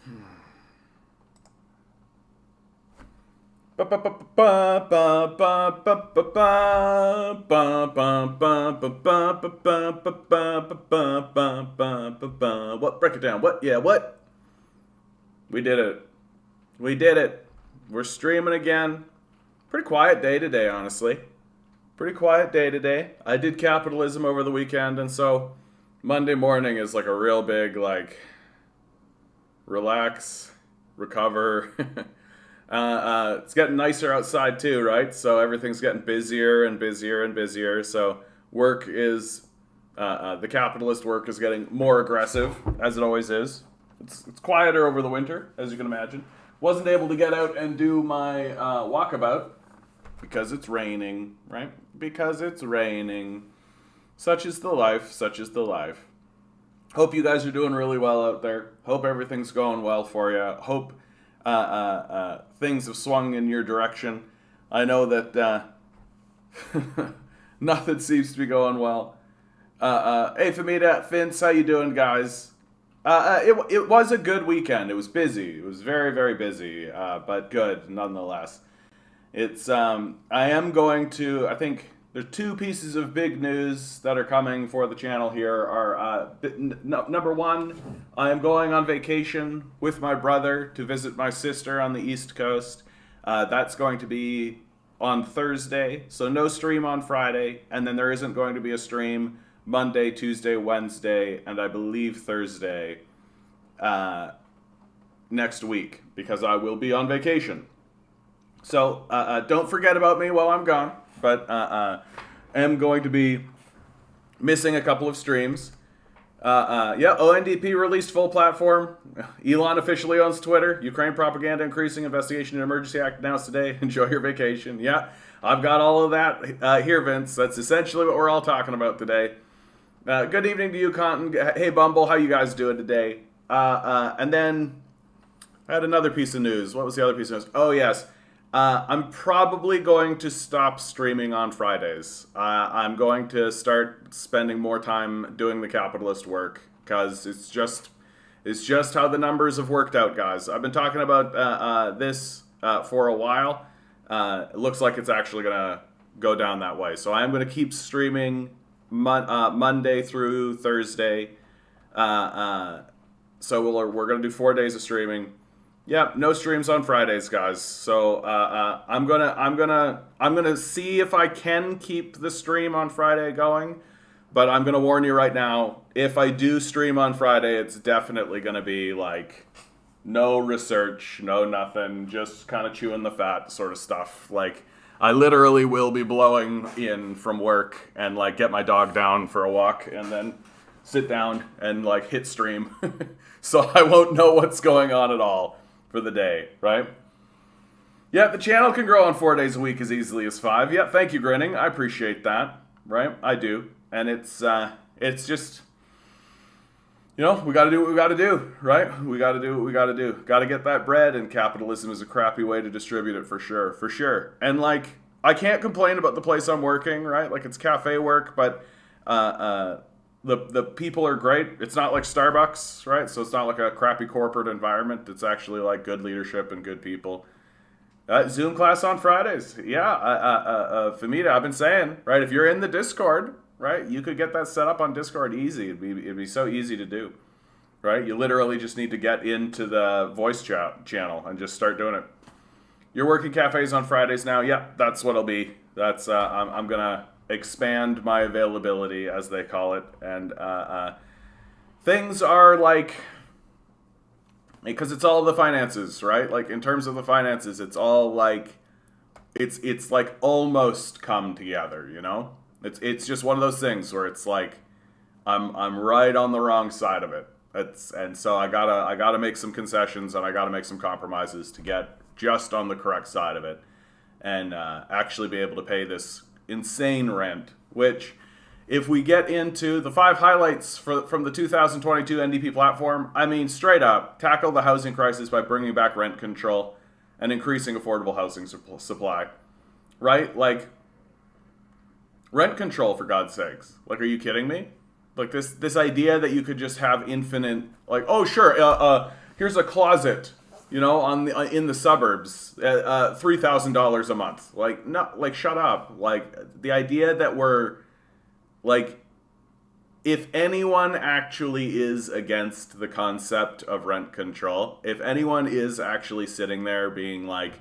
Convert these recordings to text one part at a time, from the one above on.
What? Break it down. What? Yeah, what? We did it. We did it. We're streaming again. Pretty quiet day today, honestly. Pretty quiet day today. I did capitalism over the weekend, and so Monday morning is like a real big, like, relax, recover. It's getting nicer outside too, right? So everything's getting busier and busier and busier. So work is, the capitalist work is getting more aggressive, as it always is. It's quieter over the winter, as you can imagine. Wasn't able to get out and do my walkabout because it's raining, right? Because it's raining. Such is the life, such is the life. Hope you guys are doing really well out there. Hope everything's going well for you. Hope things have swung in your direction. I know that nothing seems to be going well. Hey, Famita, Vince, how you doing, guys? It was a good weekend. It was busy. It was very, very busy, but good nonetheless. It's I am going to. I think there's two pieces of big news that are coming for the channel here. Are number one, I am going on vacation with my brother to visit my sister on the East Coast. That's going to be on Thursday, so no stream on Friday, and then there isn't going to be a stream Monday, Tuesday, Wednesday, and I believe Thursday next week because I will be on vacation. So don't forget about me while I'm gone, but am going to be missing a couple of streams. Yeah, ONDP released full platform. Elon officially owns Twitter. Ukraine propaganda increasing. Investigation and emergency act announced today. Enjoy your vacation. Yeah, I've got all of that here, Vince. That's essentially what we're all talking about today. Good evening to you, Conton. Hey, Bumble, how you guys doing today? And then I had another piece of news. What was the other piece of news? Oh, yes. I'm probably going to stop streaming on Fridays. I'm going to start spending more time doing the capitalist work because it's just how the numbers have worked out, guys. I've been talking about this for a while. It looks like it's actually going to go down that way. So I am going to keep streaming Monday through Thursday. So we're going to do 4 days of streaming. Yeah, no streams on Fridays, guys. So I'm gonna see if I can keep the stream on Friday going. But I'm gonna warn you right now, if I do stream on Friday, it's definitely gonna be like no research, no nothing, just kind of chewing the fat sort of stuff. Like I literally will be blowing in from work and like get my dog down for a walk and then sit down and like hit stream. So I won't know what's going on at all for the day, right? Yeah, the channel can grow on 4 days a week as easily as 5. Yeah, thank you, Grinning. I appreciate that, right? I do. And it's just, you know, we got to do what we got to do, right? We got to do what we got to do. Got to get that bread, and capitalism is a crappy way to distribute it for sure, for sure. And like, I can't complain about the place I'm working, right? Like, it's cafe work, but the people are great. It's not like Starbucks, right? So it's not like a crappy corporate environment. It's actually like good leadership and good people. Zoom class on Fridays. Yeah, Famita, I've been saying, right? If you're in the Discord, right, you could get that set up on Discord easy. It'd be so easy to do, right? You literally just need to get into the voice chat channel and just start doing it. You're working cafes on Fridays now. Yeah, that's what it'll be. That's I'm gonna expand my availability, as they call it, and things are like, because it's all the finances, right? Like in terms of the finances, it's all like it's like almost come together, you know? It's just one of those things where it's like I'm right on the wrong side of it. And so I gotta make some concessions and I gotta make some compromises to get just on the correct side of it and actually be able to pay this insane rent, which if we get into the 5 highlights from the 2022 NDP platform, I mean, straight up, tackle the housing crisis by bringing back rent control and increasing affordable housing supply, right? Like, rent control, for God's sakes. Like, are you kidding me? Like, this idea that you could just have infinite, like, oh, sure, here's a closet, on in the suburbs, $3,000 a month. Like, no, like, shut up. Like, the idea that we're, like, if anyone actually is against the concept of rent control, if anyone is actually sitting there being like,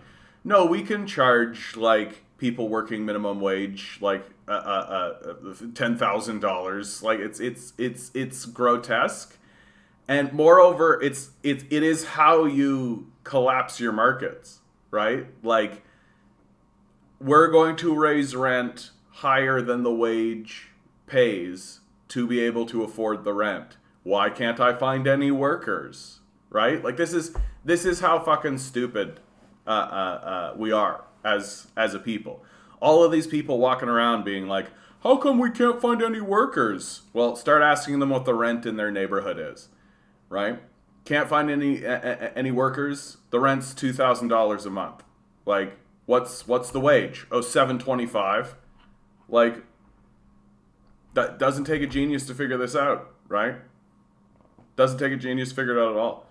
no, we can charge, like, people working minimum wage, like, $10,000, like, it's grotesque. And moreover, it is how you collapse your markets, right? Like, we're going to raise rent higher than the wage pays to be able to afford the rent. Why can't I find any workers? Right? Like, this is how fucking stupid we are as a people. All of these people walking around being like, how come we can't find any workers? Well, start asking them what the rent in their neighborhood is. Right? Can't find any workers. The rent's $2,000 a month. Like, what's the wage? Oh, $725. Like, that doesn't take a genius to figure this out, right? Doesn't take a genius to figure it out at all.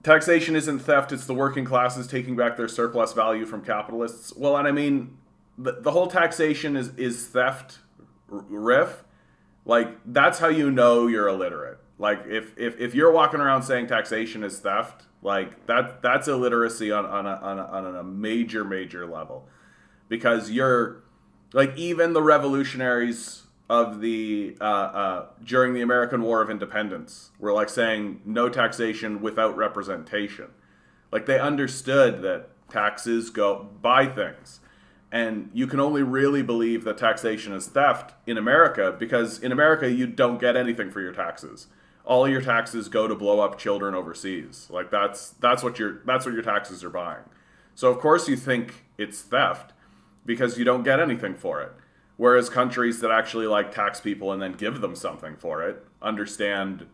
Taxation isn't theft, it's the working classes taking back their surplus value from capitalists. Well, and I mean, the whole taxation is theft riff. Like, that's how you know you're illiterate. Like, if you're walking around saying taxation is theft, like, that's illiteracy on a major level. Because you're, like, even the revolutionaries of the during the American War of Independence were, like, saying no taxation without representation. Like, they understood that taxes go buy things, and you can only really believe that taxation is theft in America because in America you don't get anything for your taxes. All your taxes go to blow up children overseas. Like, that's what your taxes are buying. So of course you think it's theft because you don't get anything for it. Whereas countries that actually, like, tax people and then give them something for it understand,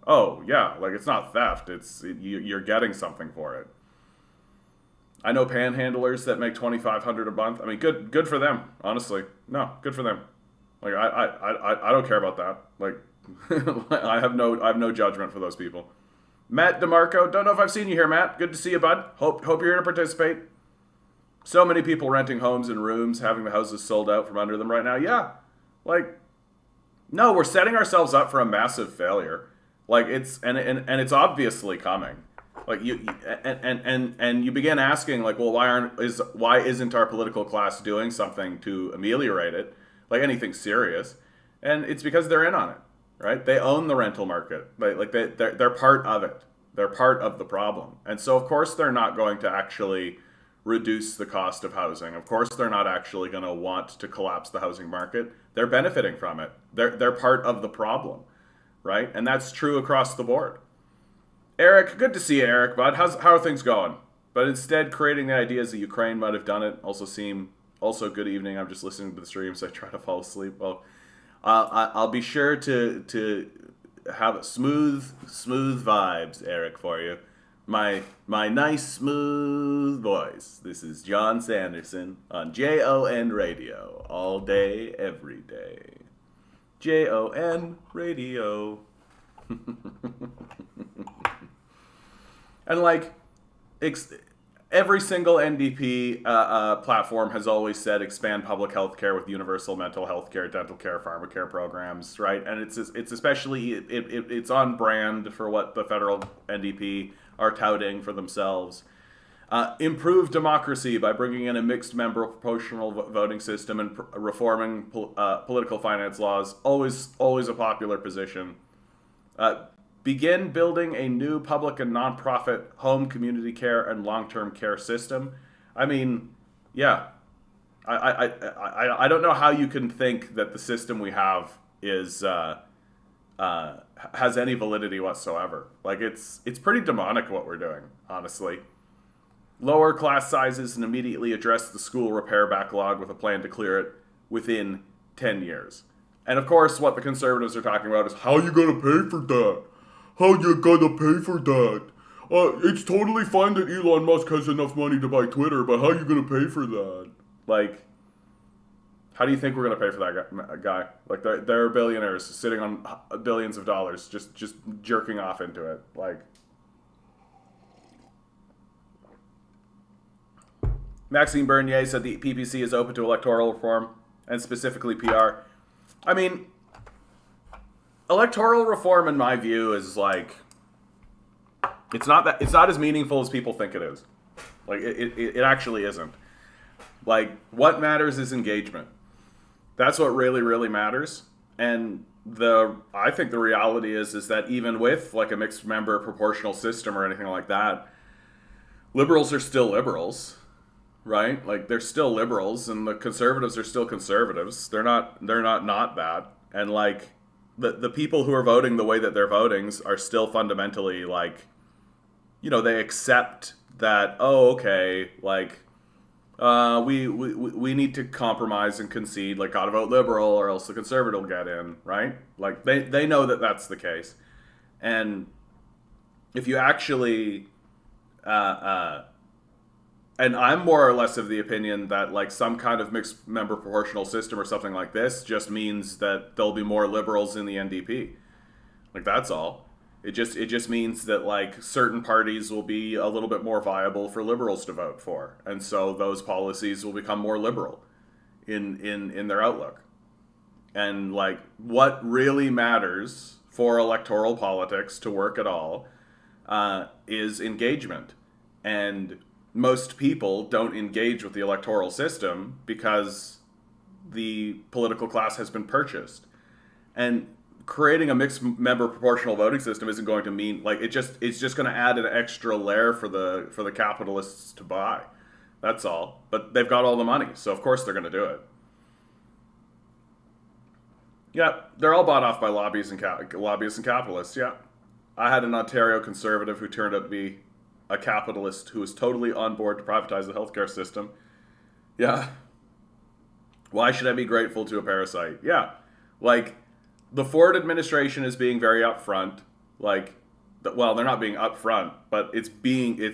oh yeah, like, it's not theft. You're getting something for it. I know panhandlers that make $2,500 a month. I mean, good for them. Honestly, no, good for them. Like, I don't care about that. Like, I have no judgment for those people. Matt DeMarco, don't know if I've seen you here, Matt. Good to see you, bud. Hope you're here to participate. So many people renting homes and rooms, having the houses sold out from under them right now. Yeah, like, no, we're setting ourselves up for a massive failure. Like, it's obviously coming. Like, you begin asking, like, well, why isn't our political class doing something to ameliorate it, like anything serious? And it's because they're in on it, right? They own the rental market. They're part of it. They're part of the problem, and so of course they're not going to actually reduce the cost of housing. Of course they're not actually going to want to collapse the housing market. They're benefiting from it. They're part of the problem, right? And that's true across the board. Eric, good to see you, Eric, bud. How are things going? But instead, creating the ideas that Ukraine might have done it also good evening. I'm just listening to the stream, so I try to fall asleep. Well, I'll be sure to have smooth vibes, Eric, for you. My nice smooth voice. This is John Sanderson on JON Radio, all day, every day. JON Radio. And, like, every single NDP platform has always said expand public health care with universal mental health care, dental care, pharmacare programs, right? And it's especially it's on brand for what the federal NDP are touting for themselves. Improve democracy by bringing in a mixed member proportional voting system and reforming political finance laws. Always a popular position. Begin building a new public and nonprofit home, community care, and long-term care system. I mean, yeah. I don't know how you can think that the system we have is has any validity whatsoever. Like, it's pretty demonic what we're doing, honestly. Lower class sizes and immediately address the school repair backlog with a plan to clear it within 10 years. And of course, what the conservatives are talking about is, how are you going to pay for that? How you gonna pay for that? It's totally fine that Elon Musk has enough money to buy Twitter, but how are you gonna pay for that? Like, how do you think we're gonna pay for that guy? Like, there are billionaires sitting on billions of dollars, just jerking off into it. Like, Maxime Bernier said the PPC is open to electoral reform, and specifically PR. I mean, electoral reform, in my view, is like, it's not as meaningful as people think it is. Like, it actually isn't. Like, what matters is engagement. That's what really, really matters. And I think the reality is that even with like a mixed member proportional system or anything like that, liberals are still liberals, right? Like, they're still liberals, and the conservatives are still conservatives. They're not that. And like, the people who are voting the way that they're voting are still fundamentally like, you know, they accept that, oh, okay, like, we need to compromise and concede, like, gotta vote liberal or else the conservative will get in, right? Like, they know that that's the case. And if you actually, and I'm more or less of the opinion that, like, some kind of mixed member proportional system or something like this just means that there'll be more liberals in the NDP. Like, that's all. It just means that, like, certain parties will be a little bit more viable for liberals to vote for, and so those policies will become more liberal in their outlook. And like, what really matters for electoral politics to work at all is engagement. And most people don't engage with the electoral system because the political class has been purchased. And creating a mixed member proportional voting system isn't going to mean, like, it's just going to add an extra layer for the capitalists to buy. That's all. But they've got all the money, so of course they're going to do it. Yeah, they're all bought off by lobbyists and capitalists. Yeah, I had an Ontario conservative who turned out to be a capitalist who was totally on board to privatize the healthcare system. Yeah. Why should I be grateful to a parasite? Yeah, like, the Ford administration is being very upfront. Like, well, they're not being upfront, but it's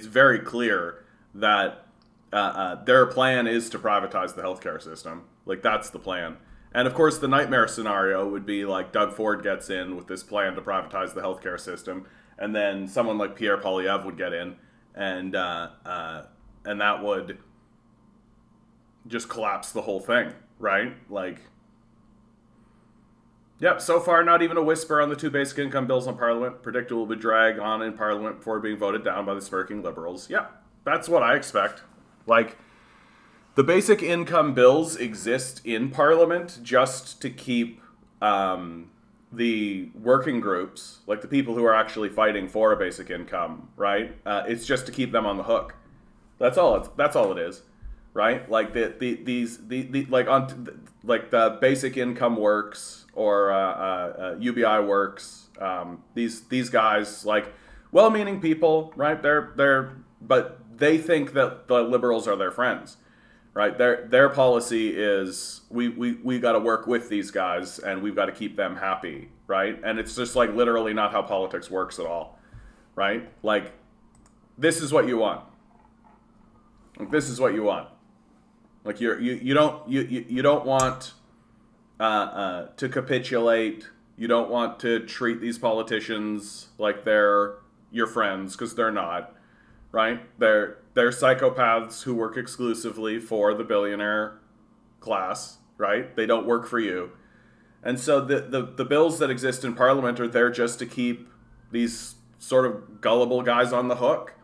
very clear that their plan is to privatize the healthcare system. Like, that's the plan. And of course, the nightmare scenario would be like Doug Ford gets in with this plan to privatize the healthcare system, and then someone like Pierre Poilievre would get in, and that would just collapse the whole thing, right? Like, yep, so far not even a whisper on the two basic income bills on Parliament. Predictable will drag on in Parliament before being voted down by the smirking Liberals. Yeah, that's what I expect. Like, the basic income bills exist in Parliament just to keep the working groups, like the people who are actually fighting for a basic income, right? It's just to keep them on the hook. That's all it is, right? Like the basic income works or UBI works. These guys, like, well-meaning people, right? But they think that the liberals are their friends, right? Their policy is we got to work with these guys and we've got to keep them happy, right? And it's just like literally not how politics works at all, right? Like, this is what you want. Like, this is what you want. Like, you don't want to capitulate. You don't want to treat these politicians like they're your friends, because they're not, right? They're psychopaths who work exclusively for the billionaire class, right? They don't work for you. And so the bills that exist in Parliament are there just to keep these sort of gullible guys on the hook,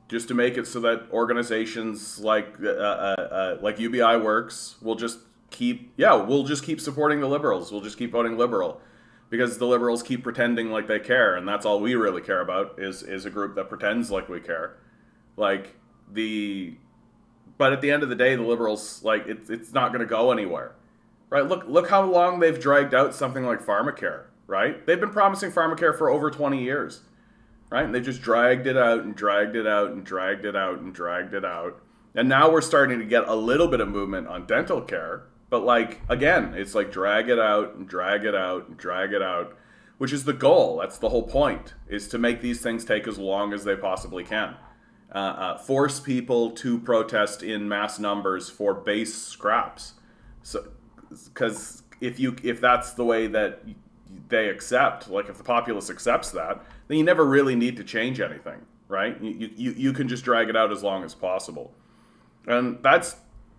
just to make it so that organizations like UBI Works will just keep supporting the liberals. We'll just keep voting liberal because the liberals keep pretending like they care, and that's all we really care about is a group that pretends like we care. But at the end of the day, the liberals, like, it's not going to go anywhere, right? Look how long they've dragged out something like pharmacare, right? They've been promising pharmacare for over 20 years, right? And they just dragged it out and dragged it out and dragged it out and dragged it out. And now we're starting to get a little bit of movement on dental care. But, like, again, it's like drag it out and drag it out and drag it out, which is the goal. That's the whole point, is to make these things take as long as they possibly can. Force people to protest in mass numbers for base scraps. So, because if that's the way that they accept, like if the populace accepts that, then you never really need to change anything, right? You can just drag it out as long as possible. And that's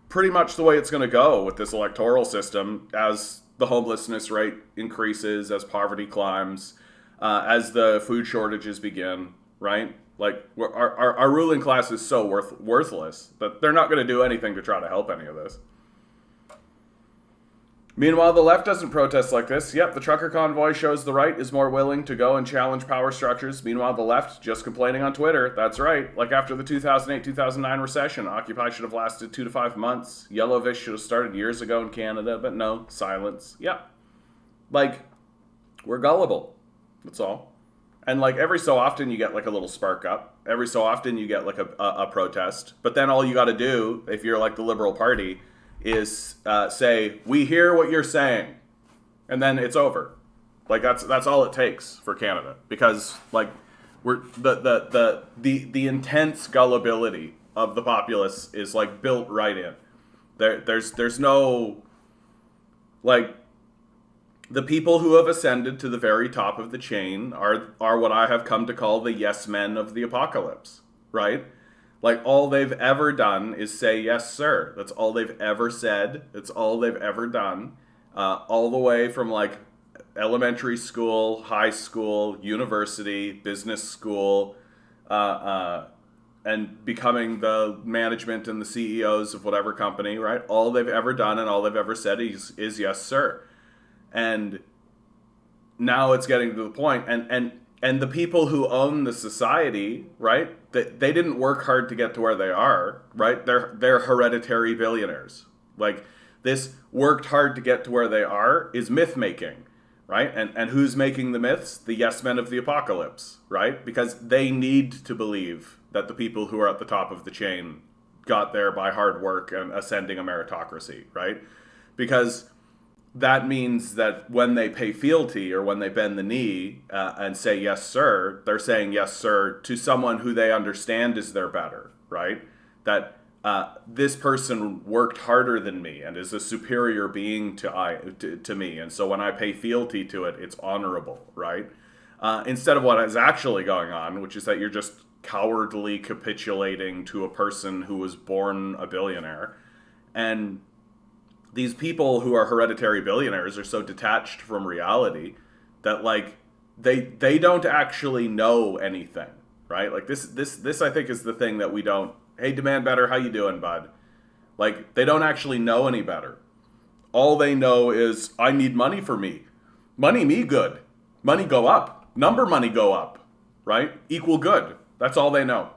pretty much the way it's going to go with this electoral system as the homelessness rate increases, as poverty climbs, as the food shortages begin, right? Like, our ruling class is so worthless that they're not going to do anything to try to help any of this. Meanwhile, the left doesn't protest like this. Yep, the trucker convoy shows the right is more willing to go and challenge power structures. Meanwhile, the left just complaining on Twitter. That's right. Like after the 2008-2009 recession, Occupy should have lasted 2 to 5 months. Yellowfish should have started years ago in Canada, but no, silence. Yep. Like, we're gullible. That's all. And like every so often you get like a little spark up. Every so often you get like a protest. But then all you got to do, if you're like the Liberal Party, is say, we hear what you're saying, and then it's over. Like that's all it takes for Canada, because like we're the intense gullibility of the populace is like built right in. There's no, like, the people who have ascended to the very top of the chain are what I have come to call the yes men of the apocalypse, right? Like, all they've ever done is say, yes, sir. That's all they've ever said. That's all they've ever done. All the way from, like, elementary school, high school, university, business school, and becoming the management and the CEOs of whatever company, right? All they've ever done and all they've ever said is yes, sir. And now it's getting to the point, and the people who own the society, right? They didn't work hard to get to where they are, right? They're hereditary billionaires. Like, this worked hard to get to where they are is myth making, right? And who's making the myths? The yes men of the apocalypse, right? Because they need to believe that the people who are at the top of the chain got there by hard work and ascending a meritocracy, right? Because that means that when they pay fealty or when they bend the knee and say yes sir, they're saying yes sir to someone who they understand is their better, right? That this person worked harder than me and is a superior being to me, and so when I pay fealty to it, it's honorable, right? Instead of what is actually going on, which is that you're just cowardly capitulating to a person who was born a billionaire. And these people who are hereditary billionaires are so detached from reality that, like, they don't actually know anything, right? Like, this I think is the thing that we don't. Hey, Demand Better, how you doing, bud? Like, they don't actually know any better. All they know is, I need money for me. Money me good. Money go up. Number money go up, right? Equal good. That's all they know.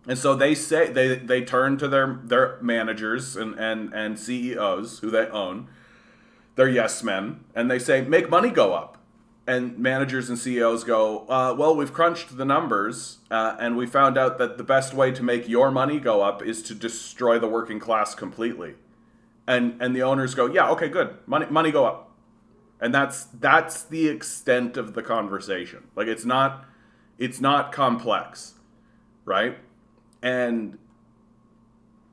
And so they say they turn to their managers and CEOs who they own, their yes men, and they say, make money go up. And managers and CEOs go, well, we've crunched the numbers, and we found out that the best way to make your money go up is to destroy the working class completely. And the owners go, yeah, okay, good, money go up. And that's the extent of the conversation. Like, it's not complex, right? And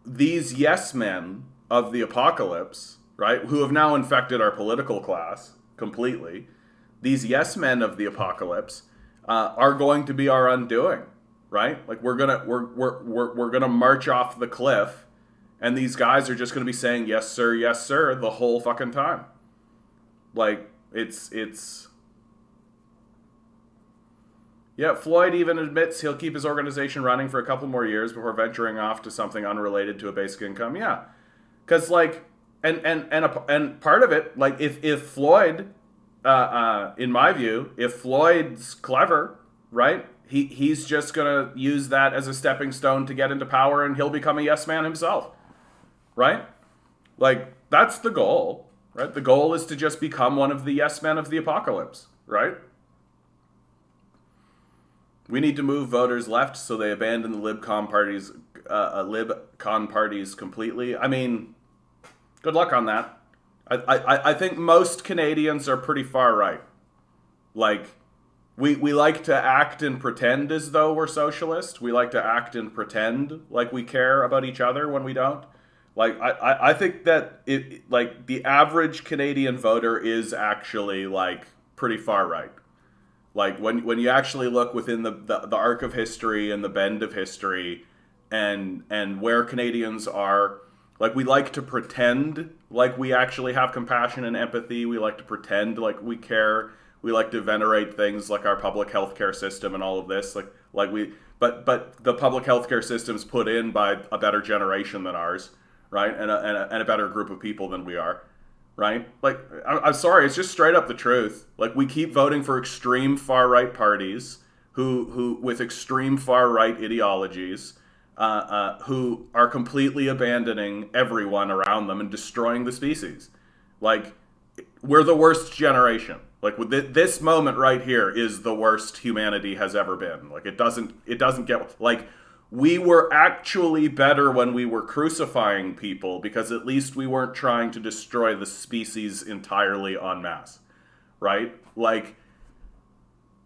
these yes men of the apocalypse, right, who have now infected our political class completely, these yes men of the apocalypse are going to be our undoing, right? Like, we're gonna march off the cliff, and these guys are just gonna be saying yes sir the whole fucking time. Like, it's. Yeah, Floyd even admits he'll keep his organization running for a couple more years before venturing off to something unrelated to a basic income. Yeah, because, like, and part of it, like, if Floyd, in my view, if Floyd's clever, right, he's just gonna use that as a stepping stone to get into power, and he'll become a yes man himself, right? Like, that's the goal, right? The goal is to just become one of the yes men of the apocalypse, right? We need to move voters left so they abandon the libcon parties completely. I mean, good luck on that. I think most Canadians are pretty far right. Like, we like to act and pretend as though we're socialist. We like to act and pretend like we care about each other when we don't. Like, I think that like, the average Canadian voter is actually, like, pretty far right. Like, when you actually look within the arc of history and the bend of history, and where Canadians are, like, we like to pretend like we actually have compassion and empathy. We like to pretend like we care. We like to venerate things like our public healthcare system and all of this. But the public healthcare system's put in by a better generation than ours, right? And a better group of people than we are, right? Like, I'm sorry, it's just straight up the truth. Like, we keep voting for extreme far right parties who with extreme far right ideologies, who are completely abandoning everyone around them and destroying the species. Like, we're the worst generation. Like, with this moment right here is the worst humanity has ever been. Like, it doesn't get, like, we were actually better when we were crucifying people because at least we weren't trying to destroy the species entirely en masse, right? Like,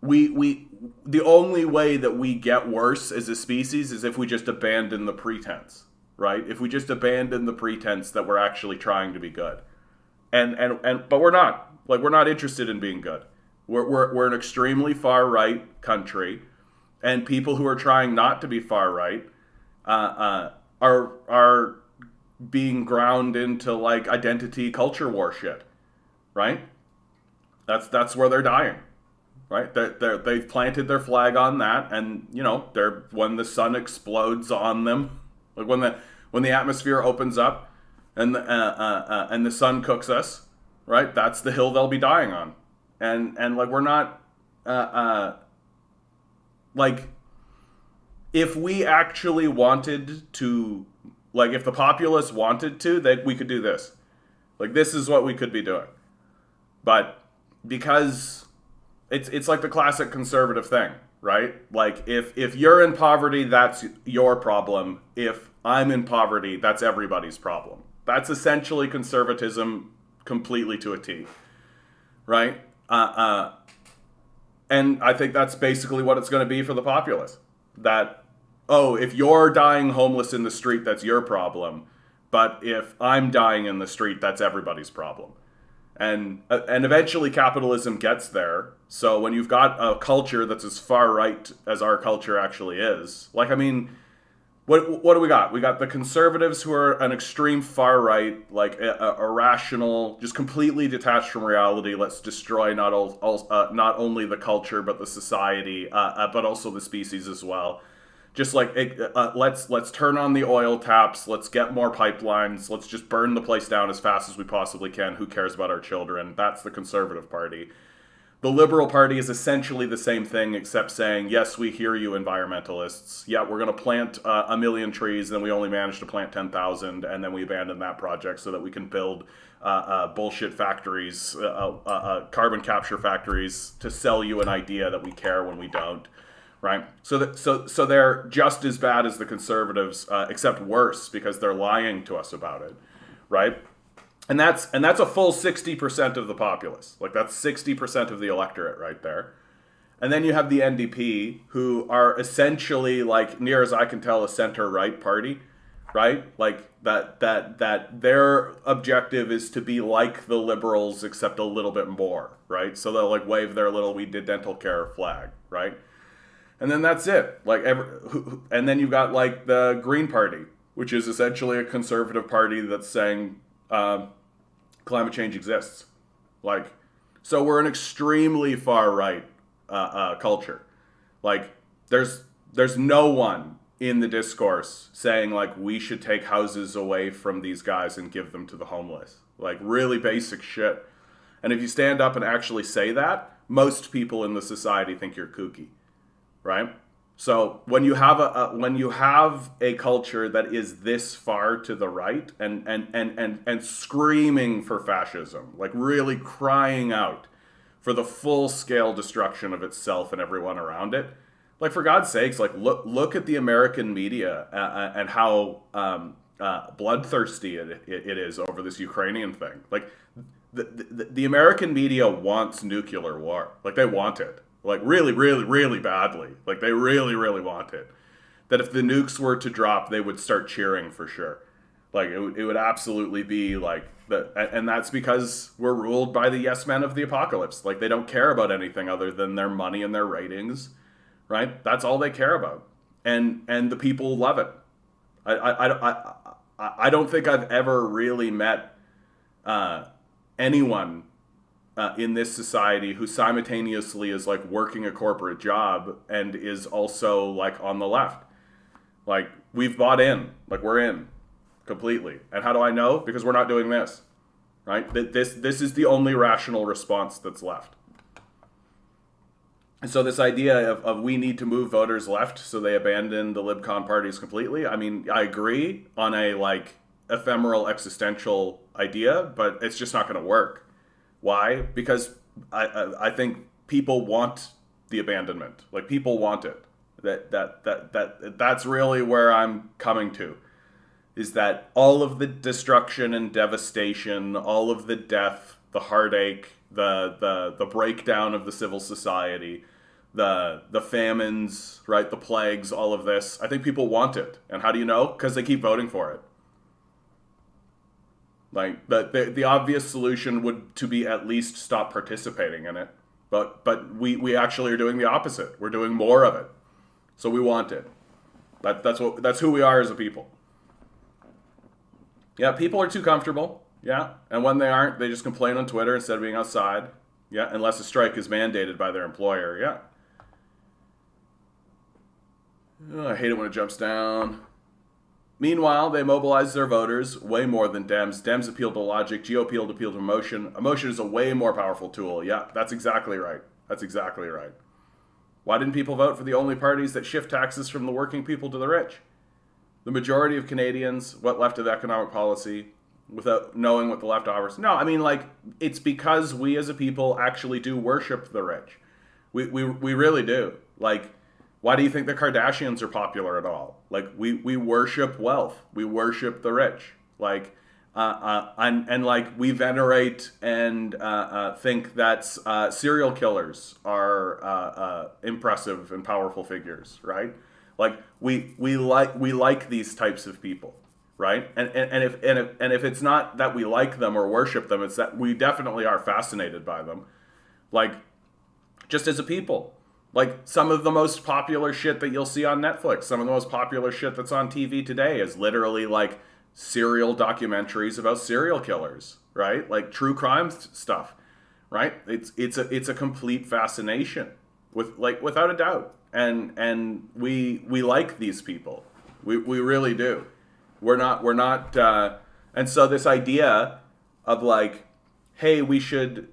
the only way that we get worse as a species is if we just abandon the pretense, right? If we just abandon the pretense that we're actually trying to be good. But we're not. Like, we're not interested in being good. We're an extremely far right country, and people who are trying not to be far right are being ground into, like, identity culture war shit, right? That's where they're dying, right? They've planted their flag on that, and when the sun explodes on them, like when the atmosphere opens up and the sun cooks us. Right, that's the hill they'll be dying on, and like, we're not, like, if we actually wanted to, like, if the populace wanted to, we could do this. Like, this is what we could be doing, but because it's like the classic conservative thing, right? Like, if you're in poverty, that's your problem. If I'm in poverty, that's everybody's problem. That's essentially conservatism completely to a T, right? And I think that's basically what it's going to be for the populace. That, if you're dying homeless in the street, that's your problem. But if I'm dying in the street, that's everybody's problem. And eventually capitalism gets there. So when you've got a culture that's as far right as our culture actually is, like, I mean, what do we got? We got the conservatives who are an extreme far right, like irrational, just completely detached from reality. Let's destroy not only the culture but the society, but also the species as well. Just like let's turn on the oil taps. Let's get more pipelines. Let's just burn the place down as fast as we possibly can. Who cares about our children? That's the Conservative Party. The Liberal Party is essentially the same thing, except saying, yes, we hear you, environmentalists. Yeah, we're going to plant 1 million trees, and then we only managed to plant 10,000, and then we abandon that project so that we can build bullshit factories, carbon capture factories, to sell you an idea that we care when we don't, right? So they're just as bad as the Conservatives, except worse, because they're lying to us about it, right? And that's a full 60% of the populace. Like, that's 60% of the electorate right there. And then you have the NDP, who are essentially, like, near as I can tell, a center-right party, right? Like, that their objective is to be like the Liberals, except a little bit more, right? So they'll, like, wave their little "we did dental care" flag, right? And then that's it. Like, and then you've got, like, the Green Party, which is essentially a conservative party that's saying climate change exists. Like, so we're an extremely far right culture. Like, there's no one in the discourse saying, like, we should take houses away from these guys and give them to the homeless. Like, really basic shit. And if you stand up and actually say that, most people in the society think you're kooky, right? So when you have a culture that is this far to the right and screaming for fascism, like really crying out for the full scale destruction of itself and everyone around it, like, for God's sakes, like, look at the American media and how bloodthirsty it is over this Ukrainian thing. Like, the American media wants nuclear war. Like, they want it. Like, really, really, really badly. Like, they really, really want it. That if the nukes were to drop, they would start cheering for sure. Like, it would absolutely be like and that's because we're ruled by the yes men of the apocalypse. Like, they don't care about anything other than their money and their ratings, right? That's all they care about. And the people love it. I don't think I've ever really met anyone in this society who simultaneously is like working a corporate job and is also like on the left. Like, we've bought in, like we're in completely. And how do I know? Because we're not doing this, right? This is the only rational response that's left. And so this idea of we need to move voters left so they abandon the libcon parties completely. I mean, I agree on a like ephemeral existential idea, but it's just not going to work. Why? Because I think people want the abandonment. Like, people want it. That's really where I'm coming to. Is that all of the destruction and devastation, all of the death, the heartache, the breakdown of the civil society, the famines, right, the plagues, all of this, I think people want it. And how do you know? Because they keep voting for it. Like, the obvious solution would to be at least stop participating in it. But we actually are doing the opposite. We're doing more of it. So we want it. That's who we are as a people. Yeah, people are too comfortable. Yeah, and when they aren't, they just complain on Twitter instead of being outside. Yeah, unless a strike is mandated by their employer. Yeah. Oh, I hate it when it jumps down. Meanwhile, they mobilize their voters way more than Dems. Dems appeal to logic. GOP appeal to emotion. Emotion is a way more powerful tool. Yeah, that's exactly right. That's exactly right. Why didn't people vote for the only parties that shift taxes from the working people to the rich? The majority of Canadians, what left of economic policy, without knowing what the left offers? No, I mean, like, it's because we as a people actually do worship the rich. We really do. Like, why do you think the Kardashians are popular at all? Like, we worship wealth. We worship the rich. Like, and like, we venerate and think that serial killers are impressive and powerful figures, right? Like, we like these types of people, right? And if it's not that we like them or worship them, it's that we definitely are fascinated by them. Like, just as a people. Like, some of the most popular shit that you'll see on Netflix, some of the most popular shit that's on TV today is literally like serial documentaries about serial killers, right? Like true crime stuff, right? It's a complete fascination without a doubt. And we like these people. We really do. We're not and so this idea of like, hey, we should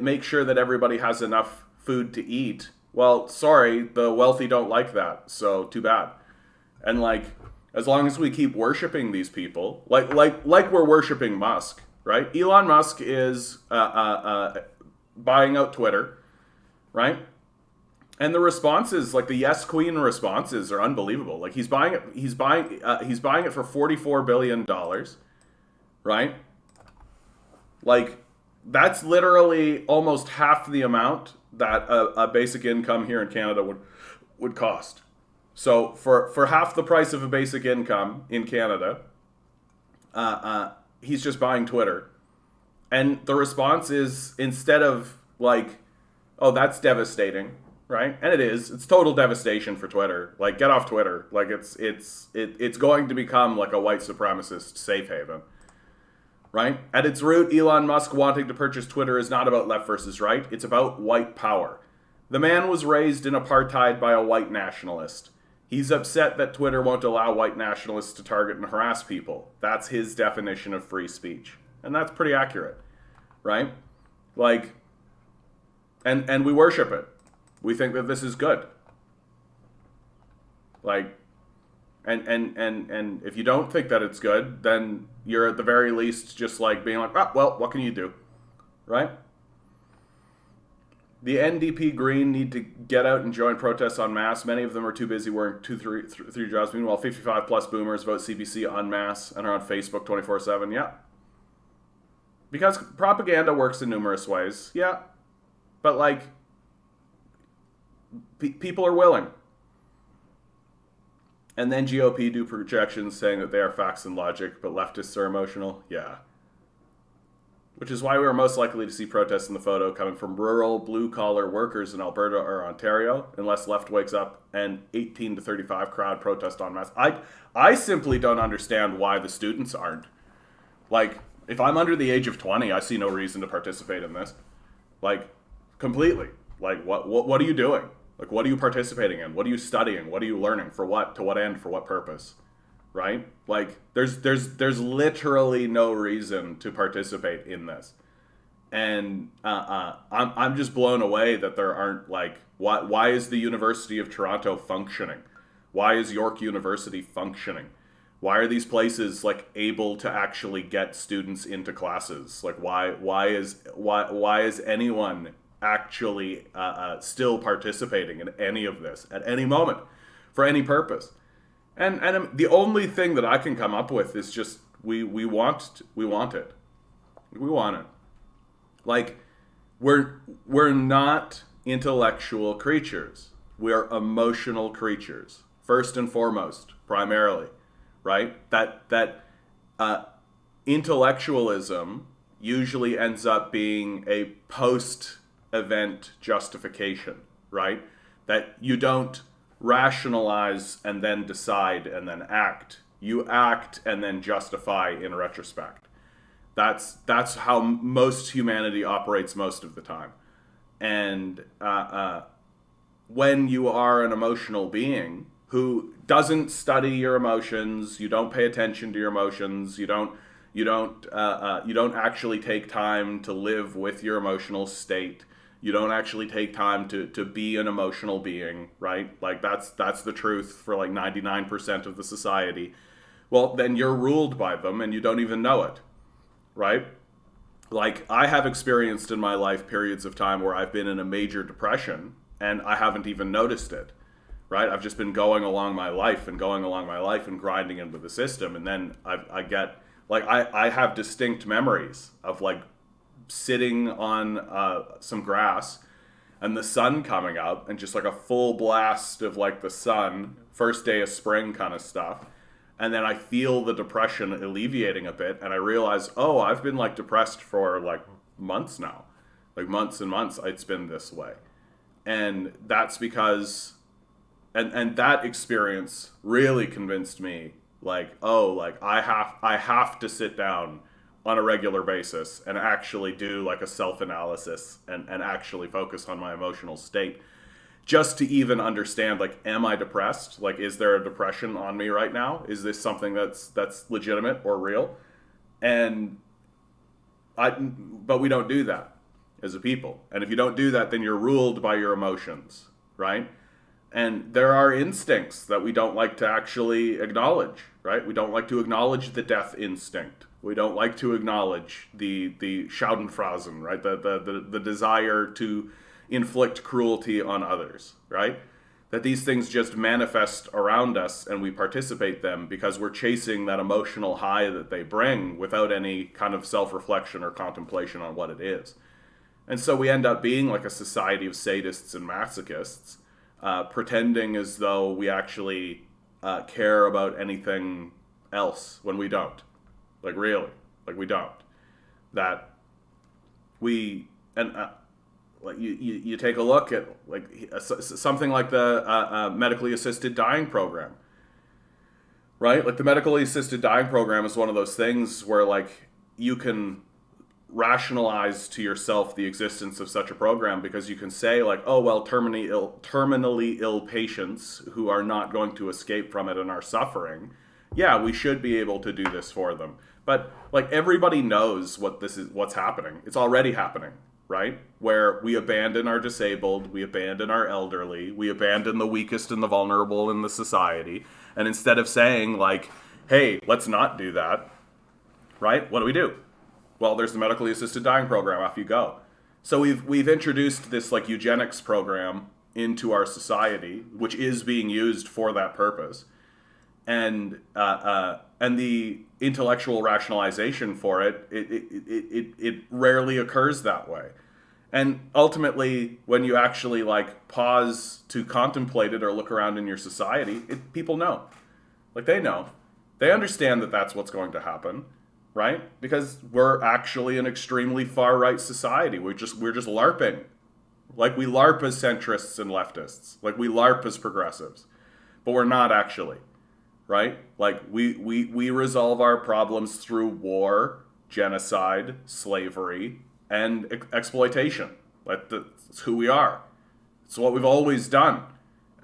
make sure that everybody has enough food to eat. Well, sorry, the wealthy don't like that, so too bad. And like, as long as we keep worshiping these people, like we're worshiping Musk, right? Elon Musk is buying out Twitter, right? And the responses, like the Yes Queen responses, are unbelievable. Like, he's buying it for $44 billion, right? Like, that's literally almost half the amount that a basic income here in Canada would cost. So for half the price of a basic income in Canada, he's just buying Twitter. And the response is, instead of like, oh, that's devastating, right? And it is. It's total devastation for Twitter. Like, get off Twitter. Like, it's going to become like a white supremacist safe haven. Right? At its root, Elon Musk wanting to purchase Twitter is not about left versus right. It's about white power. The man was raised in apartheid by a white nationalist. He's upset that Twitter won't allow white nationalists to target and harass people. That's his definition of free speech. And that's pretty accurate. Right? Like, and we worship it. We think that this is good. Like, and if you don't think that it's good, then you're at the very least just like being like, oh, well, what can you do? Right? The NDP Green need to get out and join protests en masse. Many of them are too busy working three jobs. Meanwhile, 55 plus boomers vote CBC en masse and are on Facebook 24/7. Yeah. Because propaganda works in numerous ways. Yeah. But like, people are willing. And then GOP do projections saying that they are facts and logic, but leftists are emotional. Yeah. which is why we were most likely to see protests in the photo coming from rural blue-collar workers in Alberta or Ontario, unless left wakes up and 18 to 35 crowd protest en masse. I simply don't understand why the students aren't. Like, if I'm under the age of 20, I see no reason to participate in this. Like, completely. Like, what are you doing? Like, what are you participating in? What are you studying? What are you learning? For what? To what end? For what purpose? Right? Like, there's literally no reason to participate in this. And I'm just blown away that there aren't, like, why is the University of Toronto functioning? Why is York University functioning? Why are these places, like, able to actually get students into classes? Like, why is anyone actually still participating in any of this at any moment for any purpose? And the only thing that I can come up with is just we want it. We want it. Like, we're not intellectual creatures. We are emotional creatures, first and foremost, primarily, right? That intellectualism usually ends up being a post-event justification, right? That you don't rationalize and then decide and then act. You act and then justify in retrospect. That's how most humanity operates most of the time. And when you are an emotional being who doesn't study your emotions, you don't pay attention to your emotions, you don't actually take time to live with your emotional state. You don't actually take time to be an emotional being, right? Like, that's the truth for like 99% of the society. Well, then you're ruled by them and you don't even know it, right? Like, I have experienced in my life periods of time where I've been in a major depression and I haven't even noticed it, right? I've just been going along my life and grinding into the system. And then I get, like, I have distinct memories of, like, sitting on some grass and the sun coming up and just like a full blast of like the sun, first day of spring kind of stuff. And then I feel the depression alleviating a bit and I realize, oh, I've been like depressed for like months now, like months and months it's been this way. And that's because, and that experience really convinced me, like, oh, like I have to sit down on a regular basis and actually do like a self-analysis and actually focus on my emotional state just to even understand, like, am I depressed? Like, is there a depression on me right now? Is this something that's legitimate or real? But we don't do that as a people. And if you don't do that, then you're ruled by your emotions, right? And there are instincts that we don't like to actually acknowledge, right? We don't like to acknowledge the death instinct. We don't like to acknowledge the Schadenfreude, right? The desire to inflict cruelty on others, right? That these things just manifest around us and we participate them because we're chasing that emotional high that they bring without any kind of self-reflection or contemplation on what it is. And so we end up being like a society of sadists and masochists, pretending as though we actually care about anything else when we don't. Like, really, like, we don't. That we, and like you take a look at like something like the medically assisted dying program, right? Like, the medically assisted dying program is one of those things where, like, you can rationalize to yourself the existence of such a program because you can say, like, oh, well, terminally ill patients who are not going to escape from it and are suffering, yeah, we should be able to do this for them. But, like, everybody knows what's happening. It's already happening, right? Where we abandon our disabled, we abandon our elderly, we abandon the weakest and the vulnerable in the society. And instead of saying, like, hey, let's not do that, right? What do? Well, there's the medically assisted dying program. Off you go. So we've introduced this, like, eugenics program into our society, which is being used for that purpose. And the intellectual rationalization for it rarely occurs that way. And ultimately, when you actually, like, pause to contemplate it or look around in your society, people know. Like, they know. They understand that that's what's going to happen, right? Because we're actually an extremely far-right society. We're just LARPing. Like, we LARP as centrists and leftists. Like, we LARP as progressives. But we're not actually, right? Like, we resolve our problems through war, genocide, slavery, and exploitation. Like, that's who we are. It's what we've always done.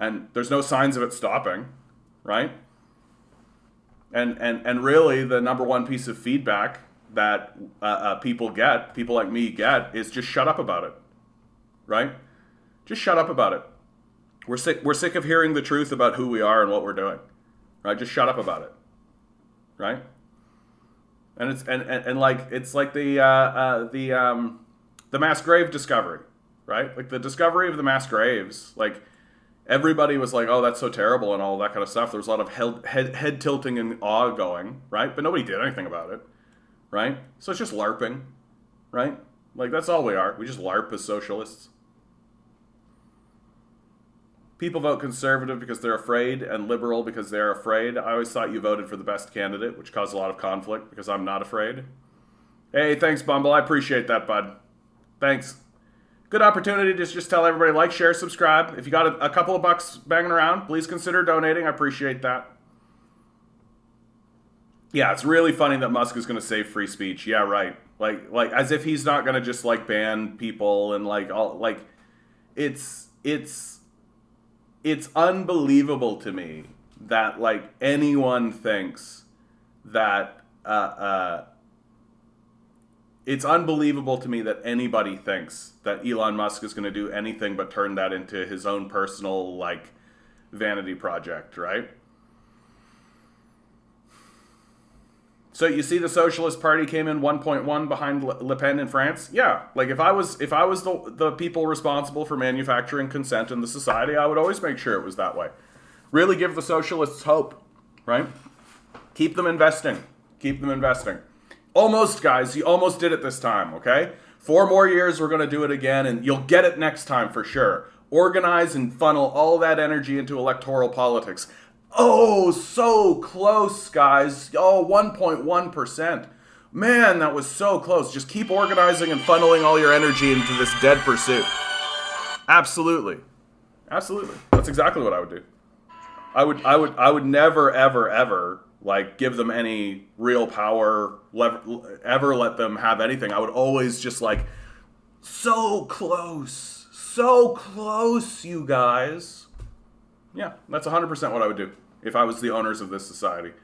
And there's no signs of it stopping, right? And really, the number one piece of feedback that people like me get, is just shut up about it, right? Just shut up about it. We're sick of hearing the truth about who we are and what we're doing, right? Just shut up about it, right? And it's and like it's like the mass grave discovery, right? Like the discovery of the mass graves, like. Everybody was like, oh, that's so terrible and all that kind of stuff. There was a lot of head tilting and awe going, right? But nobody did anything about it, right? So it's just LARPing, right? Like, that's all we are. We just LARP as socialists. People vote conservative because they're afraid and liberal because they're afraid. I always thought you voted for the best candidate, which caused a lot of conflict because I'm not afraid. Hey, thanks, Bumble. I appreciate that, bud. Thanks. Good opportunity to just tell everybody, like, share, subscribe. If you got a couple of bucks banging around, please consider donating. I appreciate that. Yeah, it's really funny that Musk is going to save free speech. Yeah, right. Like as if he's not going to just like ban people and like all like it's unbelievable to me that like anyone thinks that it's unbelievable to me that anybody thinks that Elon Musk is going to do anything but turn that into his own personal, like, vanity project, right? So you see the Socialist Party came in 1.1 behind Le Pen in France? Yeah. Like, if I was the people responsible for manufacturing consent in the society, I would always make sure it was that way. Really give the socialists hope, right? Keep them investing. Keep them investing. Almost, guys. You almost did it this time, okay? 4 more years, we're going to do it again, and you'll get it next time for sure. Organize and funnel all that energy into electoral politics. Oh, so close, guys. Oh, 1.1%. Man, that was so close. Just keep organizing and funneling all your energy into this dead pursuit. Absolutely. Absolutely. That's exactly what I would do. I would never, ever, ever like give them any real power, ever let them have anything. I would always just like, so close, you guys. Yeah, that's 100% what I would do if I was the owners of this society.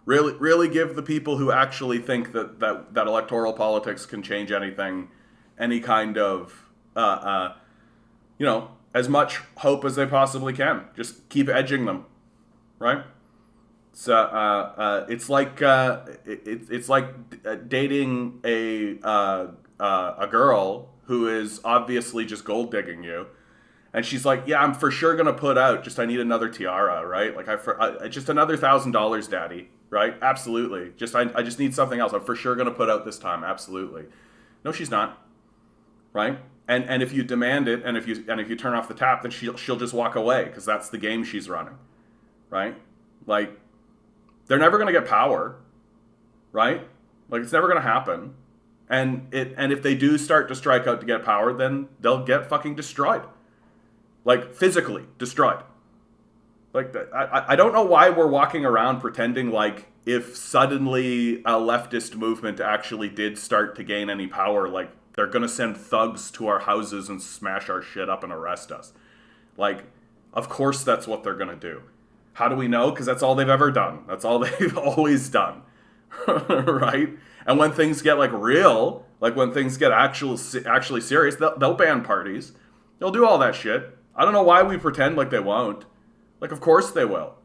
Really give the people who actually think that electoral politics can change anything, any kind of, as much hope as they possibly can. Just keep edging them, right? So it's like dating a girl who is obviously just gold digging you, and she's like, yeah, I'm for sure gonna put out. Just I need another tiara, right? Like I just another $1,000, daddy, right? Absolutely. I just need something else. I'm for sure gonna put out this time. Absolutely. No, she's not, right? And if you demand it, and if you turn off the tap, then she'll just walk away because that's the game she's running, right? Like. They're never going to get power, right? Like, it's never going to happen. And if they do start to strike out to get power, then they'll get fucking destroyed. Like, physically destroyed. Like, I don't know why we're walking around pretending like if suddenly a leftist movement actually did start to gain any power, like, they're going to send thugs to our houses and smash our shit up and arrest us. Like, of course that's what they're going to do. How do we know? Because that's all they've ever done. That's all they've always done, right? And when things get like real, like when things get actually serious, they'll ban parties. They'll do all that shit. I don't know why we pretend like they won't. Like, of course they will,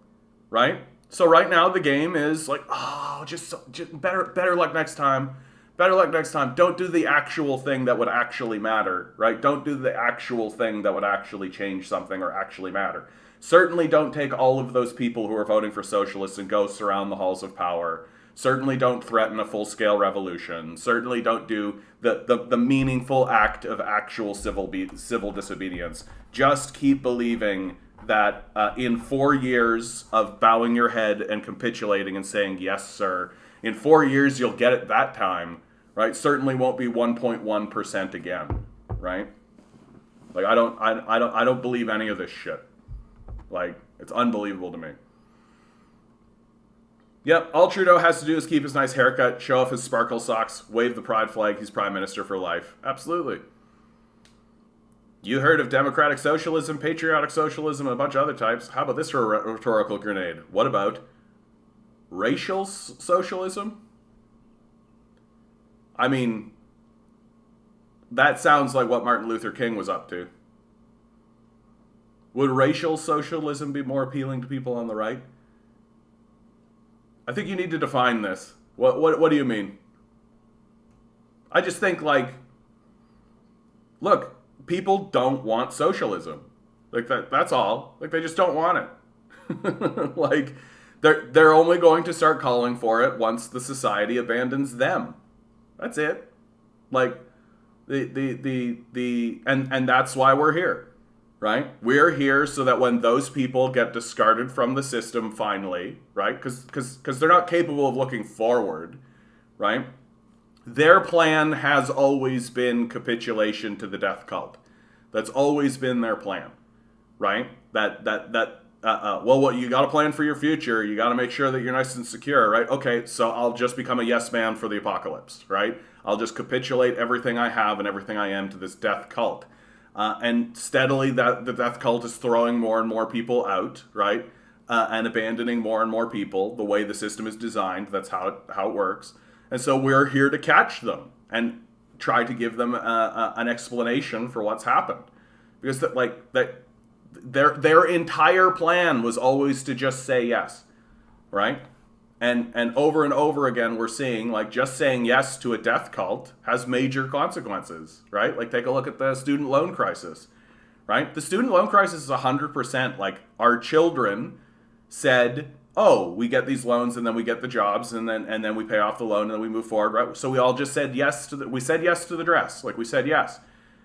right? So right now the game is like, oh, just better luck next time. Better luck next time. Don't do the actual thing that would actually matter, right? Don't do the actual thing that would actually change something or actually matter. Certainly don't take all of those people who are voting for socialists and go surround the halls of power. Certainly don't threaten a full-scale revolution. Certainly don't do the meaningful act of actual civil disobedience. Just keep believing that in 4 years of bowing your head and capitulating and saying, yes, sir, In 4 years, you'll get it that time, right? Certainly won't be 1.1% again, right? Like, I don't believe any of this shit. Like, it's unbelievable to me. Yep, all Trudeau has to do is keep his nice haircut, show off his sparkle socks, wave the pride flag. He's prime minister for life. Absolutely. You heard of democratic socialism, patriotic socialism, and a bunch of other types. How about this rhetorical grenade? What about racial socialism? I mean, that sounds like what Martin Luther King was up to. Would racial socialism be more appealing to people on the right? I think you need to define this. What do you mean? I just think, like, look, people don't want socialism. Like, that's all. Like, they just don't want it. Like, they're only going to start calling for it once the society abandons them. That's it. Like, and that's why we're here. Right? We're here so that when those people get discarded from the system finally, right? Because they're not capable of looking forward, right? Their plan has always been capitulation to the death cult. That's always been their plan, right? Well, you got to plan for your future. You got to make sure that you're nice and secure, right? Okay, so I'll just become a yes man for the apocalypse, right? I'll just capitulate everything I have and everything I am to this death cult. And steadily the death cult is throwing more and more people out, right? And abandoning more and more people. The way the system is designed, that's how it works. And so we're here to catch them and try to give them an explanation for what's happened. Because their entire plan was always to just say yes, right? And over again, we're seeing, like, just saying yes to a death cult has major consequences, right? Like, take a look at the student loan crisis, right? The student loan crisis is 100%, like, our children said, oh, we get these loans and then we get the jobs and then we pay off the loan and then we move forward, right? So we all just said yes to we said yes to the dress. Like, we said yes.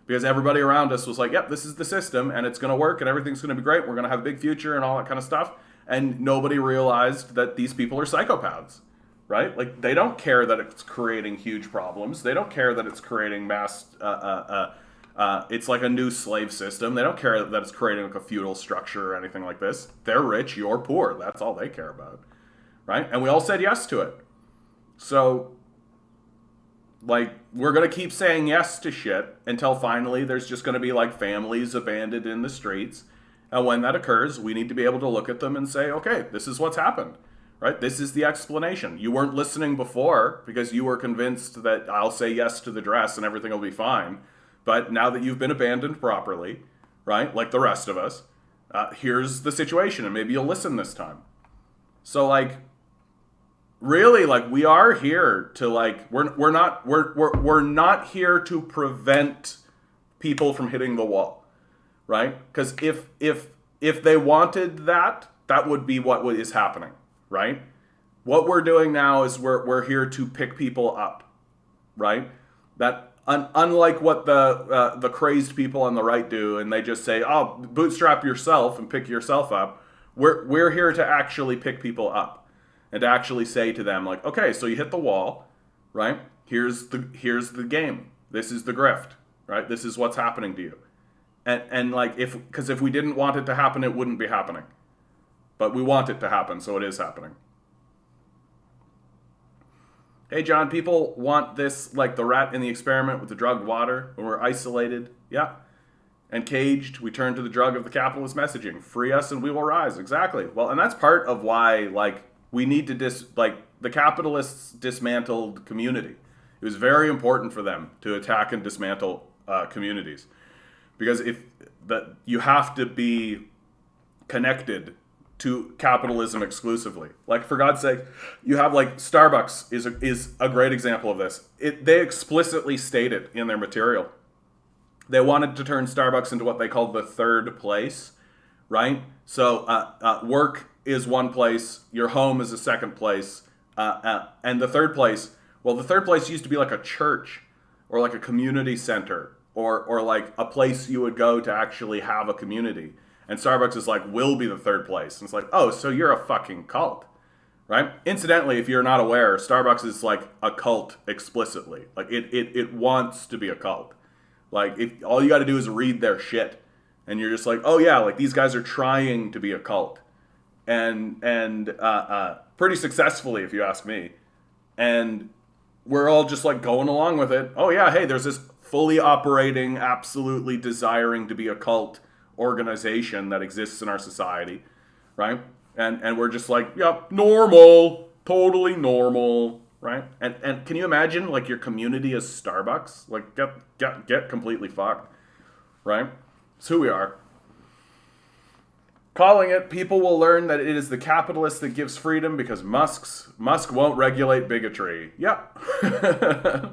Because everybody around us was like, yep, this is the system and it's going to work and everything's going to be great. We're going to have a big future and all that kind of stuff. And nobody realized that these people are psychopaths, right? Like, they don't care that it's creating huge problems. They don't care that it's creating mass, it's like a new slave system. They don't care that it's creating like a feudal structure or anything like this. They're rich, you're poor. That's all they care about, right? And we all said yes to it. So, like, we're going to keep saying yes to shit until finally there's just going to be, like, families abandoned in the streets. And when that occurs, we need to be able to look at them and say, okay, this is what's happened, right? This is the explanation. You weren't listening before because you were convinced that I'll say yes to the dress and everything will be fine. But now that you've been abandoned properly, right, like the rest of us, here's the situation, and maybe you'll listen this time. So, like, really, like, we are here to, like, we're not here to prevent people from hitting the wall. Right? Because if they wanted that, that would be what is happening, right? What we're doing now is we're here to pick people up, right? That unlike what the crazed people on the right do, and they just say, "Oh, bootstrap yourself and pick yourself up." We're here to actually pick people up and to actually say to them, like, "Okay, so you hit the wall, right? Here's the game. This is the grift, right? This is what's happening to you." And like, because if we didn't want it to happen, it wouldn't be happening. But we want it to happen, so it is happening. Hey, John, people want this, like the rat in the experiment with the drugged water, when we're isolated, yeah, and caged, we turn to the drug of the capitalist messaging. Free us and we will rise. Exactly. Well, and that's part of why, like, we need to the capitalists dismantled community. It was very important for them to attack and dismantle communities. Because you have to be connected to capitalism exclusively. Like, for God's sake, you have, like, Starbucks is a great example of this. They explicitly state it in their material. They wanted to turn Starbucks into what they called the third place, right? So work is one place, your home is a second place, and the third place, well, the third place used to be like a church or like a community center. Or like a place you would go to actually have a community. And Starbucks is like, will be the third place. And it's like, oh, so you're a fucking cult, right? Incidentally, if you're not aware, Starbucks is like a cult explicitly. Like it wants to be a cult. Like if all you got to do is read their shit, and you're just like, oh yeah, like these guys are trying to be a cult, and pretty successfully, if you ask me. And we're all just like going along with it. Oh yeah, hey, there's this fully operating, absolutely desiring to be a cult organization that exists in our society, right? And we're just like, yep, normal, totally normal, right? And can you imagine like your community is Starbucks? Like get completely fucked, right? It's who we are. Calling it, people will learn that it is the capitalist that gives freedom because Musk won't regulate bigotry. Yeah.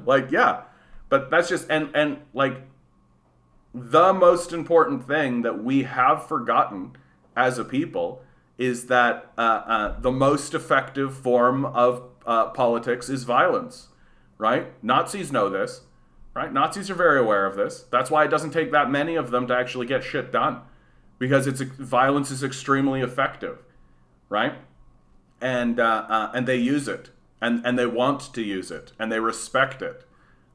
Like, yeah. But that's just, and like, the most important thing that we have forgotten as a people is that the most effective form of politics is violence, right? Nazis know this, right? Nazis are very aware of this. That's why it doesn't take that many of them to actually get shit done. Because violence is extremely effective, right? And they use it, and they want to use it, and they respect it,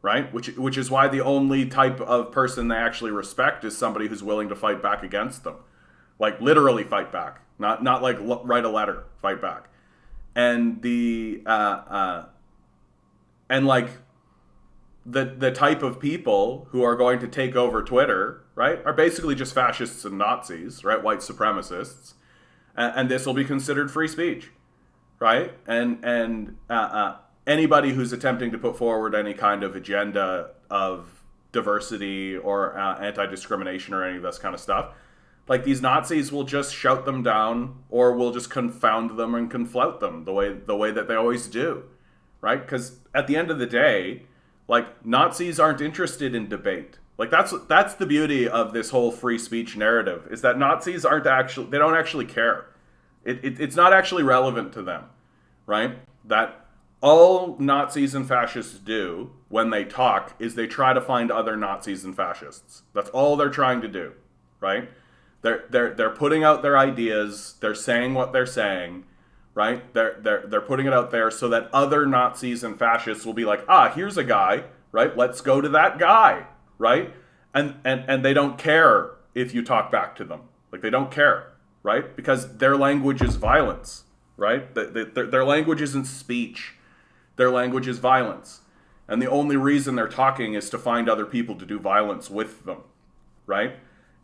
right? Which is why the only type of person they actually respect is somebody who's willing to fight back against them, like literally fight back, not like write a letter, fight back, and and like the type of people who are going to take over Twitter, right, are basically just fascists and Nazis, right, white supremacists, and this will be considered free speech, right, and anybody who's attempting to put forward any kind of agenda of diversity or anti-discrimination or any of this kind of stuff, like these Nazis will just shout them down or will just confound them and conflout them the way that they always do, right? Because at the end of the day, like, Nazis aren't interested in debate. Like, that's the beauty of this whole free speech narrative, is that Nazis they don't actually care. It's not actually relevant to them, right? That all Nazis and fascists do when they talk is they try to find other Nazis and fascists. That's all they're trying to do, right? They're putting out their ideas, they're saying what they're saying, right? They're putting it out there so that other Nazis and fascists will be like, here's a guy, right? Let's go to that guy, right? And they don't care if you talk back to them. Like, they don't care, right? Because their language is violence, right? Their language isn't speech. Their language is violence. And the only reason they're talking is to find other people to do violence with them, right?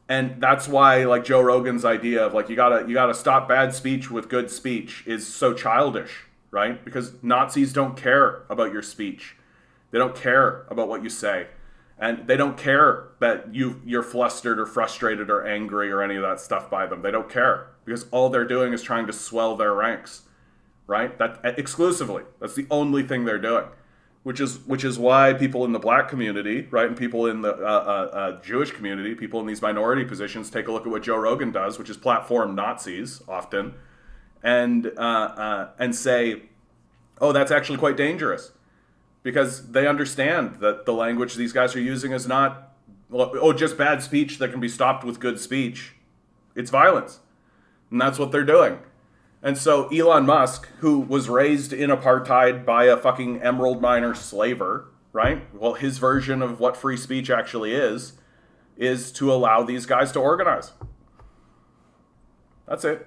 And that's why, like, Joe Rogan's idea of, like, you gotta stop bad speech with good speech is so childish, right? Because Nazis don't care about your speech. They don't care about what you say. And they don't care that you're flustered or frustrated or angry or any of that stuff by them. They don't care. Because all they're doing is trying to swell their ranks, right? That exclusively. That's the only thing they're doing. Which is why people in the black community, right, and people in the Jewish community, people in these minority positions, take a look at what Joe Rogan does, which is platform Nazis often, and say, oh, that's actually quite dangerous, because they understand that the language these guys are using is not, just bad speech that can be stopped with good speech. It's violence, and that's what they're doing. And so Elon Musk, who was raised in apartheid by a fucking emerald miner slaver, right? Well, his version of what free speech actually is to allow these guys to organize. That's it.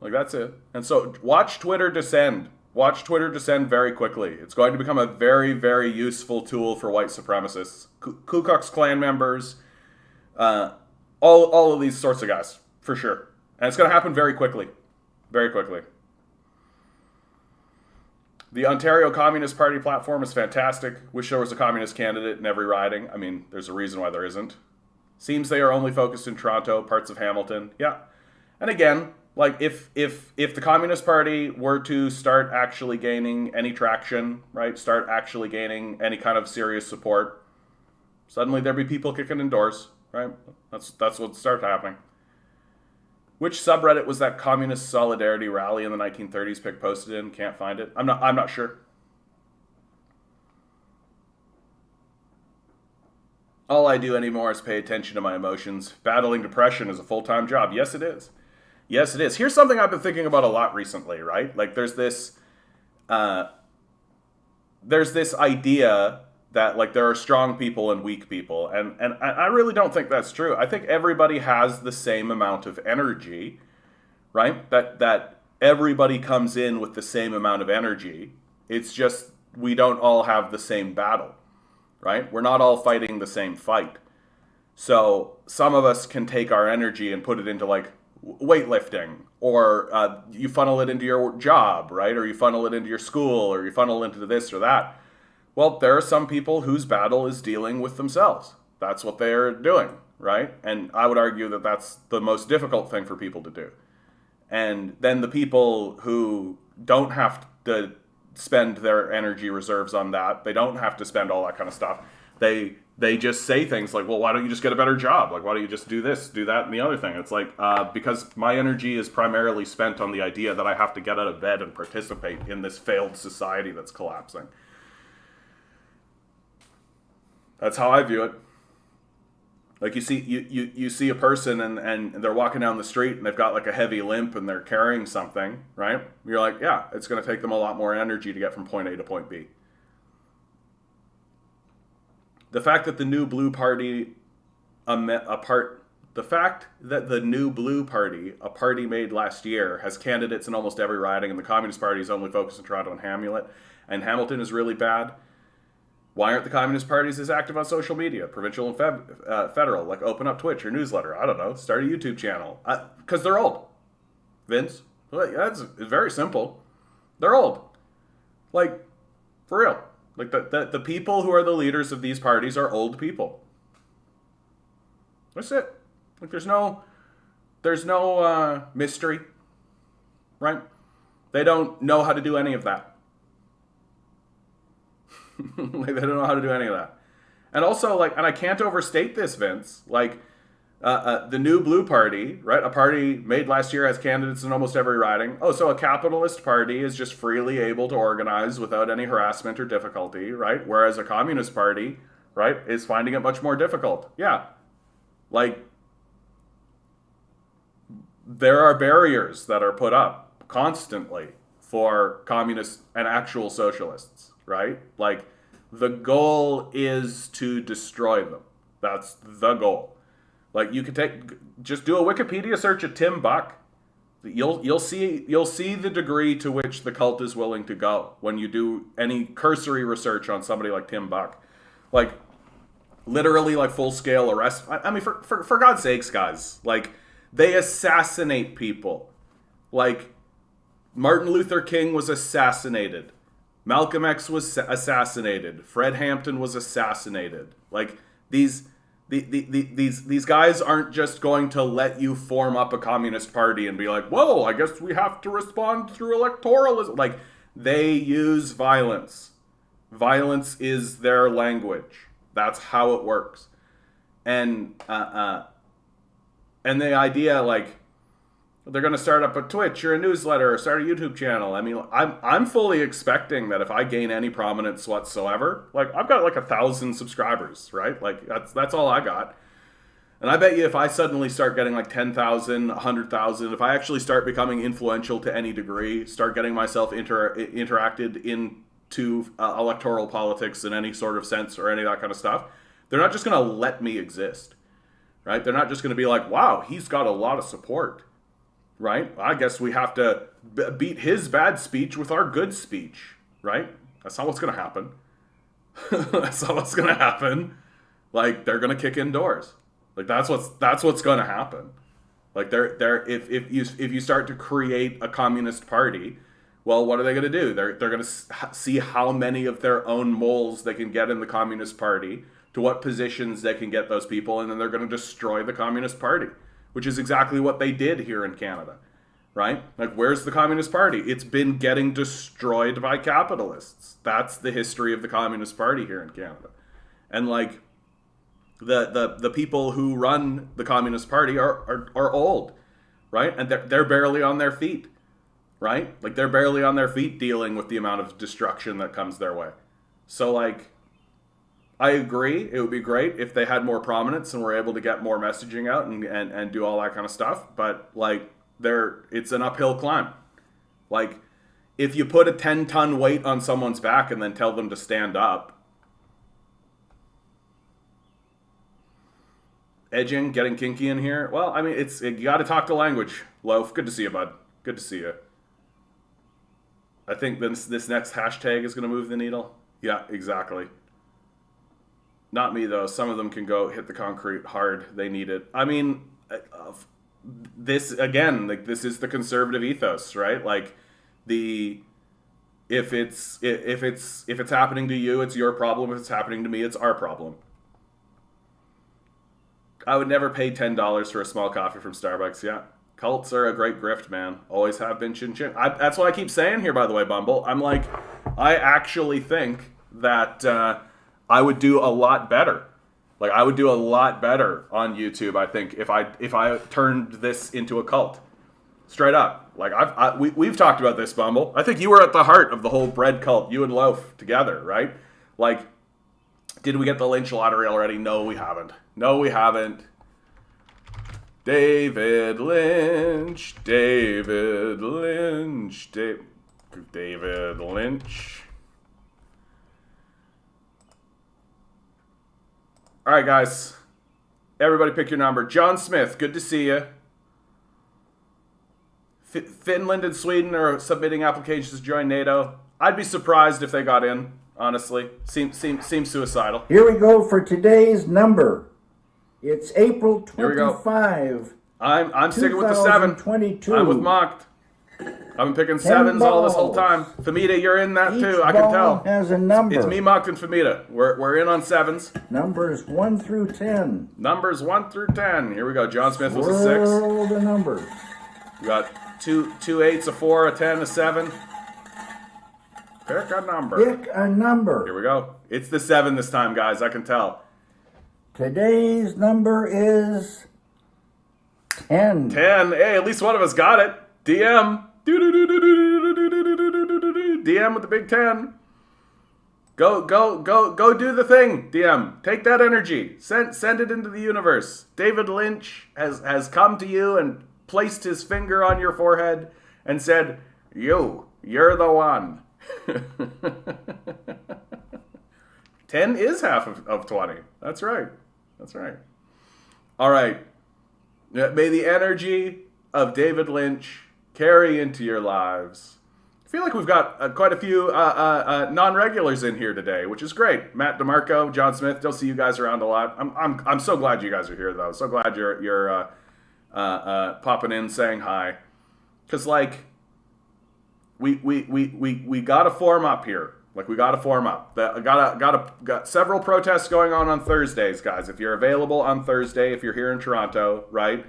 Like, that's it. And so watch Twitter descend. Watch Twitter descend very quickly. It's going to become a very, very useful tool for white supremacists, Ku Klux Klan members, all of these sorts of guys, for sure. And it's going to happen very quickly. Very quickly. The Ontario Communist Party platform is fantastic. Wish there was a communist candidate in every riding. I mean, there's a reason why there isn't. Seems they are only focused in Toronto, parts of Hamilton. Yeah. And again, like, if the Communist Party were to start actually gaining any traction, right, start actually gaining any kind of serious support, suddenly there'd be people kicking in doors, right? That's what started happening. Which subreddit was that communist solidarity rally in the 1930s pic posted in? Can't find it. I'm not sure. All I do anymore is pay attention to my emotions. Battling depression is a full-time job. Yes, it is. Yes, it is. Here's something I've been thinking about a lot recently, right? Like uh, there's this idea that like there are strong people and weak people, and I really don't think that's true. I think everybody has the same amount of energy, right? That everybody comes in with the same amount of energy. It's just we don't all have the same battle, right? We're not all fighting the same fight. So some of us can take our energy and put it into like weightlifting, or you funnel it into your job, right? Or you funnel it into your school, or you funnel it into this or that. Well, there are some people whose battle is dealing with themselves. That's what they're doing, right? And I would argue that that's the most difficult thing for people to do. And then the people who don't have to spend their energy reserves on that, they don't have to spend all that kind of stuff. They just say things like, well, why don't you just get a better job? Like, why don't you just do this, do that, and the other thing? It's like, because my energy is primarily spent on the idea that I have to get out of bed and participate in this failed society that's collapsing. That's how I view it. Like you see a person and they're walking down the street and they've got like a heavy limp and they're carrying something, right? You're like, yeah, it's going to take them a lot more energy to get from point A to point B. The fact that the new blue party, the fact that the new blue party, a party made last year, has candidates in almost every riding, and the Communist Party is only focused in Toronto and Hamilton is really bad. Why aren't the Communist parties as active on social media, provincial and federal? Like open up Twitch or newsletter. I don't know. Start a YouTube channel. Because they're old. Vince? It's very simple. They're old. Like, for real. Like the people who are the leaders of these parties are old people. That's it. Like there's no mystery, right? They don't know how to do any of that. Like they don't know how to do any of that. And also, like, and I can't overstate this, Vince. Like, the new blue party, right? A party made last year has candidates in almost every riding. Oh, so a capitalist party is just freely able to organize without any harassment or difficulty, right? Whereas a communist party, right, is finding it much more difficult. Yeah. Like, there are barriers that are put up constantly for communists and actual socialists, right? Like, the goal is to destroy them. That's the goal. Like, you could just do a Wikipedia search of Tim Buck. You'll see the degree to which the cult is willing to go when you do any cursory research on somebody like Tim Buck. Like, literally, like, full-scale arrest. I mean, for God's sakes, guys. Like, they assassinate people. Like, Martin Luther King was assassinated. Malcolm X was assassinated. Fred Hampton was assassinated. Like, these guys aren't just going to let you form up a communist party and be like, whoa, I guess we have to respond through electoralism. Like, they use violence. Violence is their language. That's how it works. And the idea, like, they're going to start up a Twitch or a newsletter or start a YouTube channel. I mean, I'm fully expecting that if I gain any prominence whatsoever, like I've got like 1,000 subscribers, right? Like that's all I got. And I bet you if I suddenly start getting like 10,000, 100,000, if I actually start becoming influential to any degree, start getting myself interacted into electoral politics in any sort of sense or any of that kind of stuff, they're not just going to let me exist, right? They're not just going to be like, wow, he's got a lot of support. Right? I guess we have to beat his bad speech with our good speech, right? That's not what's going to happen. That's not what's going to happen. Like, they're going to kick in doors. Like, that's what's going to happen. Like, if you start to create a communist party, well, what are they going to do? They're going to see how many of their own moles they can get in the Communist Party, to what positions they can get those people, and then they're going to destroy the Communist Party. Which is exactly what they did here in Canada, right? Like, where's the Communist Party? It's been getting destroyed by capitalists. That's the history of the Communist Party here in Canada. And, like, the people who run the Communist Party are old, right? And they're barely on their feet, right? Like, they're barely on their feet dealing with the amount of destruction that comes their way. So, like, I agree. It would be great if they had more prominence and were able to get more messaging out and do all that kind of stuff. But, like, it's an uphill climb. Like, if you put a 10-ton weight on someone's back and then tell them to stand up, edging, getting kinky in here. Well, I mean, you got to talk the language. Loaf, good to see you, bud. Good to see you. I think this next hashtag is going to move the needle. Yeah, exactly. Not me, though. Some of them can go hit the concrete hard. They need it. I mean, this, again, like, this is the conservative ethos, right? Like, if it's happening to you, it's your problem. If it's happening to me, it's our problem. I would never pay $10 for a small coffee from Starbucks. Yeah. Cults are a great grift, man. Always have been, chin chin. That's what I keep saying here, by the way, Bumble. I'm like, I actually think that I would do a lot better. Like, I would do a lot better on YouTube, I think, if I turned this into a cult. Straight up. Like, we've talked about this, Bumble. I think you were at the heart of the whole bread cult, you and Loaf together, right? Like, did we get the Lynch lottery already? No, we haven't. No, we haven't. David Lynch. David Lynch. David Lynch. All right, guys. Everybody pick your number. John Smith, good to see you. Finland and Sweden are submitting applications to join NATO. I'd be surprised if they got in, honestly. Seems suicidal. Here we go for today's number. It's April 25. I'm sticking with the 7. I'm with Mocked. I've been picking 7s all this whole time. Famita, you're in that too. I can tell. Has a number. It's me, Mocked, and Famita. We're in on 7s. Numbers 1 through 10. Numbers 1 through 10. Here we go. John Smith was a 6. Swirl the numbers. We got two 8s, a 4, a 10, a 7. Pick a number. Pick a number. Here we go. It's the 7 this time, guys. I can tell. Today's number is 10. 10. Hey, at least one of us got it. DM. DM with the big 10. Go do the thing, DM. Take that energy. Send it into the universe. David Lynch has come to you and placed his finger on your forehead and said, you're the one. 10 is half of 20. That's right. That's right. All right. May the energy of David Lynch carry into your lives. I feel like we've got quite a few non-regulars in here today, which is great. Matt DeMarco, John Smith. Don't see you guys around a lot. I'm so glad you guys are here, though. So glad you're popping in, saying hi, because like we got to form up here. Like, we got to form up. Got several protests going on Thursdays, guys. If you're available on Thursday, if you're here in Toronto, right?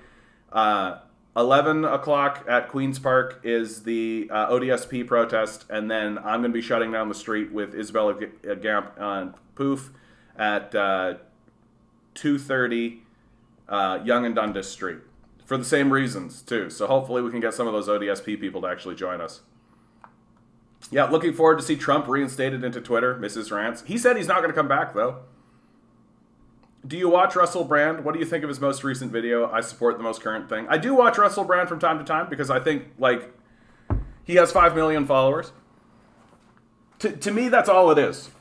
11 o'clock at Queen's Park is the ODSP protest, and then I'm going to be shutting down the street with Isabella Gamp on Poof at 2:30 Yonge and Dundas Street for the same reasons, too. So hopefully we can get some of those ODSP people to actually join us. Yeah, looking forward to see Trump reinstated into Twitter, Mrs. Rants. He said he's not going to come back, though. Do you watch Russell Brand? What do you think of his most recent video? I support the most current thing. I do watch Russell Brand from time to time because I think, like, he has 5 million followers. To me, that's all it is.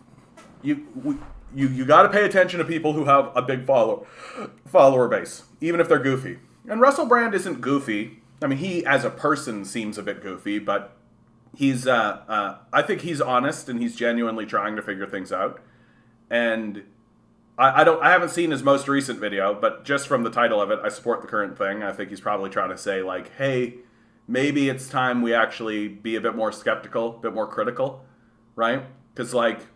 You got to pay attention to people who have a big follower base, even if they're goofy. And Russell Brand isn't goofy. I mean, he as a person seems a bit goofy, but he's I think he's honest and he's genuinely trying to figure things out. And I haven't seen his most recent video, but just from the title of it, I support the current thing. I think he's probably trying to say, like, hey, maybe it's time we actually be a bit more skeptical, a bit more critical, right? Because, like,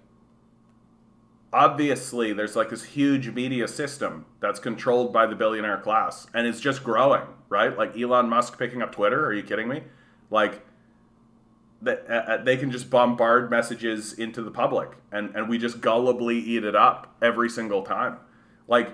obviously there's like this huge media system that's controlled by the billionaire class, and it's just growing, right? Like Elon Musk picking up Twitter. Are you kidding me? Like, they can just bombard messages into the public, and we just gullibly eat it up every single time. Like,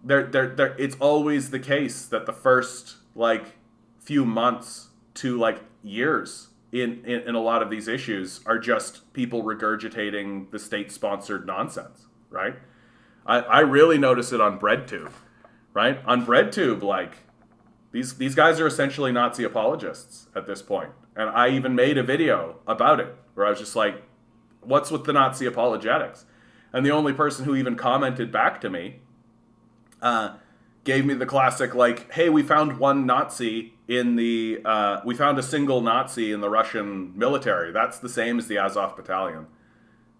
it's always the case that the first, like, few months to, like, years in a lot of these issues are just people regurgitating the state-sponsored nonsense, right? I really notice it on BreadTube, right? On BreadTube, like, These guys are essentially Nazi apologists at this point. And I even made a video about it where I was just like, what's with the Nazi apologetics? And the only person who even commented back to me gave me the classic, like, hey, we found one Nazi in the, we found a single Nazi in the Russian military. That's the same as the Azov battalion,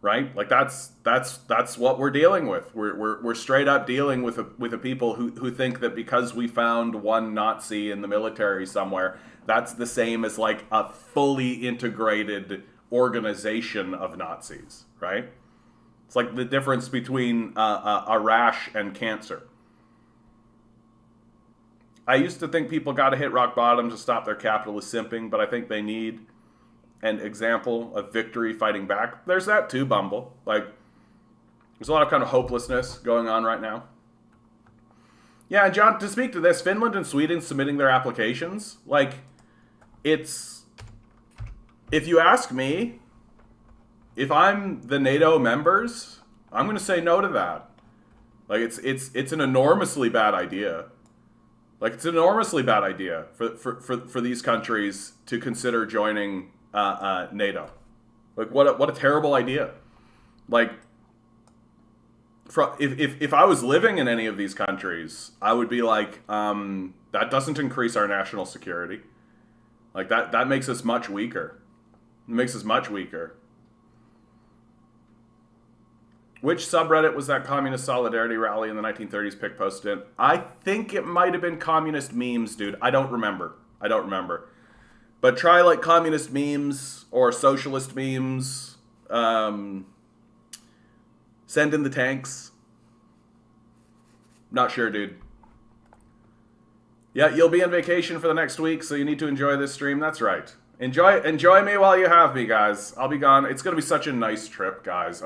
right? Like that's what we're dealing with. We're straight up dealing with a people who think that because we found one Nazi in the military somewhere, that's the same as like a fully integrated organization of Nazis, right? It's like the difference between a rash and cancer. I used to think people got to hit rock bottom to stop their capitalist simping, but I think they need an example of victory fighting back. There's that too, Bumble. Like, there's a lot of kind of hopelessness going on right now. Yeah, and John, to speak to this, Finland and Sweden submitting their applications, like, it's, if you ask me, if I'm the NATO members, I'm going to say no to that. Like, it's an enormously bad idea. Like, it's an enormously bad idea for these countries to consider joining NATO. Like, what a terrible idea. Like, if I was living in any of these countries, I would be like, that doesn't increase our national security. Like, that makes us much weaker. It makes us much weaker. Which subreddit was that communist solidarity rally in the 1930s Pick posted in? I think it might have been communist memes, dude. I don't remember. But try like communist memes or socialist memes. Send in the tanks. Not sure, dude. Yeah, you'll be on vacation for the next week, so you need to enjoy this stream. That's right. Enjoy me while you have me, guys. I'll be gone. It's going to be such a nice trip, guys.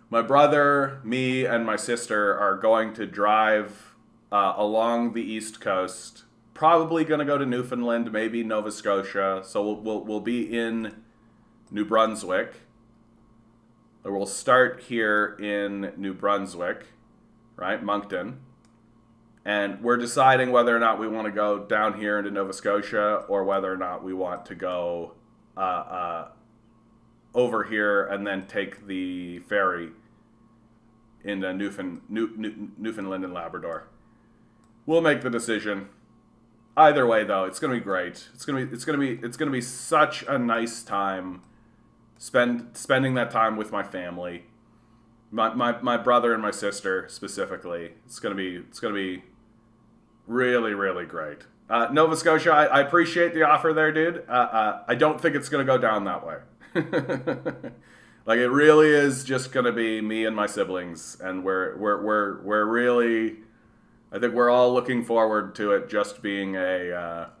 My brother, me, and my sister are going to drive along the East Coast. Probably going to go to Newfoundland, maybe Nova Scotia. So we'll be in New Brunswick. Or we'll start here in New Brunswick, right, Moncton. And we're deciding whether or not we want to go down here into Nova Scotia or whether or not we want to go over here and then take the ferry into Newfoundland and Labrador. We'll make the decision. Either way, though, it's gonna be great. It's gonna be such a nice time spending that time with my family, my brother and my sister specifically. It's gonna be really, really great. Nova Scotia, I appreciate the offer there, dude. I don't think it's gonna go down that way. Like, it really is just gonna be me and my siblings, and we're really, I think we're all looking forward to it just being a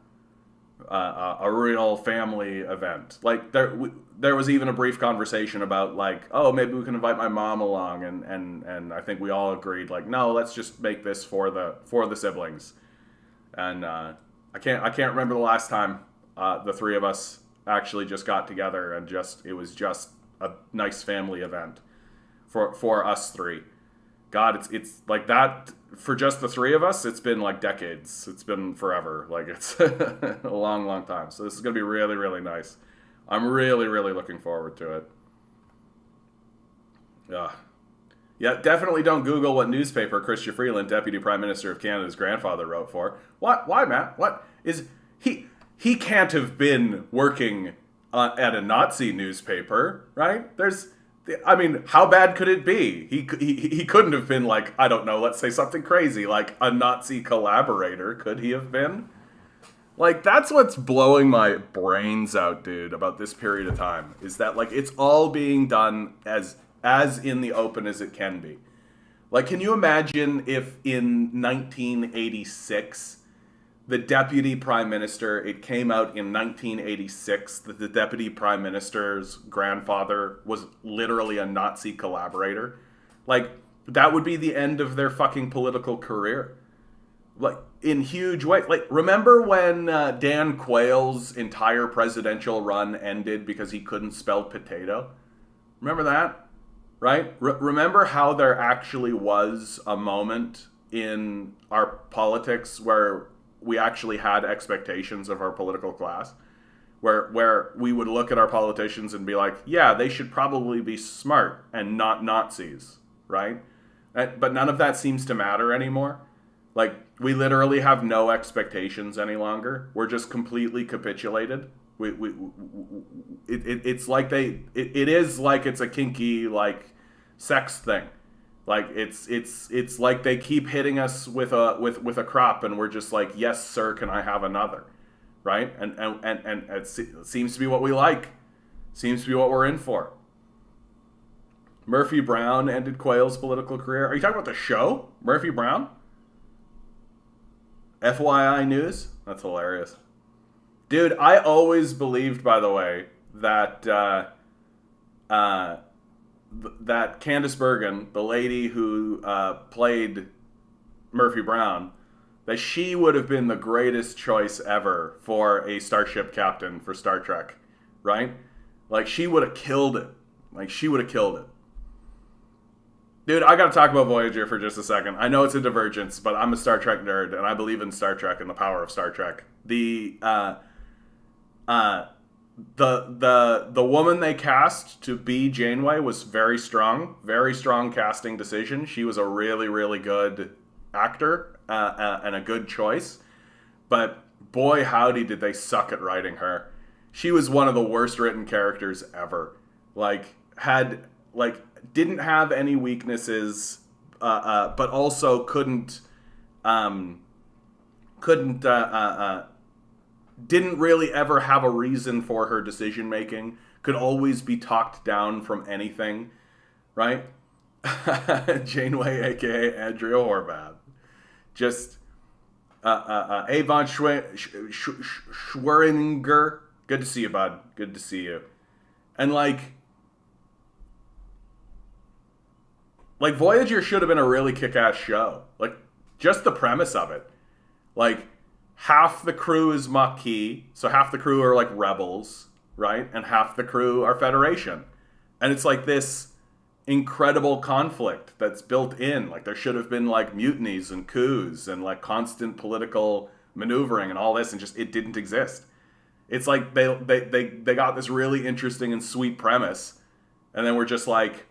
real family event. Like, there was even a brief conversation about like, oh, maybe we can invite my mom along, and I think we all agreed like, no, let's just make this for the siblings. And I can't remember the last time the three of us actually just got together and it was just a nice family event for us three. God, it's like that for just the three of us. It's been like decades. It's been forever. Like, it's a long, long time. So this is gonna be really, really nice. I'm really, really looking forward to it. Yeah, definitely don't Google what newspaper Chrystia Freeland, Deputy Prime Minister of Canada's grandfather, wrote for. What? Why, Matt? What is he? He can't have been working at a Nazi newspaper, right? I mean, how bad could it be? He couldn't have been like, I don't know, let's say something crazy, like a Nazi collaborator. Could he have been? Like, that's what's blowing my brains out, dude, about this period of time, is that, like, it's all being done as in the open as it can be. Like, can you imagine if in 1986, the deputy prime minister, it came out in 1986 that the deputy prime minister's grandfather was literally a Nazi collaborator? Like, that would be the end of their fucking political career. Like, in huge ways. Like, remember when Dan Quayle's entire presidential run ended because he couldn't spell potato? Remember that? Right? Remember how there actually was a moment in our politics where we actually had expectations of our political class, where we would look at our politicians and be like, yeah, they should probably be smart and not Nazis, right? But none of that seems to matter anymore. Like, we literally have no expectations any longer. We're just completely capitulated. It's like it is like it's a kinky, like, sex thing. Like, it's like they keep hitting us with a crop, and we're just like, yes, sir, can I have another? Right? And it seems to be what we like. Seems to be what we're in for. Murphy Brown ended Quayle's political career. Are you talking about the show? Murphy Brown? FYI news? That's hilarious. Dude, I always believed, by the way, that that Candice Bergen, the lady who played Murphy Brown, that she would have been the greatest choice ever for a starship captain for Star Trek, right? Like, she would have killed it. Dude, I gotta talk about Voyager for just a second. I know it's a divergence, but I'm a Star Trek nerd, and I believe in Star Trek and the power of Star Trek. The woman they cast to be Janeway was very strong casting decision. She was a really, really good actor and a good choice. But boy, howdy, did they suck at writing her. She was one of the worst written characters ever. Didn't have any weaknesses, but also didn't really ever have a reason for her decision making. Could always be talked down from anything, right? Janeway, aka Andrea Horvath, just Avon Schweringer. Good to see you, bud. Good to see you. And like Voyager should have been a really kick-ass show. Like, just the premise of it. Like, half the crew is Maquis, so half the crew are like rebels, right? And half the crew are Federation. And it's like this incredible conflict that's built in. Like, there should have been like mutinies and coups and like constant political maneuvering and all this, and just it didn't exist. It's like they got this really interesting and sweet premise, and then we're just like,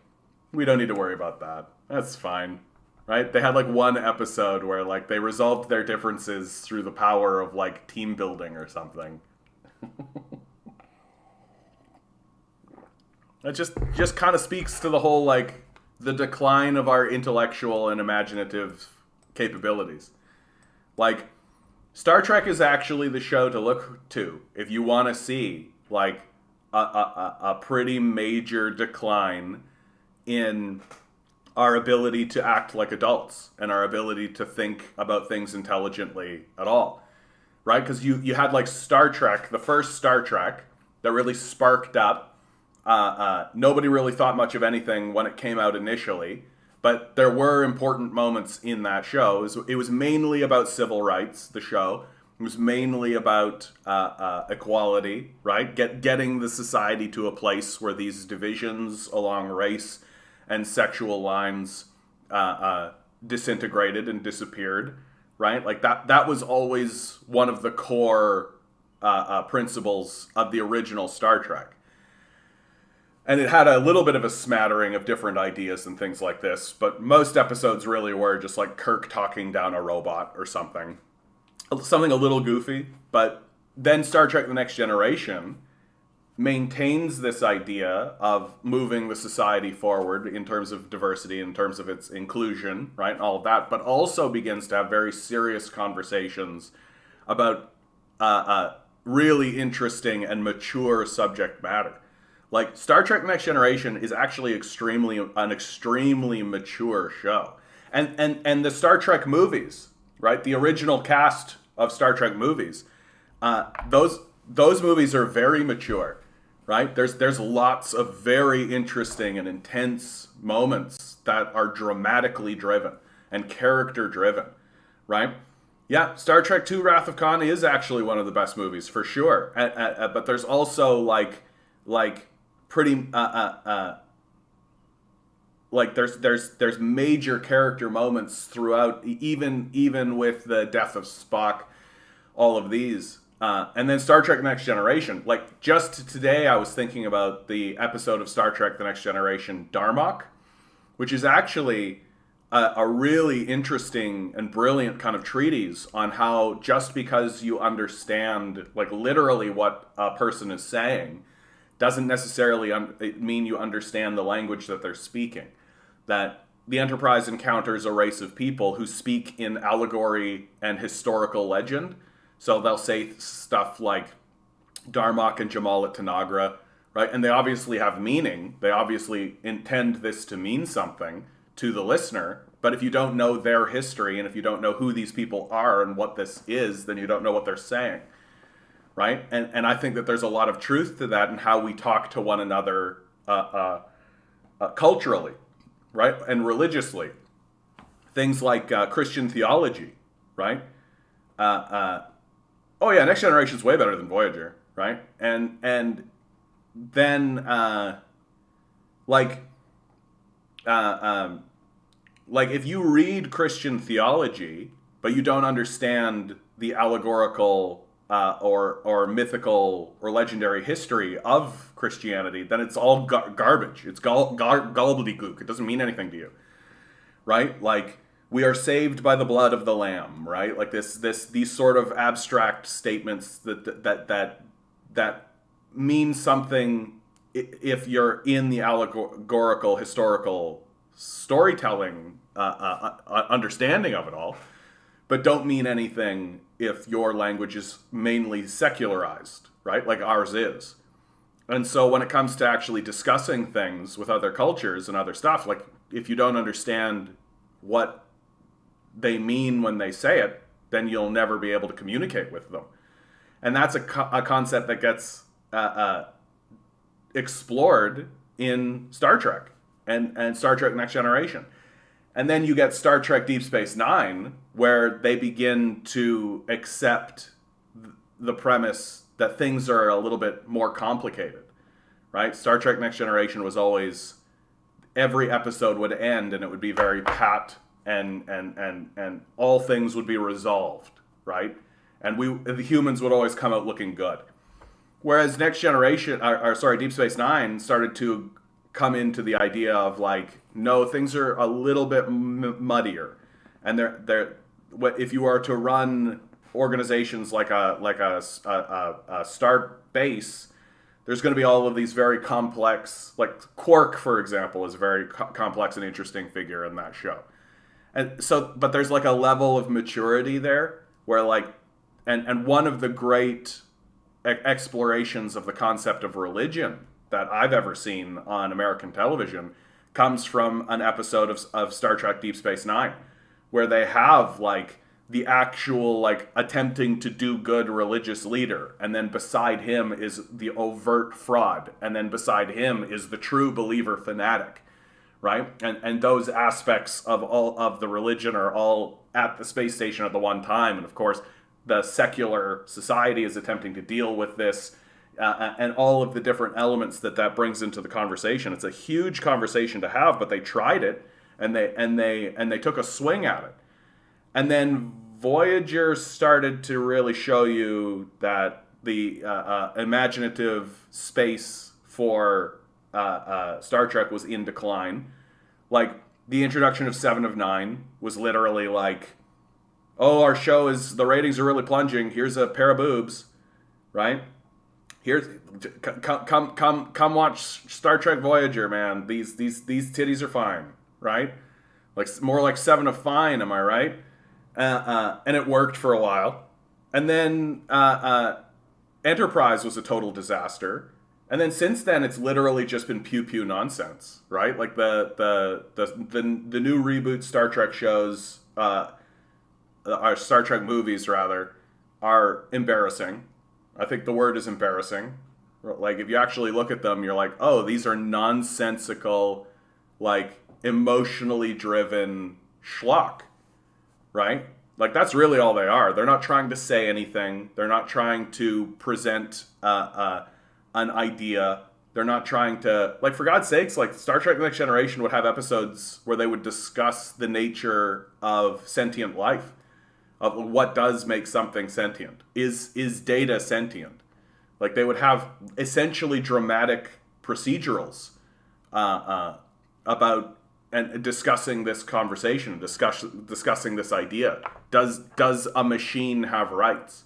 we don't need to worry about that. That's fine. Right? They had like one episode where like they resolved their differences through the power of like team building or something. That just kind of speaks to the whole like the decline of our intellectual and imaginative capabilities. Like, Star Trek is actually the show to look to if you want to see like a pretty major decline in our ability to act like adults and our ability to think about things intelligently at all, right? Because you had like Star Trek, the first Star Trek that really sparked up. Nobody really thought much of anything when it came out initially, but there were important moments in that show. It was mainly about civil rights, the show. It was mainly about equality, right? Getting the society to a place where these divisions along race and sexual lines disintegrated and disappeared, right? Like that was always one of the core principles of the original Star Trek. And it had a little bit of a smattering of different ideas and things like this, but most episodes really were just like Kirk talking down a robot or something. Something a little goofy, but then Star Trek The Next Generation maintains this idea of moving the society forward in terms of diversity, in terms of its inclusion, right, and all of that, but also begins to have very serious conversations about really interesting and mature subject matter. Like, Star Trek Next Generation is actually an extremely mature show. And the Star Trek movies, right, the original cast of Star Trek movies, those movies are very mature. Right? There's lots of very interesting and intense moments that are dramatically driven and character driven, right? Yeah, Star Trek II Wrath of Khan is actually one of the best movies for sure. But there's also like pretty like there's major character moments throughout, even with the death of Spock. all of these. And then Star Trek Next Generation. Like, just today I was thinking about the episode of Star Trek The Next Generation, Darmok, which is actually a really interesting and brilliant kind of treatise on how just because you understand, like, literally what a person is saying doesn't necessarily mean you understand the language that they're speaking. That the Enterprise encounters a race of people who speak in allegory and historical legend. So they'll say stuff like Darmok and Jamal at Tanagra, right? And they obviously have meaning. They obviously intend this to mean something to the listener. But if you don't know their history and if you don't know who these people are and what this is, then you don't know what they're saying, right? And I think that there's a lot of truth to that in how we talk to one another culturally, right? And religiously. Things like Christian theology, right? Oh yeah, Next Generation is way better than Voyager, right? And then like if you read Christian theology, but you don't understand the allegorical or mythical or legendary history of Christianity, then it's all garbage. It's gobbledygook. It doesn't mean anything to you, right? Like, we are saved by the blood of the Lamb, right? Like these sort of abstract statements that mean something if you're in the allegorical historical storytelling understanding of it all, but don't mean anything if your language is mainly secularized, right? Like ours is. And so when it comes to actually discussing things with other cultures and other stuff, like if you don't understand what they mean when they say it, then you'll never be able to communicate with them. And that's a concept that gets explored in Star Trek and Star Trek Next Generation. And then you get Star Trek Deep Space Nine, where they begin to accept the premise that things are a little bit more complicated, right? Star Trek Next Generation was always, every episode would end and it would be very pat and all things would be resolved, right? And the humans would always come out looking good. Whereas Next Generation, Deep Space Nine started to come into the idea of like, no, things are a little bit muddier, and if you are to run organizations like a star base, there's going to be all of these very complex, like Quark, for example, is a very complex and interesting figure in that show. And so, but there's like a level of maturity there where like, and one of the great explorations of the concept of religion that I've ever seen on American television comes from an episode of Star Trek Deep Space Nine, where they have like the actual like attempting to do good religious leader, and then beside him is the overt fraud, and then beside him is the true believer fanatic, right? And those aspects of all of the religion are all at the space station at the one time, and of course the secular society is attempting to deal with this, and all of the different elements that brings into the conversation. It's a huge conversation to have, but they tried it, and they took a swing at it. And then Voyager started to really show you that the imaginative space for Star Trek was in decline. Like, the introduction of Seven of Nine was literally like, oh, our show is, the ratings are really plunging. Here's a pair of boobs, right? Here's, come watch Star Trek Voyager, man. These titties are fine, right? Like, more like Seven of Fine, am I right? And it worked for a while. And then Enterprise was a total disaster. And then since then, it's literally just been pew-pew nonsense, right? Like the new reboot Star Trek shows, our Star Trek movies rather, are embarrassing. I think the word is embarrassing. Like, if you actually look at them, you're like, oh, these are nonsensical, like, emotionally driven schlock, right? Like, that's really all they are. They're not trying to say anything. They're not trying to present an idea. They're not trying to, like, for God's sakes, like, Star Trek The Next Generation would have episodes where they would discuss the nature of sentient life, of what does make something sentient. Is data sentient? Like they would have essentially dramatic procedurals about and discussing this conversation, discussing this idea. Does a machine have rights?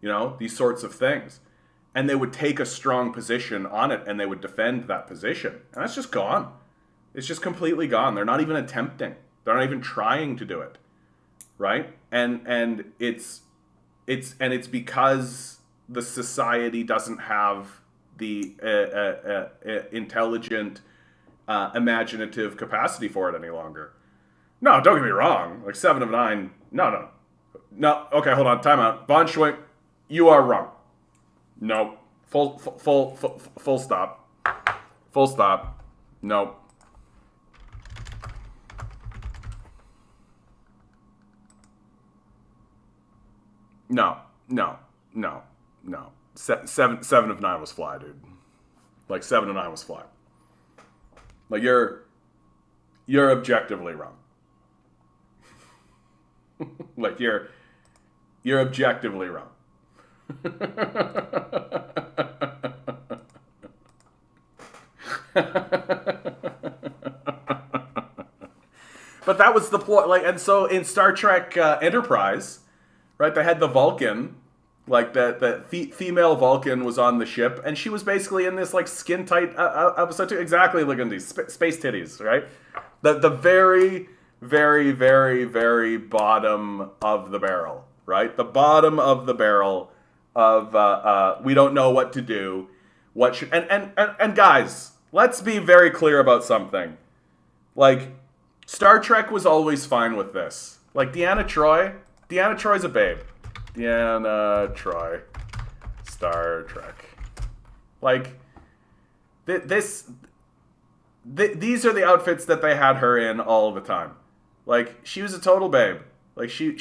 You know, these sorts of things. And they would take a strong position on it, and they would defend that position. And that's just gone. It's just completely gone. They're not even attempting. They're not even trying to do it, right? And it's because the society doesn't have the intelligent, imaginative capacity for it any longer. No, don't get me wrong. Like 7 of 9. No. Okay, hold on. Time out. Von Schwenk, you are wrong. No. Full stop. Full stop. No. No. Seven of 9 was fly, dude. Like 7 of 9 was fly. Like you're objectively wrong. Like you're objectively wrong. But that was the plot. Like, and so in Star Trek Enterprise, right? They had the Vulcan, like the female Vulcan was on the ship, and she was basically in this like skin tight episode too. Exactly, look at these space titties, right? The very, very, very, very bottom of the barrel, right? The bottom of the barrel of we don't know what to do, what should and guys, let's be very clear about something. Like Star Trek was always fine with this. Like Deanna Troy's a babe. Deanna Troi, Star Trek. Like these are the outfits that they had her in all the time. Like she was a total babe. Like they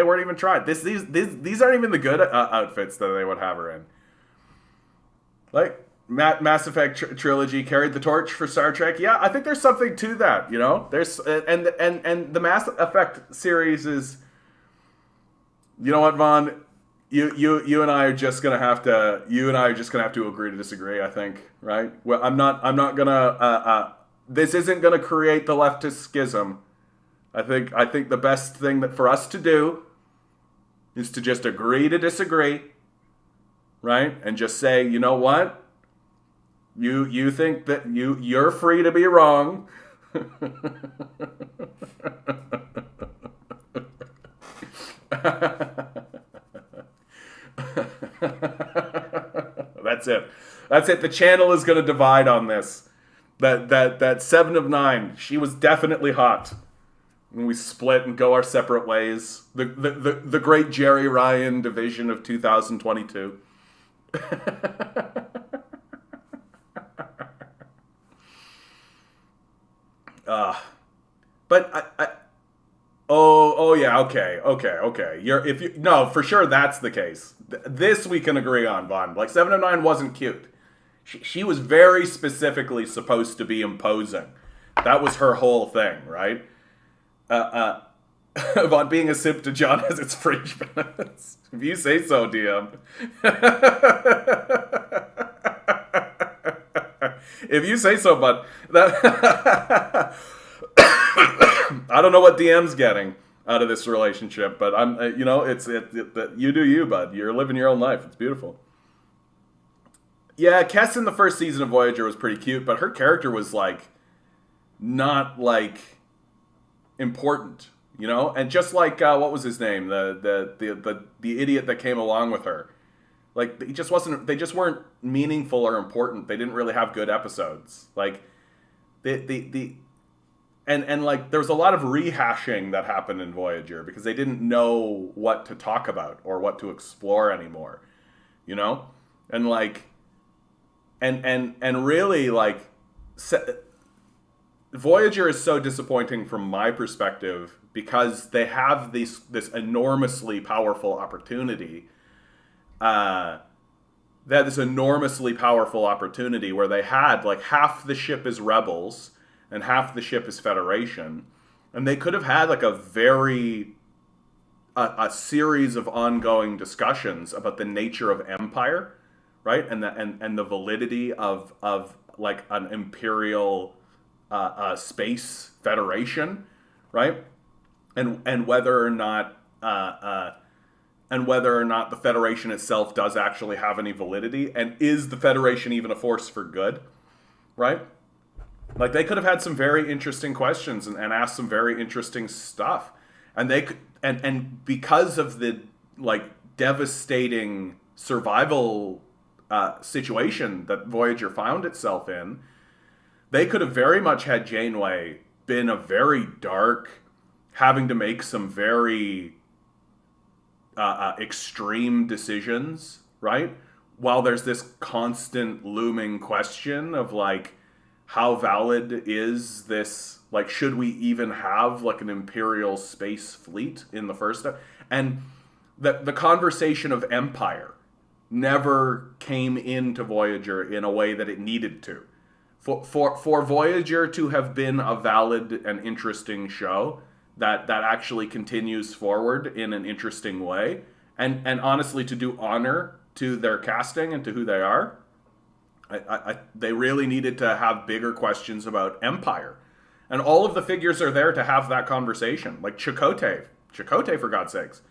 weren't even trying. These aren't even the good outfits that they would have her in. Like Mass Effect trilogy carried the torch for Star Trek. Yeah, I think there's something to that. You know, there's and the Mass Effect series is. You know what, Vaughn? You and I are just gonna have to. You and I are just gonna have to agree to disagree. I think, right? Well, I'm not gonna. This isn't gonna create the leftist schism. I think the best thing that for us to do is to just agree to disagree, right? And just say, you know what? You think that you're free to be wrong. That's it. The channel is going to divide on this. That 7 of 9, she was definitely hot. And we split and go our separate ways. The great Jerry Ryan division of 2022. But Oh yeah, okay. No, for sure that's the case. This we can agree on, Vaughn. Like 7 of 9 wasn't cute. She was very specifically supposed to be imposing. That was her whole thing, right? About being a simp to John has its fringe benefits. If you say so, DM. If you say so, bud. That I don't know what DM's getting out of this relationship, but I'm, you do you, bud. You're living your own life. It's beautiful. Yeah, Kess in the first season of Voyager was pretty cute, but her character was like not like important, you know. And just like what was his name, the idiot that came along with her, like he just wasn't. They just weren't meaningful or important. They didn't really have good episodes. Like And like there was a lot of rehashing that happened in Voyager because they didn't know what to talk about or what to explore anymore, you know, and like, and really like, Voyager is so disappointing from my perspective because they have this enormously powerful opportunity. They had this enormously powerful opportunity where they had like half the ship is rebels and half the ship is Federation, And they could have had like a series of ongoing discussions about the nature of empire, right? And the validity of like an imperial space federation, right? And whether or not the Federation itself does actually have any validity, and is the Federation even a force for good, right? Like, they could have had some very interesting questions and asked some very interesting stuff, and they could, and because of the like devastating survival situation that Voyager found itself in, they could have very much had Janeway been a very dark, having to make some very extreme decisions, right? While there's this constant looming question of like, how valid is this? Like, should we even have like an imperial space fleet in the first step? And the conversation of empire never came into Voyager in a way that it needed to. For Voyager to have been a valid and interesting show that actually continues forward in an interesting way, and honestly to do honor to their casting and to who they are, they really needed to have bigger questions about empire. And all of the figures are there to have that conversation. Like Chakotay, for God's sakes,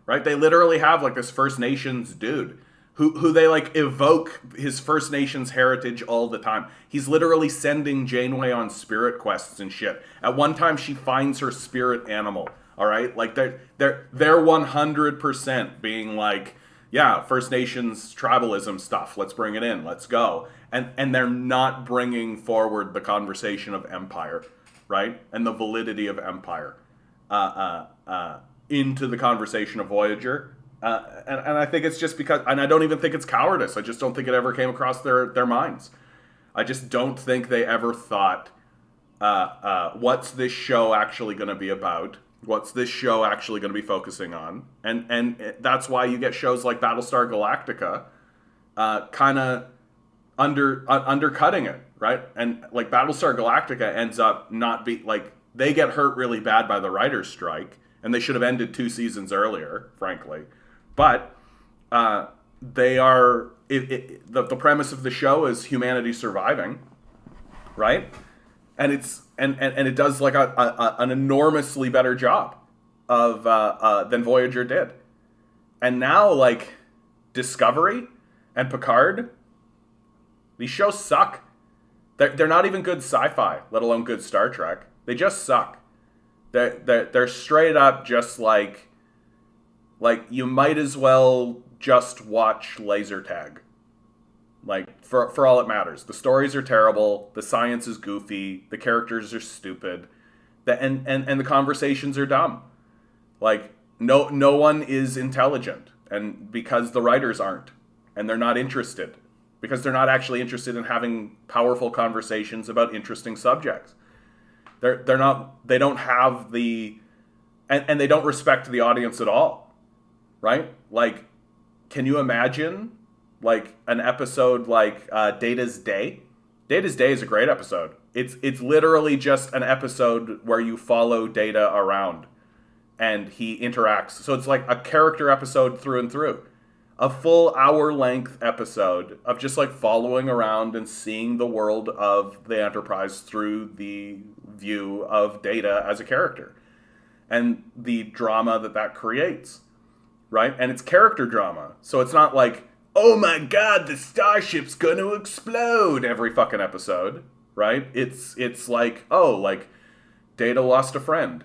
right? They literally have like this First Nations dude who they like evoke his First Nations heritage all the time. He's literally sending Janeway on spirit quests and shit. At one time, she finds her spirit animal. All right, like they're 100% being like, yeah, First Nations tribalism stuff. Let's bring it in. Let's go. And they're not bringing forward the conversation of empire, right? And the validity of empire into the conversation of Voyager. And I think it's just because, and I don't even think it's cowardice. I just don't think it ever came across their minds. I just don't think they ever thought, what's this show actually going to be about? What's this show actually going to be focusing on? And that's why you get shows like Battlestar Galactica kind of undercutting it, right? And like Battlestar Galactica ends up not be like, they get hurt really bad by the writer's strike, and they should have ended 2 seasons earlier, frankly. But they are the premise of the show is humanity surviving, right? And it's and it does like an enormously better job of than Voyager did. And now like Discovery and Picard, these shows suck. They're not even good sci-fi, let alone good Star Trek. They just suck. They're straight up just like you might as well just watch laser tag. Like, for all it matters. The stories are terrible, the science is goofy, the characters are stupid, and the conversations are dumb. Like, no one is intelligent, and because the writers aren't, and they're not interested, because they're not actually interested in having powerful conversations about interesting subjects. They don't have the, and they don't respect the audience at all, right? Like, can you imagine like an episode like Data's Day? Data's Day is a great episode. It's literally just an episode where you follow Data around and he interacts. So it's like a character episode through and through. A full hour-length episode of just like following around and seeing the world of the Enterprise through the view of Data as a character. And the drama that creates, right? And it's character drama. So it's not like, oh my god, the starship's gonna explode every fucking episode, right? It's like, oh, like Data lost a friend,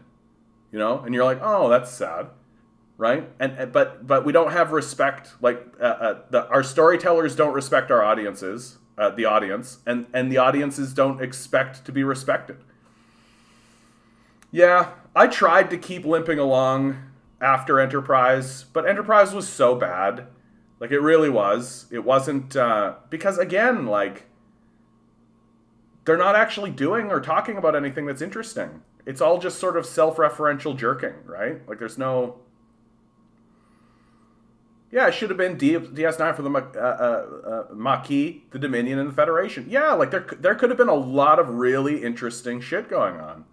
you know? And you're like, oh, that's sad. Right, but we don't have respect. Like our storytellers don't respect our audiences, the audience, and the audiences don't expect to be respected. Yeah, I tried to keep limping along after Enterprise, but Enterprise was so bad, like it really was. It wasn't because again, like they're not actually doing or talking about anything that's interesting. It's all just sort of self-referential jerking, right? Like there's no. Yeah, it should have been DS9 for the Maquis, the Dominion, and the Federation. Yeah, like there could have been a lot of really interesting shit going on.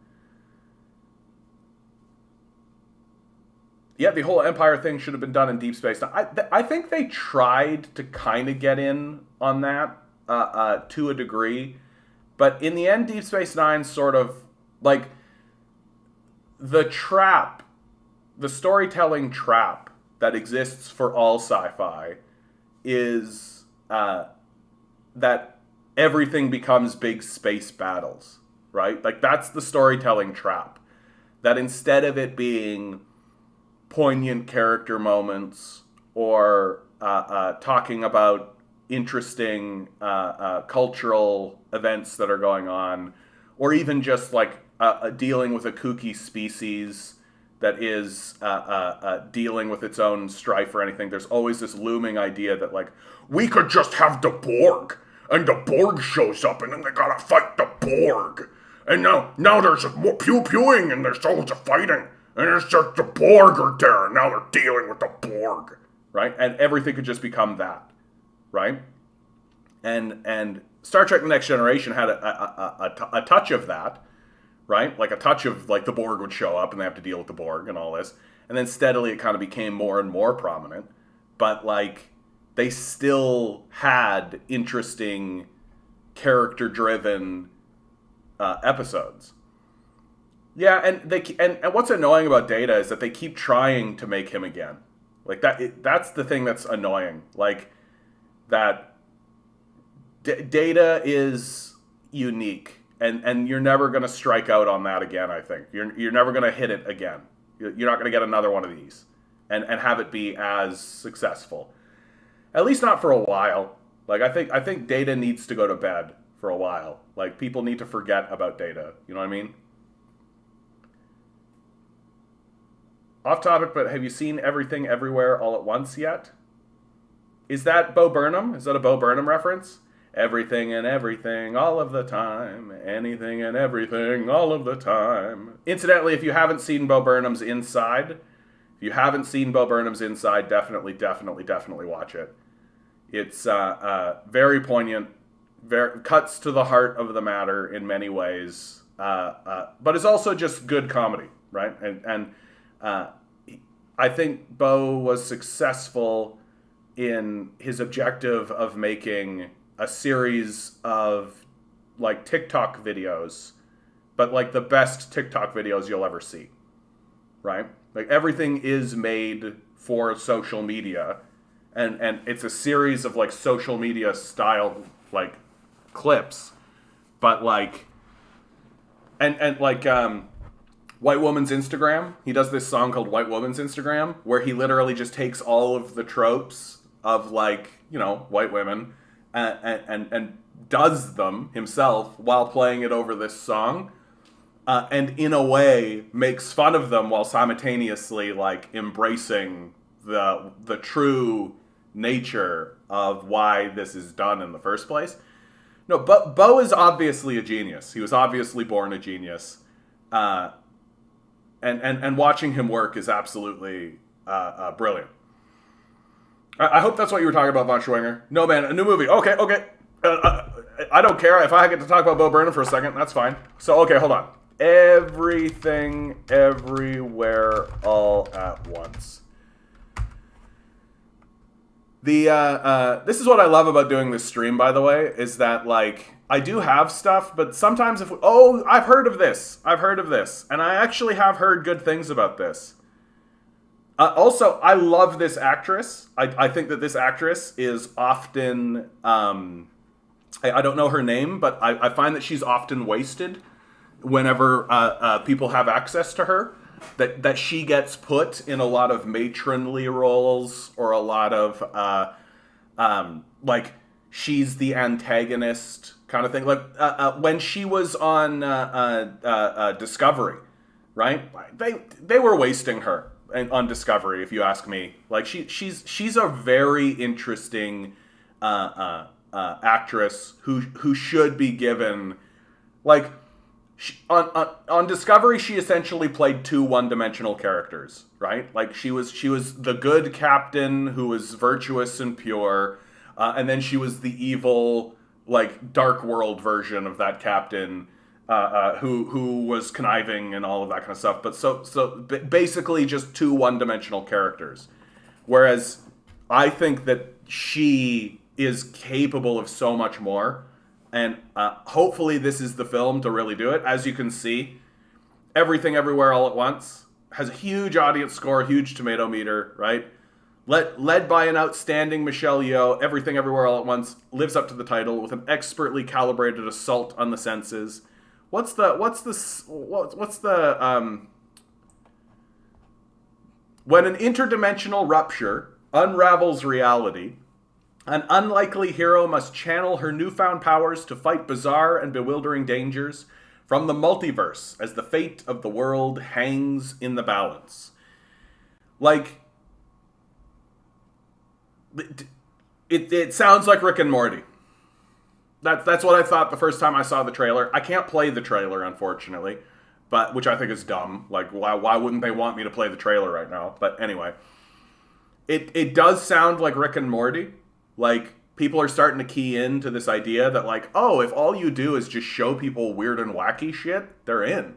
Yeah, the whole Empire thing should have been done in Deep Space Nine. I think they tried to kind of get in on that to a degree, but in the end, Deep Space Nine sort of like the trap, the storytelling trap that exists for all sci-fi is that everything becomes big space battles, right? Like that's the storytelling trap. That instead of it being poignant character moments or talking about interesting cultural events that are going on, or even just like dealing with a kooky species that is dealing with its own strife or anything, there's always this looming idea that like, we could just have the Borg, and the Borg shows up, and then they gotta fight the Borg. And now there's more pew-pewing, and there's loads of fighting. And it's just the Borg are there, and now they're dealing with the Borg, right? And everything could just become that, right? And Star Trek: The Next Generation had a touch of that, right? Like a touch of like the Borg would show up, and they have to deal with the Borg and all this. And then steadily it kind of became more and more prominent. But like they still had interesting character-driven episodes. Yeah, and what's annoying about Data is that they keep trying to make him again. Like that's the thing that's annoying. Like that Data is unique, and you're never going to strike out on that again. I think you're never going to hit it again. You're not going to get another one of these and have it be as successful. At least not for a while. Like I think Data needs to go to bed for a while. Like people need to forget about Data. You know what I mean? Off topic, but have you seen Everything Everywhere All at Once yet? Is that Bo Burnham? Is that a Bo Burnham reference? Everything and everything all of the time. Anything and everything all of the time. Incidentally, if you haven't seen Bo Burnham's Inside, definitely watch it. It's very poignant, cuts to the heart of the matter in many ways, but it's also just good comedy, right? And I think Bo was successful in his objective of making a series of like TikTok videos, but like the best TikTok videos you'll ever see, right? Like everything is made for social media, and it's a series of like social media style like clips, but like and like White Woman's Instagram. He does this song called White Woman's Instagram, where he literally just takes all of the tropes of like, you know, white women and does them himself while playing it over this song. And in a way makes fun of them while simultaneously like embracing the true nature of why this is done in the first place. No, but Bo is obviously a genius. He was obviously born a genius. And watching him work is absolutely brilliant. I hope that's what you were talking about, Von Schwinger. No, man, a new movie. Okay. I don't care. If I get to talk about Bo Burnham for a second, that's fine. So, okay, hold on. Everything, Everywhere, All at Once. This is what I love about doing this stream, by the way, is that, like, I do have stuff, but sometimes I've heard of this, and I actually have heard good things about this. Also, I love this actress. I think that this actress is often, I don't know her name, but I find that she's often wasted whenever people have access to her. That she gets put in a lot of matronly roles, or a lot of, like, she's the antagonist kind of thing. Like, when she was on Discovery, right? They were wasting her on Discovery, if you ask me. Like, she's a very interesting actress who should be given, like, on Discovery, she essentially played two one-dimensional characters, right? Like, she was the good captain who was virtuous and pure, and then she was the evil, like, dark world version of that captain, who was conniving and all of that kind of stuff. But basically just two one-dimensional characters. Whereas I think that she is capable of so much more. And hopefully this is the film to really do it. As you can see, Everything Everywhere All at Once has a huge audience score, huge tomato meter, right? Led by an outstanding Michelle Yeoh, Everything Everywhere All at Once lives up to the title with an expertly calibrated assault on the senses. When an interdimensional rupture unravels reality, an unlikely hero must channel her newfound powers to fight bizarre and bewildering dangers from the multiverse as the fate of the world hangs in the balance. Like, it sounds like Rick and Morty. That's what I thought the first time I saw the trailer. I can't play the trailer, unfortunately, but which I think is dumb. Like, why wouldn't they want me to play the trailer right now? But anyway, it does sound like Rick and Morty. Like, people are starting to key into this idea that, like, oh, if all you do is just show people weird and wacky shit, they're in,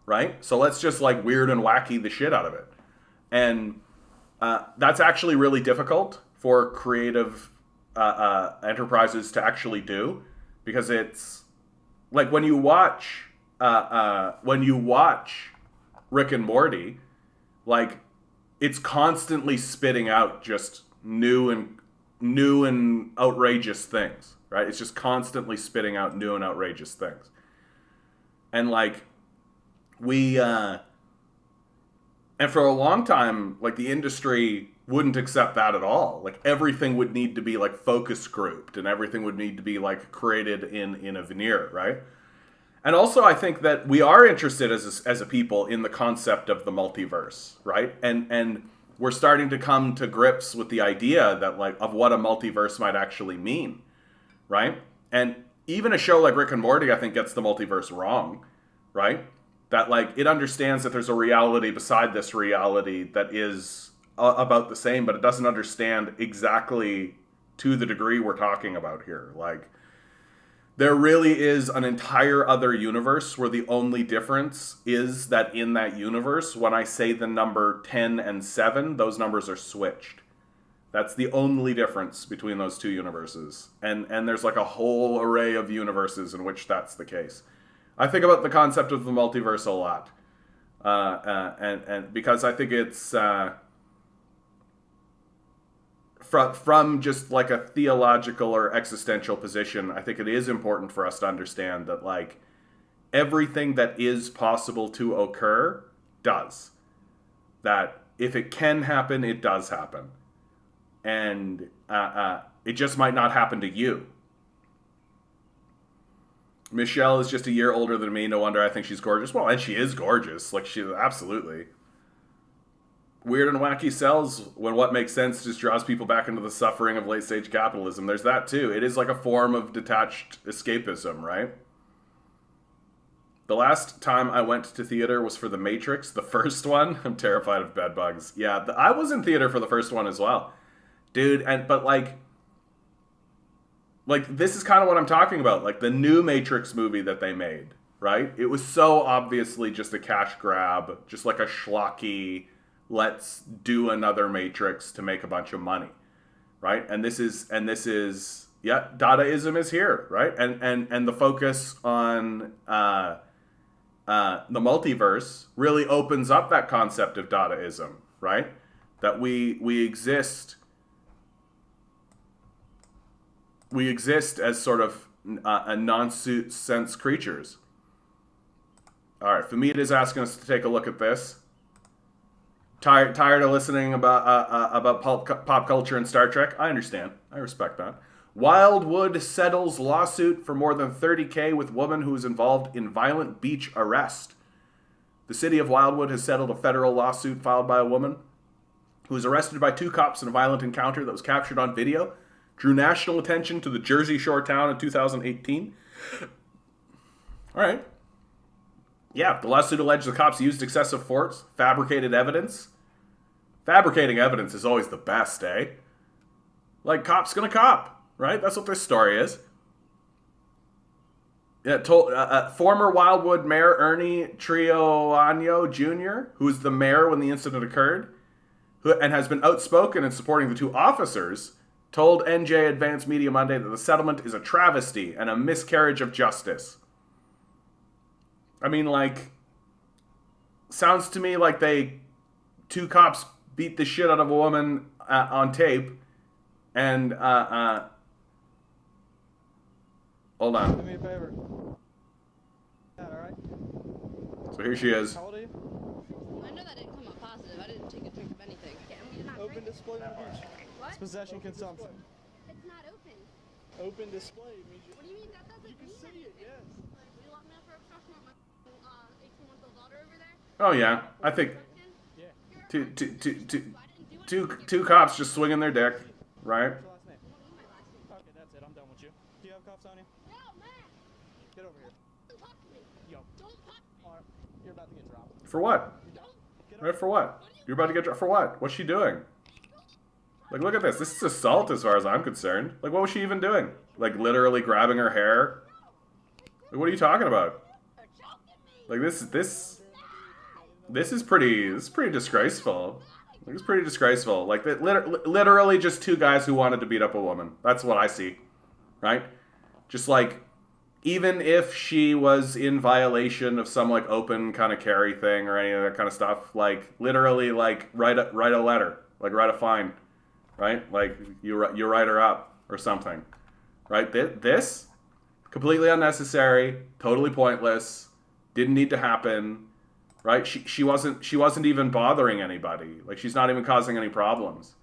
right? So let's just, like, weird and wacky the shit out of it. And that's actually really difficult for creative enterprises to actually do, because it's like when you watch Rick and Morty, like, it's constantly spitting out just new and outrageous things, right? It's just constantly spitting out new and outrageous things. And like and for a long time, like, the industry wouldn't accept that at all. Like, everything would need to be like focus grouped, and everything would need to be like created in a veneer, right? And also, I think that we are interested as a people in the concept of the multiverse, right? And we're starting to come to grips with the idea that, like, of what a multiverse might actually mean, right? And even a show like Rick and Morty, I think, gets the multiverse wrong, right? That, like, it understands that there's a reality beside this reality that is about the same, but it doesn't understand exactly to the degree we're talking about here. Like, there really is an entire other universe where the only difference is that in that universe, when I say the number 10 and 7, those numbers are switched. That's the only difference between those two universes. And there's like a whole array of universes in which that's the case. I think about the concept of the multiverse a lot. And because I think it's from just like a theological or existential position, I think it is important for us to understand that, like, everything that is possible to occur does. That if it can happen, it does happen. And it just might not happen to you. Michelle is just a year older than me. No wonder I think she's gorgeous. Well, and she is gorgeous. Like, she absolutely. Weird and wacky sells when what makes sense just draws people back into the suffering of late-stage capitalism. There's that, too. It is like a form of detached escapism, right? The last time I went to theater was for The Matrix, the first one. I'm terrified of bed bugs. Yeah, I was in theater for the first one as well. Dude, but like, this is kind of what I'm talking about. Like, the new Matrix movie that they made, right? It was so obviously just a cash grab, just like a schlocky, let's do another Matrix to make a bunch of money, right? And this is, yeah, Dadaism is here, right? And the focus on the multiverse really opens up that concept of Dadaism, right? That we exist as sort of a nonsense creatures. All right, Famid is asking us to take a look at this. Tired of listening about pop culture and Star Trek? I understand. I respect that. Wildwood settles lawsuit for more than $30,000 with woman who was involved in violent beach arrest. The city of Wildwood has settled a federal lawsuit filed by a woman who was arrested by 2 cops in a violent encounter that was captured on video. Drew national attention to the Jersey Shore town in 2018. All right. Yeah, the lawsuit alleged the cops used excessive force, fabricated evidence. Fabricating evidence is always the best, eh? Like, cop's gonna cop, right? That's what this story is. Yeah, former Wildwood Mayor Ernie Trioano Jr., who was the mayor when the incident occurred, and has been outspoken in supporting the two officers, told NJ Advanced Media Monday that the settlement is a travesty and a miscarriage of justice. I mean, like, sounds to me like two cops beat the shit out of a woman on tape, and hold on. Do me a favor. Yeah, all right. So here she is. How old are you? I know that didn't come up positive. I didn't take a drink of anything. Open display on the beach. What? It's possession consumption. It's not open. Open display means What do you mean? That doesn't you can mean see it, anything. yes. Will you lock me up for obstruction with my 18-month-old daughter over there? Oh yeah, I think Yeah. two cops just swinging their dick, right? What's your last name? Okay, that's it. I'm done with you. Do you have cuffs on you? No, man! Get over here. Don't talk to me. Yo. Don't talk to me. All right. You're about to get dropped. For what? Get Right, for what? You're about to get for what? What's she doing? Like, look at this. This is assault as far as I'm concerned. Like, what was she even doing? Like, literally grabbing her hair? Like, what are you talking about? You're choking me. Like, this is pretty disgraceful. Like, it's pretty disgraceful. Like, literally just two guys who wanted to beat up a woman. That's what I see, right? Just like, even if she was in violation of some like open kind of carry thing or any of that kind of stuff, like literally, like write a letter, like write a fine, right? Like you write her up or something, right? This completely unnecessary, totally pointless, didn't need to happen, right? She wasn't even bothering anybody. Like she's not even causing any problems,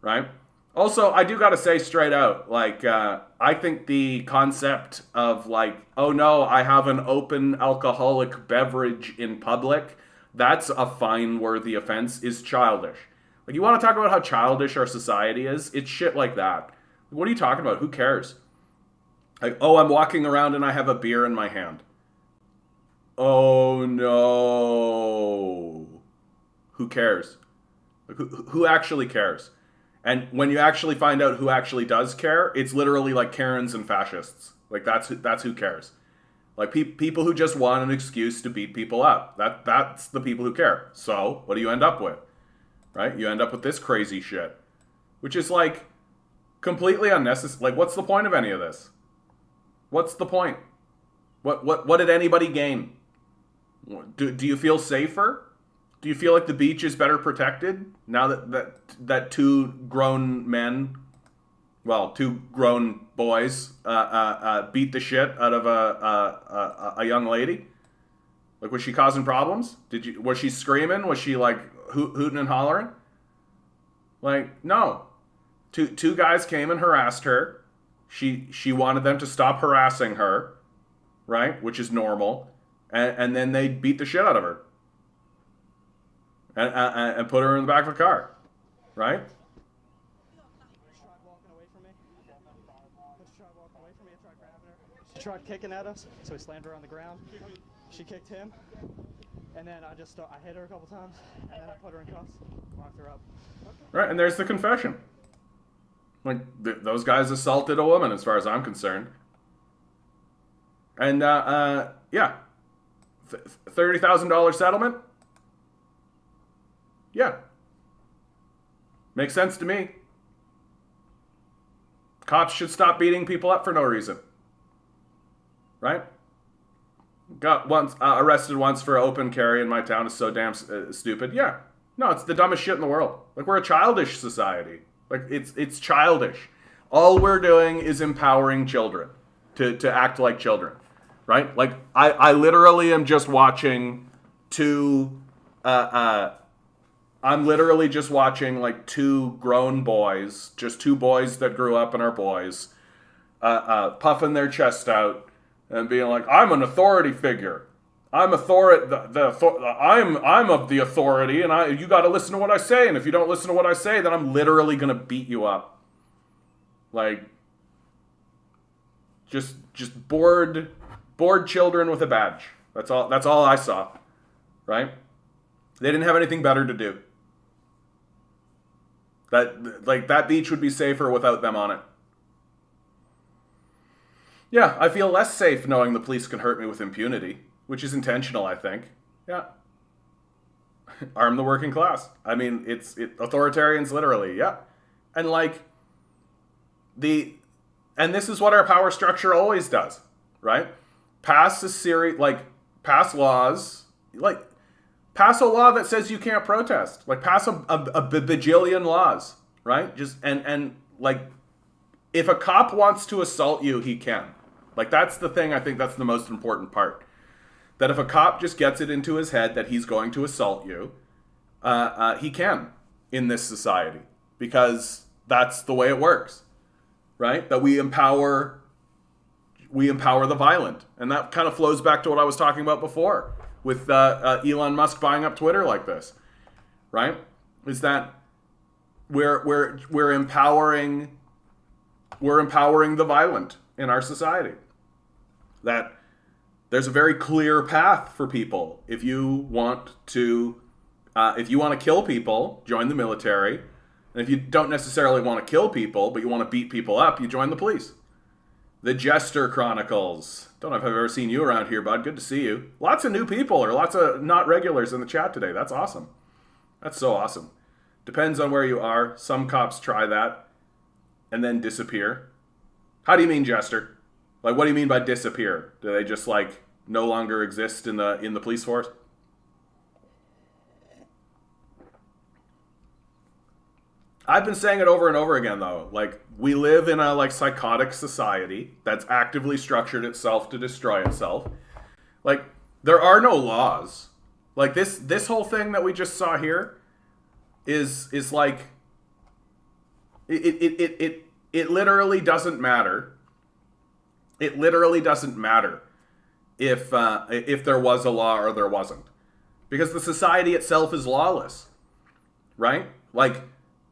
right? Also, I do gotta say straight out, like, I think the concept of like, oh no, I have an open alcoholic beverage in public, that's a fine-worthy offense, is childish. Like, you want to talk about how childish our society is? It's shit like that. What are you talking about? Who cares? Like, oh, I'm walking around and I have a beer in my hand. Oh no. Who cares? Like, who actually cares? And when you actually find out who actually does care, it's literally like Karens and fascists. Like that's who cares. Like people who just want an excuse to beat people up. That's the people who care. So what do you end up with? Right? You end up with this crazy shit, which is like completely unnecessary. Like, what's the point of any of this? What's the point? What did anybody gain? Do you feel safer? Do you feel like the beach is better protected now that two grown men, well, two grown boys, beat the shit out of a young lady? Like, was she causing problems? Was she screaming? Was she like hooting and hollering? Like, no. Two guys came and harassed her. She wanted them to stop harassing her, right? Which is normal, and then they beat the shit out of her. And put her in the back of a car, right? Tried walking away from me. I tried grabbing her. She tried kicking at us, so we slammed her on the ground. She kicked him, and then I hit her a couple times, and then I put her in cuffs, locked her up. Right, and there's the confession. Like, those guys assaulted a woman, as far as I'm concerned. And, yeah. $30,000 settlement? Yeah. Makes sense to me. Cops should stop beating people up for no reason. Right? Got arrested once for open carry in my town is so damn stupid. Yeah. No, it's the dumbest shit in the world. Like, we're a childish society. Like, it's childish. All we're doing is empowering children to act like children. Right? Like, I literally am just watching I'm literally just watching like two grown boys, just two boys that grew up and are boys, puffing their chest out and being like, "I'm an authority figure. I'm I'm of the authority, and you got to listen to what I say. And if you don't listen to what I say, then I'm literally gonna beat you up." Like, just bored children with a badge. That's all I saw. Right? They didn't have anything better to do. That beach would be safer without them on it. Yeah, I feel less safe knowing the police can hurt me with impunity, which is intentional, I think. Yeah. Arm the working class. I mean, authoritarians literally, yeah. And like and this is what our power structure always does, right? Pass laws, like pass a law that says you can't protest. Like pass a bajillion laws, right? Just and like if a cop wants to assault you, he can. Like that's the thing, I think that's the most important part. That if a cop just gets it into his head that he's going to assault you, he can in this society because that's the way it works, right? That we empower the violent, and that kind of flows back to what I was talking about before with Elon Musk buying up Twitter like this, right? Is that we're empowering the violent in our society. That there's a very clear path for people. If you want to kill people, join the military. And if you don't necessarily want to kill people, but you want to beat people up, you join the police. The Jester Chronicles. Don't know if I've ever seen you around here, bud. Good to see you. Lots of new people, or lots of not regulars in the chat today. That's awesome. That's so awesome. Depends on where you are. Some cops try that and then disappear. How do you mean, Jester? Like, what do you mean by disappear? Do they just, like, no longer exist in the police force? I've been saying it over and over again, though. Like, we live in a, like, psychotic society that's actively structured itself to destroy itself. Like, there are no laws. Like, this whole thing that we just saw here is like... It literally doesn't matter. It literally doesn't matter if there was a law or there wasn't. Because the society itself is lawless. Right? Like,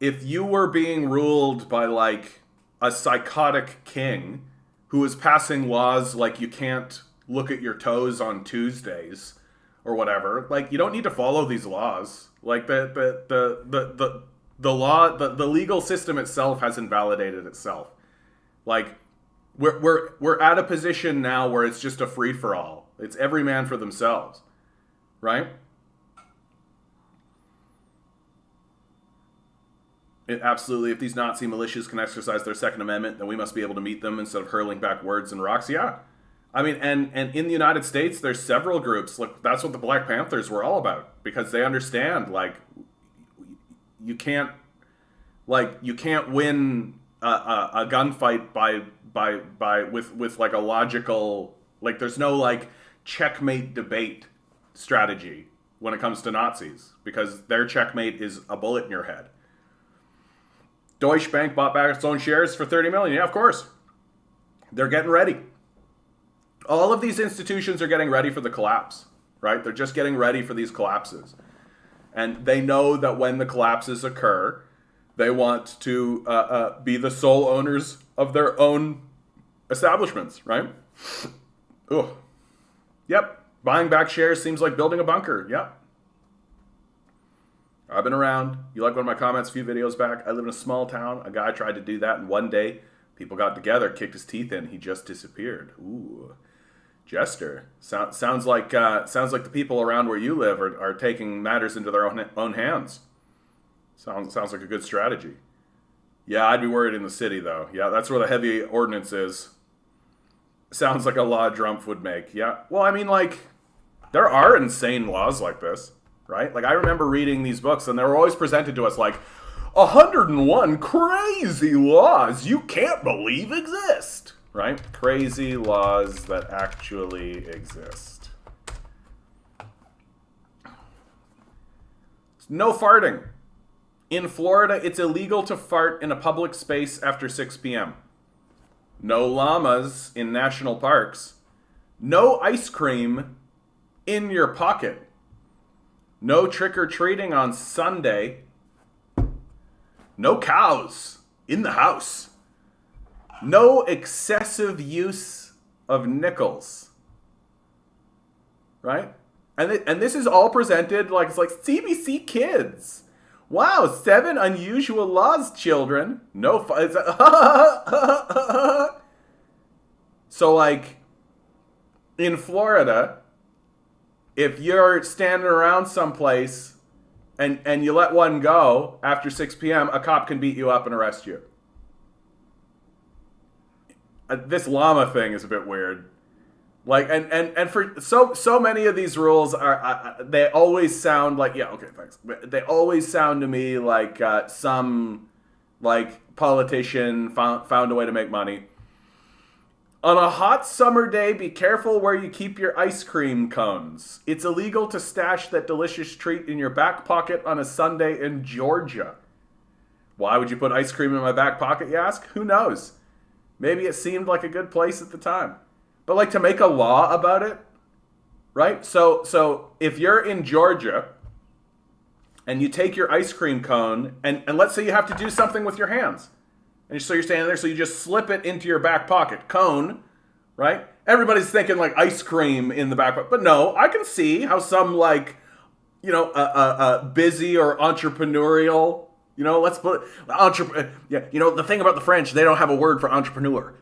if you were being ruled by, like, a psychotic king who is passing laws like you can't look at your toes on Tuesdays or whatever, like, you don't need to follow these laws. Like, the law, the legal system itself has invalidated itself. Like, we're at a position now where it's just a free-for-all. It's every man for themselves, right? Absolutely. If these Nazi militias can exercise their Second Amendment, then we must be able to meet them instead of hurling back words and rocks. Yeah, I mean, and in the United States, there's several groups. Like, that's what the Black Panthers were all about, because they understand, like, you can't win a gunfight with like a logical, like, there's no, like, checkmate debate strategy when it comes to Nazis, because their checkmate is a bullet in your head. Deutsche Bank bought back its own shares for 30 million. Yeah, of course. They're getting ready. All of these institutions are getting ready for the collapse, right? They're just getting ready for these collapses. And they know that when the collapses occur, they want to be the sole owners of their own establishments, right? Ugh. Yep. Buying back shares seems like building a bunker. Yep. I've been around. You like one of my comments a few videos back? I live in a small town. A guy tried to do that, and one day, people got together, kicked his teeth in. He just disappeared. Ooh. Jester. Sounds like the people around where you live are taking matters into their own hands. Sounds like a good strategy. Yeah, I'd be worried in the city, though. Yeah, that's where the heavy ordnance is. Sounds like a law Trump would make. Yeah. Well, I mean, like, there are insane laws like this, right? Like, I remember reading these books, and they were always presented to us like, 101 crazy laws you can't believe exist, right? Crazy laws that actually exist. No farting. In Florida, it's illegal to fart in a public space after 6 p.m. No llamas in national parks. No ice cream in your pocket. No trick-or-treating on Sunday. No cows in the house. No excessive use of nickels. Right? And this is all presented like it's like CBC Kids. Wow, 7 unusual laws, children. No So, like, in Florida, if you're standing around someplace and you let one go after 6 p.m., a cop can beat you up and arrest you. This llama thing is a bit weird. Like, and for so many of these rules are they always sound like, yeah, okay, thanks. They always sound to me like some like politician found a way to make money. On a hot summer day, be careful where you keep your ice cream cones. It's illegal to stash that delicious treat in your back pocket on a Sunday in Georgia. Why would you put ice cream in my back pocket, you ask? Who knows? Maybe it seemed like a good place at the time. But like to make a law about it, right? So if you're in Georgia and you take your ice cream cone and let's say you have to do something with your hands. And so you're standing there, so you just slip it into your back pocket. Cone, right? Everybody's thinking like ice cream in the back pocket. But no, I can see how some like, you know, busy or entrepreneurial, you know, let's put yeah, you know, the thing about the French, they don't have a word for entrepreneur.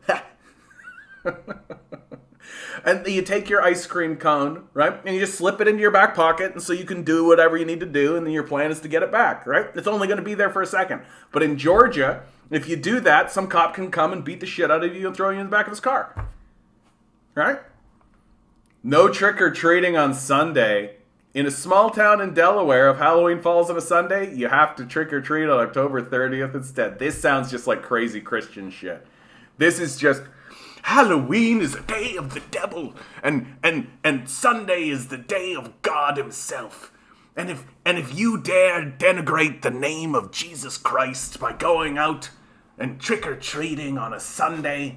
And you take your ice cream cone, right? And you just slip it into your back pocket, and so you can do whatever you need to do, and then your plan is to get it back, right? It's only going to be there for a second. But in Georgia, if you do that, some cop can come and beat the shit out of you and throw you in the back of his car. Right? No trick-or-treating on Sunday. In a small town in Delaware, if Halloween falls on a Sunday, you have to trick-or-treat on October 30th instead. This sounds just like crazy Christian shit. This is just... Halloween is a day of the devil, and Sunday is the day of God himself. And if you dare denigrate the name of Jesus Christ by going out and trick-or-treating on a Sunday,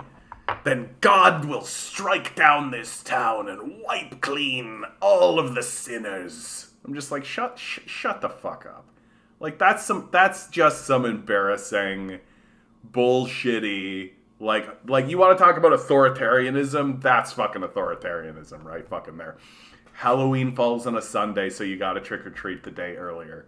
then God will strike down this town and wipe clean all of the sinners. I'm just like, shut the fuck up. Like, that's just some embarrassing, bullshitty... Like you want to talk about authoritarianism? That's fucking authoritarianism, right? Fucking there. Halloween falls on a Sunday, so you gotta trick-or-treat the day earlier.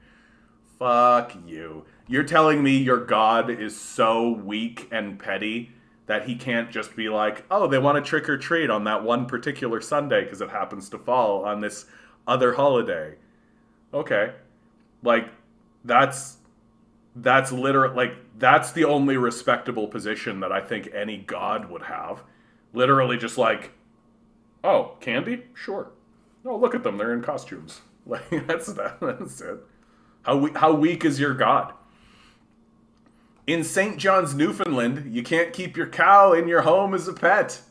Fuck you. You're telling me your God is so weak and petty that he can't just be like, oh, they want to trick-or-treat on that one particular Sunday because it happens to fall on this other holiday. Okay. Like, that's literally, like, that's the only respectable position that I think any god would have. Literally just like, oh, candy? Sure. Oh, look at them. They're in costumes. Like, that's it. How weak is your god? In St. John's, Newfoundland, you can't keep your cow in your home as a pet.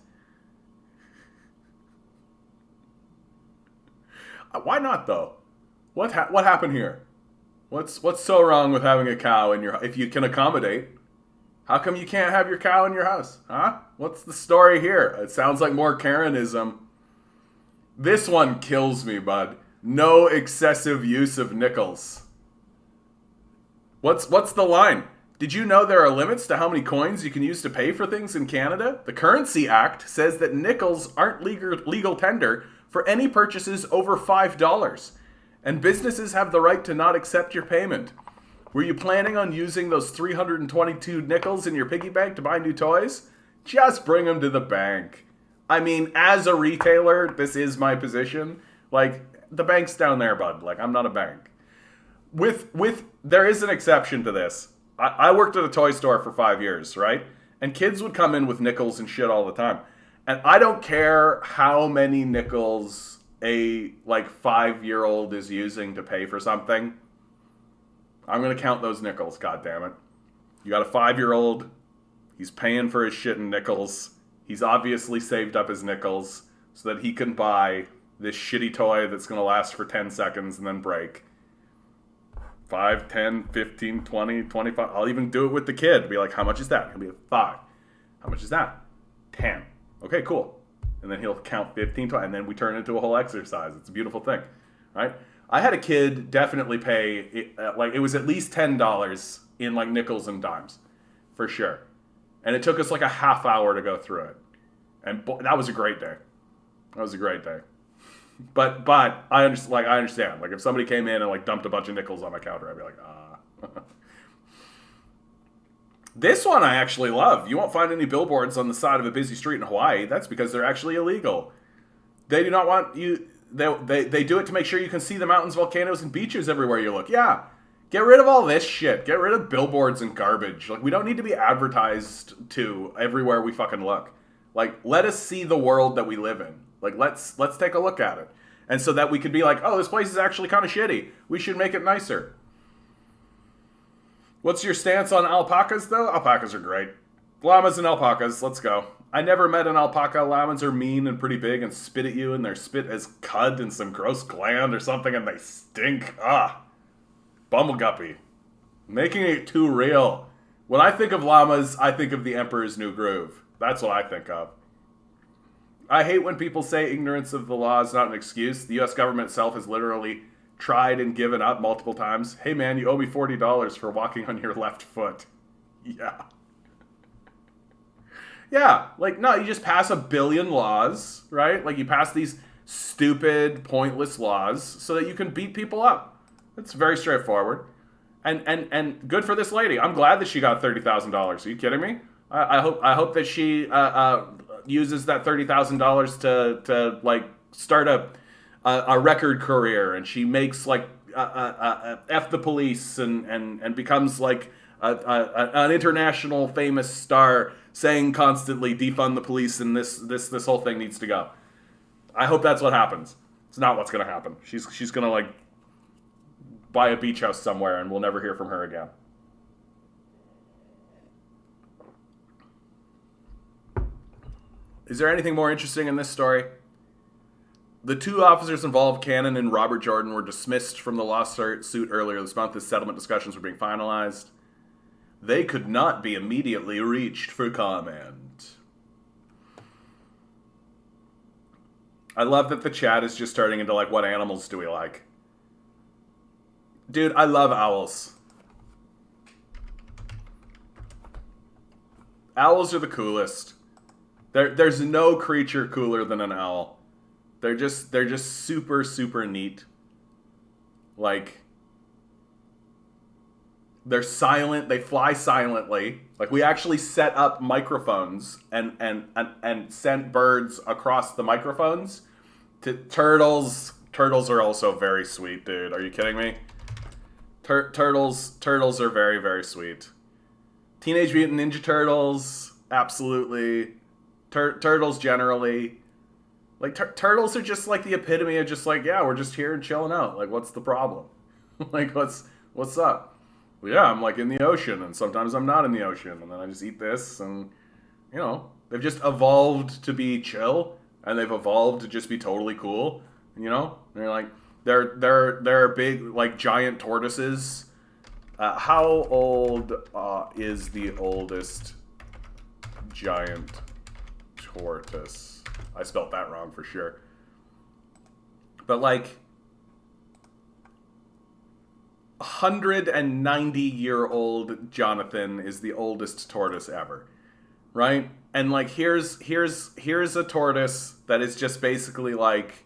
Why not, though? What happened here? What's so wrong with having a cow in your... If you can accommodate, how come you can't have your cow in your house? Huh? What's the story here? It sounds like more Karenism. This one kills me, bud. No excessive use of nickels. What's the line? Did you know there are limits to how many coins you can use to pay for things in Canada? The Currency Act says that nickels aren't legal tender for any purchases over $5. And businesses have the right to not accept your payment. Were you planning on using those 322 nickels in your piggy bank to buy new toys? Just bring them to the bank. I mean, as a retailer, this is my position. Like, the bank's down there, bud. Like, I'm not a bank. There is an exception to this. I worked at a toy store for 5 years, right? And kids would come in with nickels and shit all the time. And I don't care how many nickels a 5-year-old is using to pay for something. I'm gonna count those nickels, goddammit. You got a 5-year-old, he's paying for his shit in nickels. He's obviously saved up his nickels so that he can buy this shitty toy that's gonna last for 10 seconds and then break. 5, 10, 15, 20, 25. I'll even do it with the kid. Be like, how much is that? He'll be like, 5. How much is that? 10. Okay, cool. And then he'll count 15, 20, and then we turn it into a whole exercise. It's a beautiful thing, right? I had a kid definitely pay, it was at least $10 in like nickels and dimes, for sure. And it took us like a half hour to go through it. And that was a great day. That was a great day. But I understand. Like if somebody came in and like dumped a bunch of nickels on my counter, I'd be like, This one I actually love. You won't find any billboards on the side of a busy street in Hawaii. That's because they're actually illegal. They do not want you... They do it to make sure you can see the mountains, volcanoes, and beaches everywhere you look. Yeah. Get rid of all this shit. Get rid of billboards and garbage. Like, we don't need to be advertised to everywhere we fucking look. Like, let us see the world that we live in. Like, let's take a look at it. And so that we could be like, oh, this place is actually kind of shitty. We should make it nicer. What's your stance on alpacas, though? Alpacas are great. Llamas and alpacas, let's go. I never met an alpaca. Llamas are mean and pretty big and spit at you, and their spit has cud in some gross gland or something, and they stink. Bumbleguppy. Making it too real. When I think of llamas, I think of the Emperor's New Groove. That's what I think of. I hate when people say ignorance of the law is not an excuse. The U.S. government itself has literally tried and given up multiple times. Hey man, you owe me $40 for walking on your left foot. Yeah. Yeah, like, no, you just pass a billion laws, right? Like, you pass these stupid, pointless laws so that you can beat people up. It's very straightforward. And good for this lady. I'm glad that she got $30,000. Are you kidding me? I hope that she uses that $30,000 to like start a record career, and she makes like F the police and becomes like an international famous star, saying constantly defund the police, and this whole thing needs to go. I hope that's what happens. It's not what's gonna happen. She's gonna like buy a beach house somewhere, and we'll never hear from her again. Is there anything more interesting in this story? The two officers involved, Cannon and Robert Jordan, were dismissed from the lawsuit earlier this month as settlement discussions were being finalized. They could not be immediately reached for comment. I love that the chat is just turning into like, what animals do we like? Dude, I love owls. Owls are the coolest. There's no creature cooler than an owl. They're just super, super neat. Like, they're silent. They fly silently. Like, we actually set up microphones and sent birds across the microphones to turtles. Turtles are also very sweet, dude. Are you kidding me? Turtles are very, very sweet. Teenage Mutant Ninja Turtles, absolutely. Turtles generally. Like, turtles are just like the epitome of just like, yeah, we're just here and chilling out. Like, what's the problem? Like, what's up? Well, yeah, I'm like in the ocean, and sometimes I'm not in the ocean, and then I just eat this, and, you know, they've just evolved to be chill, and they've evolved to just be totally cool, you know? And you're like, they're big, like, giant tortoises. How old is the oldest giant tortoise? I spelled that wrong for sure. But like, 190-year-old Jonathan is the oldest tortoise ever, right? And like, here's a tortoise that is just basically like,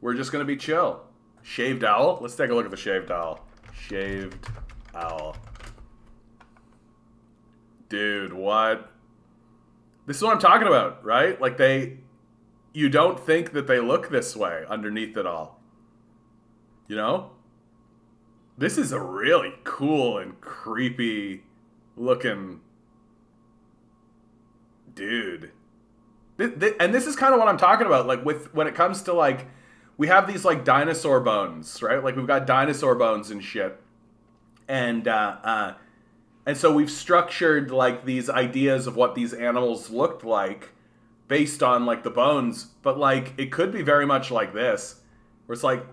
we're just gonna be chill. Shaved owl. Let's take a look at the shaved owl. Shaved owl. Dude, what? This is what I'm talking about, right? Like, you don't think that they look this way underneath it all. You know? This is a really cool and creepy looking dude. And this is kind of what I'm talking about. Like, when it comes to like, we have these like dinosaur bones, right? Like, we've got dinosaur bones and shit. And so we've structured like these ideas of what these animals looked like based on like the bones, but like it could be very much like this, where it's like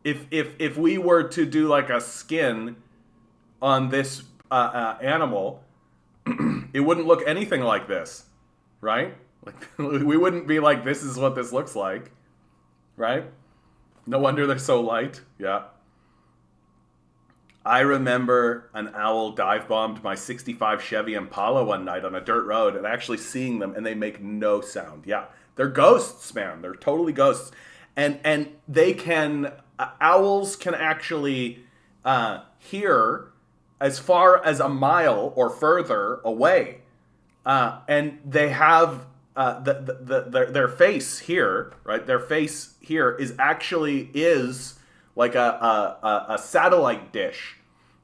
if we were to do like a skin on this animal, it wouldn't look anything like this, right? Like, we wouldn't be like, this is what this looks like, right? No wonder they're so light. Yeah. I remember an owl dive-bombed my 65 Chevy Impala one night on a dirt road, and actually seeing them, and they make no sound. Yeah, they're ghosts, man. They're totally ghosts. And they can, owls can actually hear as far as a mile or further away. And they have their face here, right? Their face here is like a satellite dish.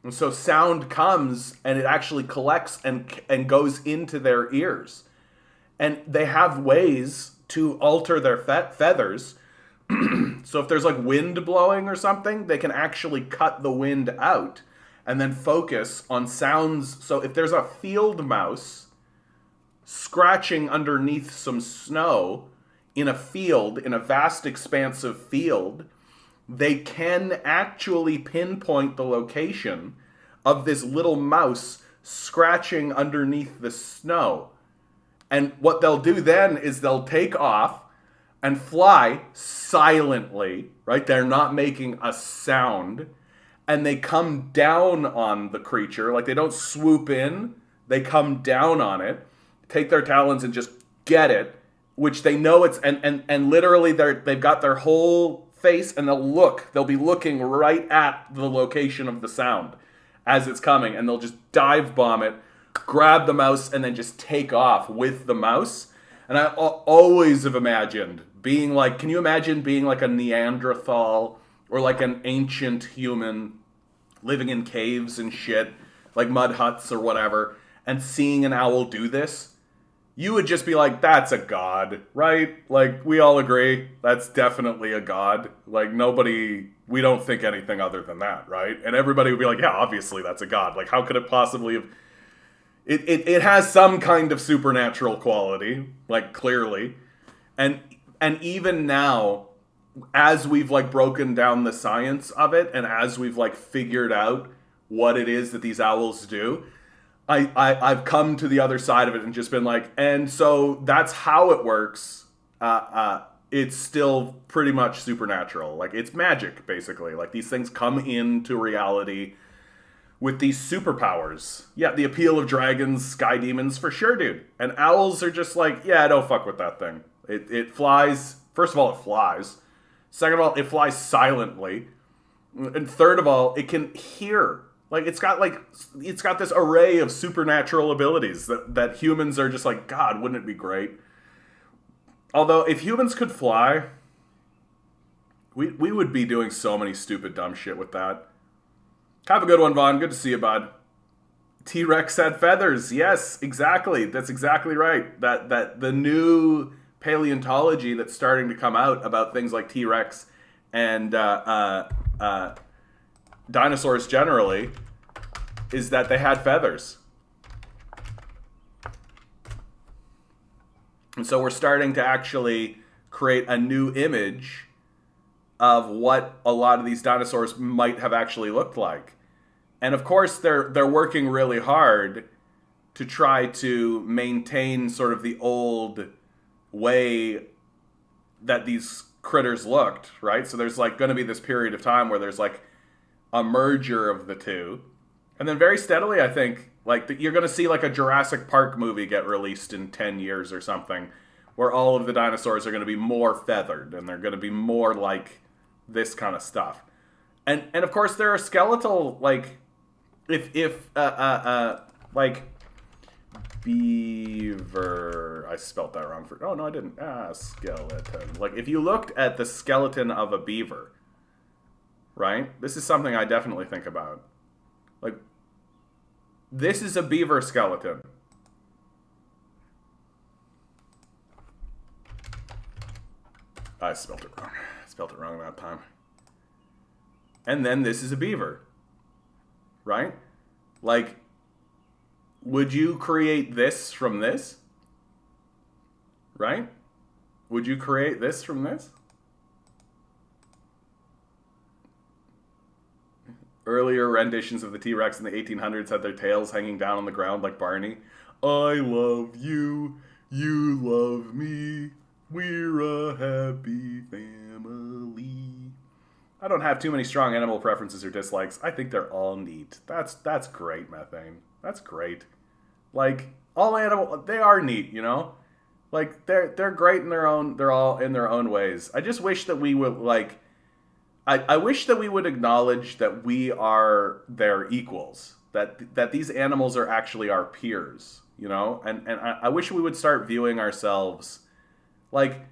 And so sound comes and it actually collects and goes into their ears. And they have ways to alter their feathers. So if there's like wind blowing or something, they can actually cut the wind out and then focus on sounds. So if there's a field mouse scratching underneath some snow in a field, in a vast expansive field, they can actually pinpoint the location of this little mouse scratching underneath the snow. And what they'll do then is they'll take off and fly silently, right? They're not making a sound. And they come down on the creature. Like, they don't swoop in. They come down on it, take their talons and just get it, which they know it's... And literally they've got their whole face, and they'll be looking right at the location of the sound as it's coming. And they'll just dive bomb it, grab the mouse, and then just take off with the mouse. And I always have imagined being like, can you imagine being like a Neanderthal or like an ancient human living in caves and shit, like mud huts or whatever, and seeing an owl do this? You would just be like, that's a god, right? Like, we all agree that's definitely a god. Like, we don't think anything other than that, right? And everybody would be like, yeah, obviously that's a god. Like, how could it possibly have... It has some kind of supernatural quality, like, clearly. And even now, as we've like broken down the science of it, and as we've like figured out what it is that these owls do, I've come to the other side of it and just been like, and so that's how it works. It's still pretty much supernatural. Like, it's magic, basically. Like, these things come into reality with these superpowers. Yeah, the appeal of dragons, sky demons, for sure, dude. And owls are just like, yeah, don't fuck with that thing. It flies. First of all, it flies. Second of all, it flies silently. And third of all, it can hear. Like, it's got this array of supernatural abilities that humans are just like, God, wouldn't it be great? Although, if humans could fly, we would be doing so many stupid, dumb shit with that. Have a good one, Vaughn. Good to see you, bud. T-Rex had feathers. Yes, exactly. That's exactly right. That the new paleontology that's starting to come out about things like T-Rex and dinosaurs generally is that they had feathers. And so we're starting to actually create a new image of what a lot of these dinosaurs might have actually looked like. And of course, they're working really hard to try to maintain sort of the old way that these critters looked, right? So there's like going to be this period of time where there's like a merger of the two. And then very steadily, I think, like you're going to see like a Jurassic Park movie get released in 10 years or something, where all of the dinosaurs are going to be more feathered and they're going to be more like this kind of stuff. And of course there are skeletal, like, if like beaver, I spelt that wrong oh no I didn't, skeleton. Like, if you looked at the skeleton of a beaver, right? This is something I definitely think about. Like, this is a beaver skeleton. I spelt it wrong. Spelt it wrong that time. And then this is a beaver. Right? Like, would you create this from this? Right? Would you create this from this? Earlier renditions of the T-Rex in the 1800s had their tails hanging down on the ground like Barney. I love you, you love me, we're a happy family. I don't have too many strong animal preferences or dislikes. I think they're all neat. That's great, Methane. That's great. Like, all animals, they are neat, you know? Like, they're great in their own, they're all in their own ways. I just wish that we would, like, I wish that we would acknowledge that we are their equals. that these animals are actually our peers, you know? And I wish we would start viewing ourselves like,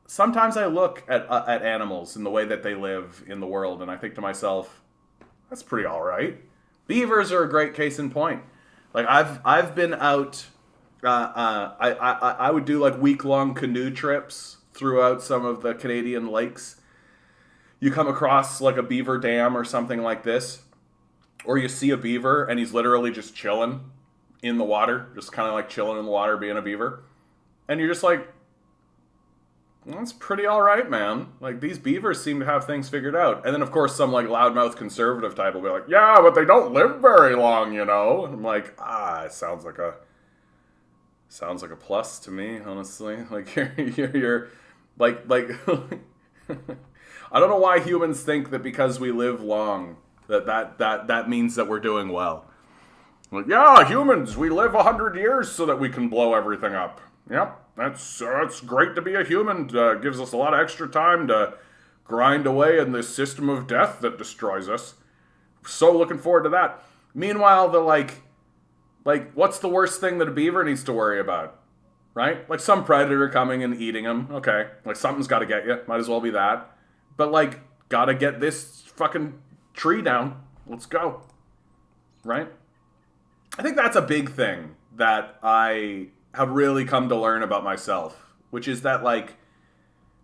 sometimes I look at animals in the way that they live in the world, and I think to myself, that's pretty all right. Beavers are a great case in point. Like, I've been out. I would do like week-long canoe trips throughout some of the Canadian lakes. You come across like a beaver dam or something like this, or you see a beaver and he's literally just chilling in the water, just kind of like chilling in the water, being a beaver, and you're just like, that's pretty all right, man. Like, these beavers seem to have things figured out. And then, of course, some like loudmouth conservative type will be like, yeah, but they don't live very long, you know. And I'm like, it sounds like a plus to me, honestly. Like, you're like I don't know why humans think that because we live long that means that we're doing well. Like, yeah, humans, we live 100 years so that we can blow everything up. Yep, that's great to be a human. Gives us a lot of extra time to grind away in this system of death that destroys us. So looking forward to that. Meanwhile, the like, what's the worst thing that a beaver needs to worry about? Right? Like, some predator coming and eating him. Okay, like, something's got to get you. Might as well be that. But, like, gotta get this fucking tree down. Let's go. Right? I think that's a big thing that I have really come to learn about myself, which is that, like,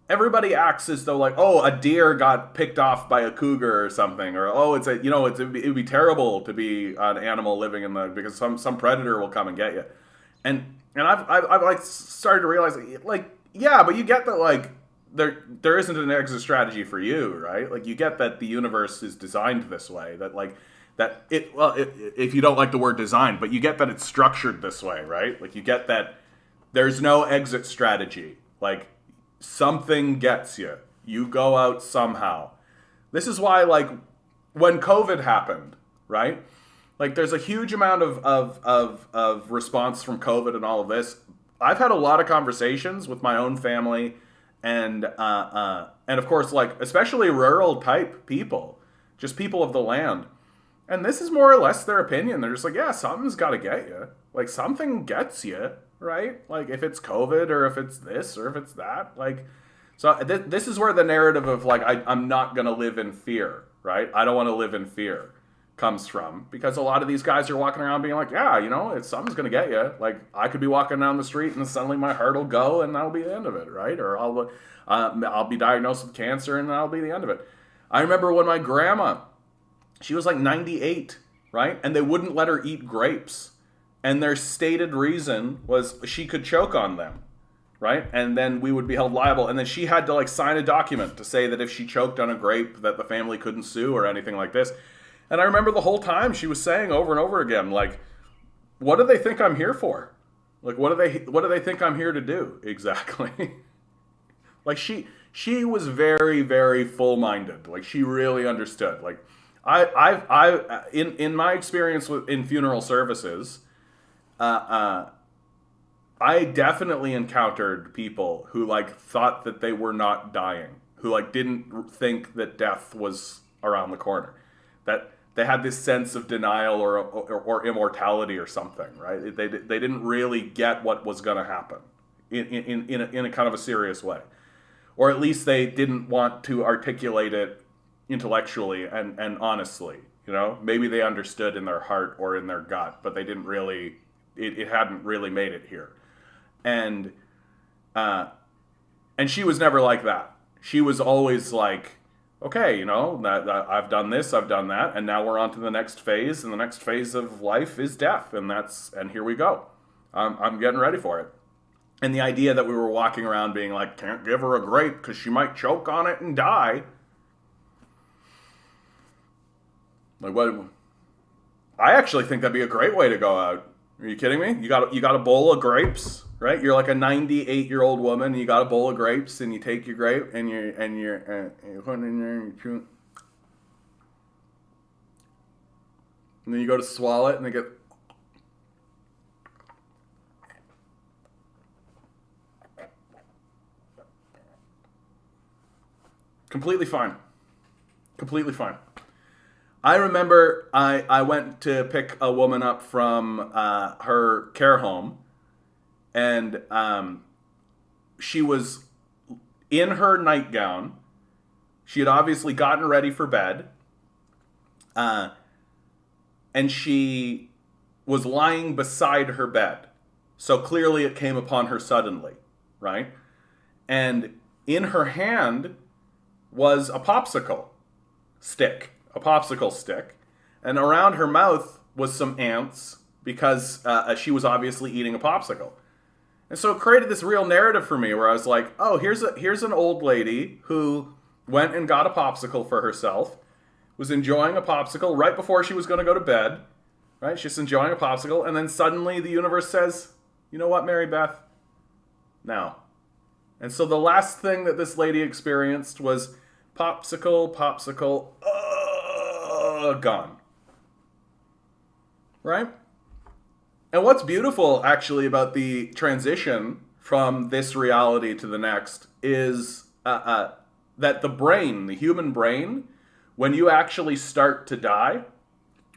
everybody acts as though, like, oh, a deer got picked off by a cougar or something, or oh, it'd be terrible to be an animal living in the, because some predator will come and get you, and I've like started to realize, like, yeah, but you get that, like, there isn't an exit strategy for you, right? Like, you get that the universe is designed this way, that, like, if you don't like the word design, but you get that it's structured this way, right? Like, you get that there's no exit strategy. Like, something gets you. You go out somehow. This is why, like, when COVID happened, right? Like, there's a huge amount of response from COVID and all of this. I've had a lot of conversations with my own family and of course, like, especially rural type people, just people of the land. And this is more or less their opinion. They're just like, yeah, something's got to get you. Like, something gets you, right? Like, if it's COVID or if it's this or if it's that. Like, so this is where the narrative of, like, I'm not going to live in fear, right? I don't want to live in fear comes from. Because a lot of these guys are walking around being like, yeah, you know, something's going to get you. Like, I could be walking down the street and suddenly my heart will go and that'll be the end of it, right? Or I'll be diagnosed with cancer and that'll be the end of it. I remember when my grandma, she was like 98, right? And they wouldn't let her eat grapes. And their stated reason was she could choke on them, right? And then we would be held liable. And then she had to, like, sign a document to say that if she choked on a grape that the family couldn't sue or anything like this. And I remember the whole time she was saying over and over again, like, what do they think I'm here for? Like, what do they think I'm here to do exactly? Like, she was very, very full-minded. Like, she really understood. Like, in my experience in funeral services, I definitely encountered people who, like, thought that they were not dying, who, like, didn't think that death was around the corner, that they had this sense of denial or immortality or something, right? They didn't really get what was going to happen in a kind of a serious way, or at least they didn't want to articulate it intellectually and honestly, you know. Maybe they understood in their heart or in their gut, but they didn't really, it hadn't really made it here. And she was never like that. She was always like, okay, you know, that I've done this, I've done that, and now we're on to the next phase, and the next phase of life is death, and here we go. I'm getting ready for it. And the idea that we were walking around being like, can't give her a grape because she might choke on it and die. Like, what? I actually think that'd be a great way to go out. Are you kidding me? You got a bowl of grapes, right? You're like a 98-year-old woman, and you got a bowl of grapes, and you take your grape, and you put it in there, and you chew. And then you go to swallow it, and they get. Completely fine. Completely fine. I remember I went to pick a woman up from her care home, and she was in her nightgown. She had obviously gotten ready for bed, and she was lying beside her bed. So clearly it came upon her suddenly, right? And in her hand was a popsicle stick. And around her mouth was some ants because she was obviously eating a popsicle. And so it created this real narrative for me where I was like, oh, here's an old lady who went and got a popsicle for herself, was enjoying a popsicle right before she was going to go to bed, right? She's enjoying a popsicle, and then suddenly the universe says, you know what, Mary Beth? Now. And so the last thing that this lady experienced was popsicle, gone. Right? And what's beautiful, actually, about the transition from this reality to the next is that the brain, the human brain, when you actually start to die,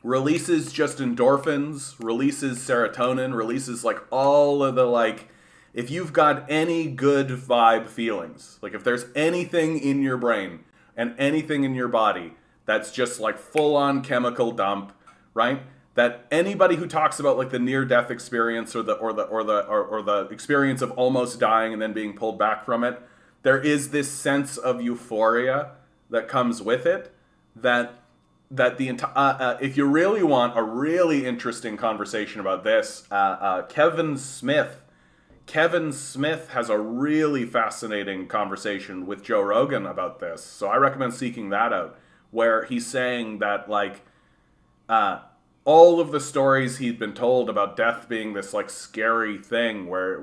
releases just endorphins, releases serotonin, releases like all of the like, if you've got any good vibe feelings, like if there's anything in your brain and anything in your body that's just like full on chemical dump, right? That anybody who talks about like the near death experience or the experience of almost dying and then being pulled back from it, there is this sense of euphoria that comes with it that the entire if you really want a really interesting conversation about this, Kevin Smith has a really fascinating conversation with Joe Rogan about this. So I recommend seeking that out, where he's saying that like all of the stories he'd been told about death being this like scary thing where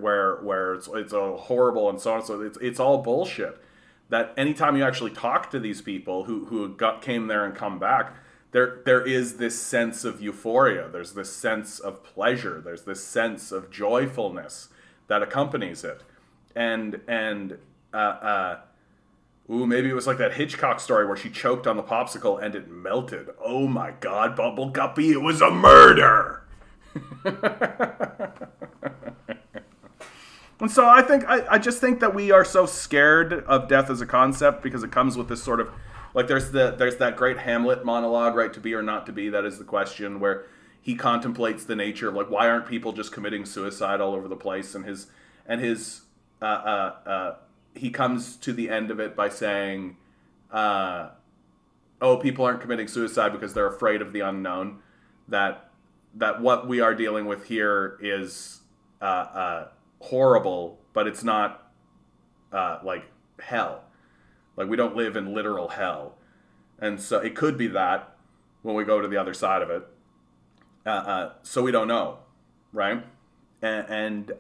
it's a horrible and so on, so it's all bullshit. That anytime you actually talk to these people who came there and come back, there is this sense of euphoria. There's this sense of pleasure. There's this sense of joyfulness that accompanies it. And maybe it was like that Hitchcock story where she choked on the popsicle and it melted. Oh my God, Bubble Guppy, it was a murder! And so I just think that we are so scared of death as a concept because it comes with this sort of, like there's that great Hamlet monologue, right? To be or not to be, that is the question, where he contemplates the nature of like, why aren't people just committing suicide all over the place? And he comes to the end of it by saying, people aren't committing suicide because they're afraid of the unknown. That what we are dealing with here is horrible, but it's not like hell. Like we don't live in literal hell. And so it could be that when we go to the other side of it. So we don't know, right? And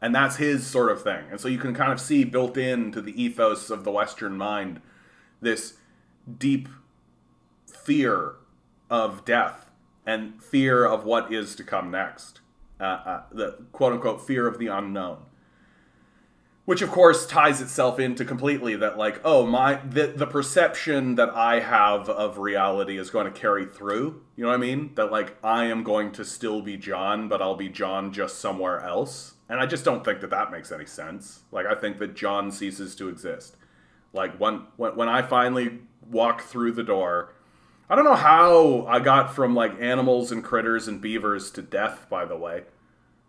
that's his sort of thing. And so you can kind of see built into the ethos of the Western mind this deep fear of death and fear of what is to come next. The quote-unquote fear of the unknown. Which, of course, ties itself into completely that, like, the perception that I have of reality is going to carry through. You know what I mean? That, like, I am going to still be John, but I'll be John just somewhere else. And I just don't think that makes any sense. Like, I think that John ceases to exist. Like, when I finally walk through the door, I don't know how I got from, like, animals and critters and beavers to death, by the way.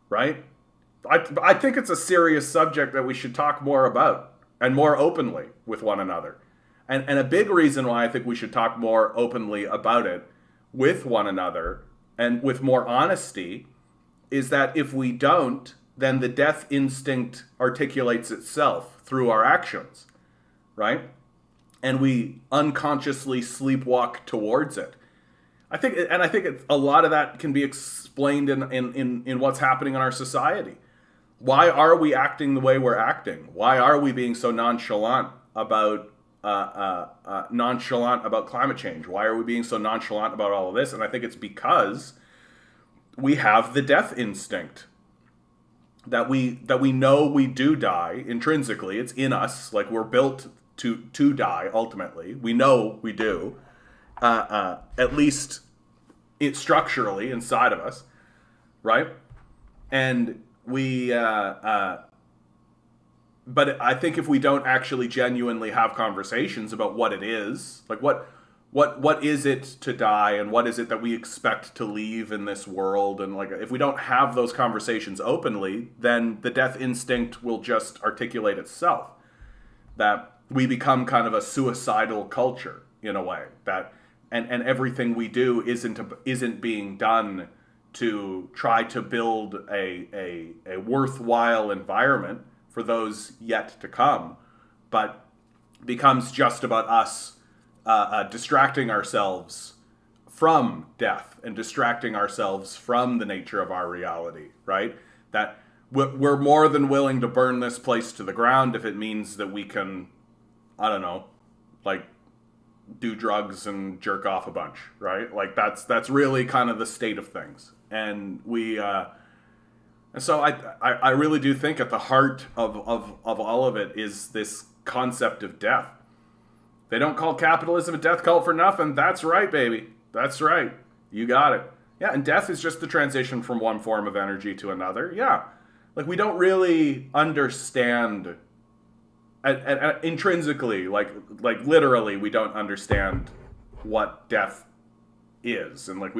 Right? I think it's a serious subject that we should talk more about and more openly with one another. And a big reason why I think we should talk more openly about it with one another and with more honesty is that if we don't, then the death instinct articulates itself through our actions, right? And we unconsciously sleepwalk towards it. I think a lot of that can be explained in what's happening in our society. Why are we acting the way we're acting? Why are we being so nonchalant about climate change? Why are we being so nonchalant about all of this? And I think it's because we have the death instinct that we know we do die intrinsically. It's in us. Like we're built to die ultimately. We know we do. at least structurally inside of us, right? And but I think if we don't actually genuinely have conversations about what it is, like what is it to die, and what is it that we expect to leave in this world, and like if we don't have those conversations openly, then the death instinct will just articulate itself. That we become kind of a suicidal culture in a way, that and everything we do isn't being done to try to build a worthwhile environment for those yet to come, but becomes just about us distracting ourselves from death and distracting ourselves from the nature of our reality, right? That we're more than willing to burn this place to the ground if it means that we can, I don't know, like do drugs and jerk off a bunch, right? Like that's really kind of the state of things. And and so I really do think at the heart of all of it is this concept of death. They don't call capitalism a death cult for nothing. That's right, baby. That's right. You got it. Yeah, and death is just the transition from one form of energy to another. Yeah. Like, we don't really understand intrinsically, like literally, we don't understand what death is. And like,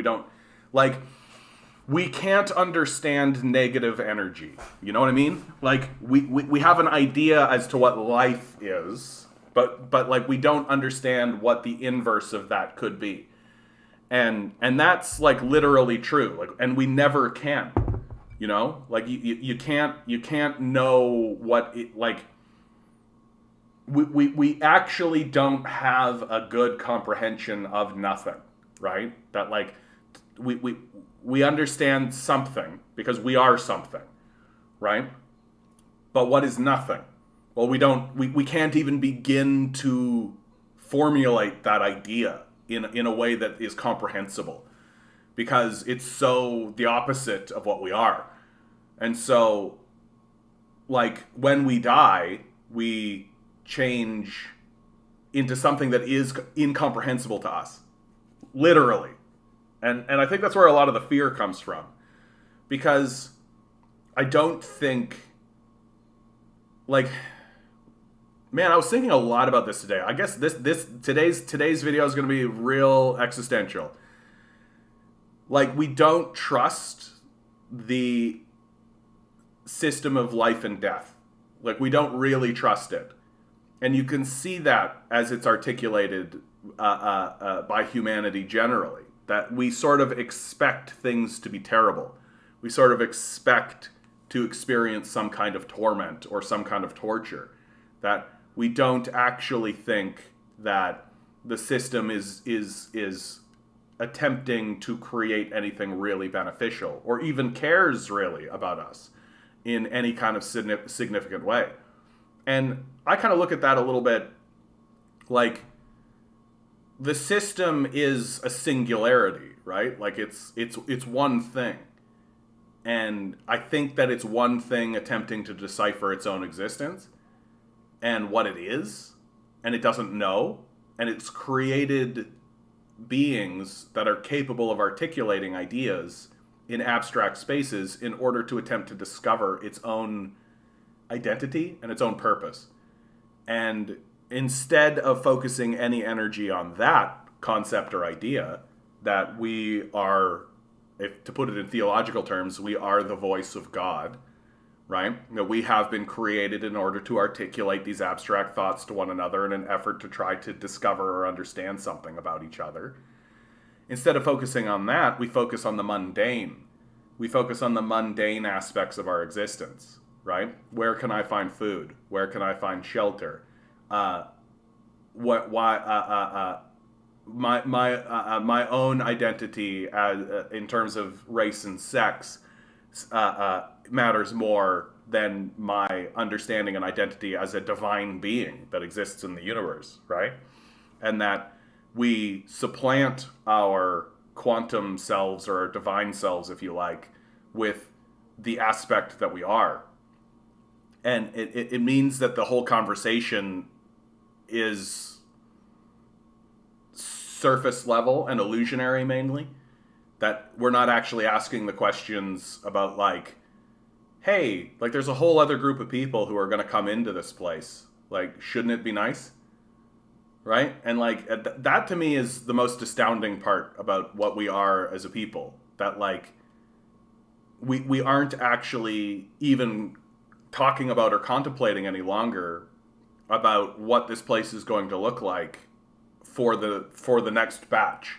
we can't understand negative energy. You know what I mean? Like, we have an idea as to what life is, but like, we don't understand what the inverse of that could be. And that's like literally true. Like, and we never can. You know? Like, you can't know what it, like, we actually don't have a good comprehension of nothing, right? That like we understand something because we are something, right? But what is nothing? Well, we can't even begin to formulate that idea in a way that is comprehensible, because it's so the opposite of what we are. And so, like, when we die, we change into something that is incomprehensible to us, literally. And I think that's where a lot of the fear comes from, because I don't think, like, man, I was thinking a lot about this today. I guess today's video is going to be real existential. Like, we don't trust the system of life and death. Like, we don't really trust it. And you can see that as it's articulated by humanity generally, that we sort of expect things to be terrible. We sort of expect to experience some kind of torment or some kind of torture. That we don't actually think that the system is attempting to create anything really beneficial, or even cares really about us in any kind of significant way. And I kind of look at that a little bit like the system is a singularity, right? Like it's one thing. And I think that it's one thing attempting to decipher its own existence and what it is, and it doesn't know, and it's created beings that are capable of articulating ideas in abstract spaces in order to attempt to discover its own identity and its own purpose. And instead of focusing any energy on that concept or idea, that we are, if to put it in theological terms, we are the voice of God, right? That we have been created in order to articulate these abstract thoughts to one another in an effort to try to discover or understand something about each other. Instead of focusing on that, we focus on the mundane. We focus on the mundane aspects of our existence, right? Where can I find food? Where can I find shelter? My own identity in terms of race and sex matters more than my understanding and identity as a divine being that exists in the universe, right? And that we supplant our quantum selves, or our divine selves, if you like, with the aspect that we are. And it means that the whole conversation is surface level and illusionary mainly. That we're not actually asking the questions about like, hey, like there's a whole other group of people who are going to come into this place. Like, shouldn't it be nice? Right? And like that to me is the most astounding part about what we are as a people. That like we aren't actually even talking about or contemplating any longer about what this place is going to look like for the next batch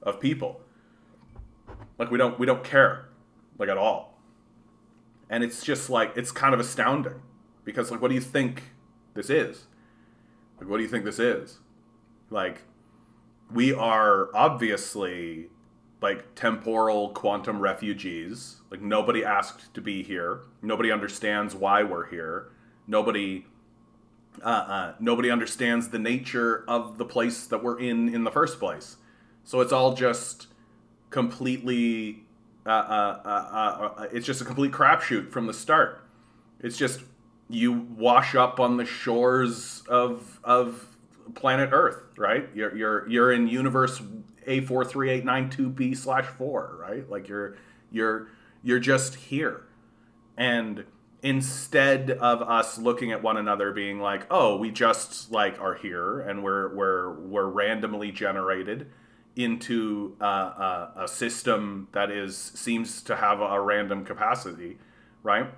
of people. Like we don't care, like, at all. And it's just like, it's kind of astounding because like, what do you think this is? Like, what do you think this is? Like, we are obviously like temporal quantum refugees. Like, nobody asked to be here. Nobody understands why we're here. Nobody understands the nature of the place that we're in the first place. So it's all just completely, it's just a complete crapshoot from the start. It's just, you wash up on the shores of planet Earth, right? You're in universe A43892B/4, right? Like you're just here. And instead of us looking at one another being like, oh, we just like are here and we're randomly generated into a system that seems to have a random capacity, right?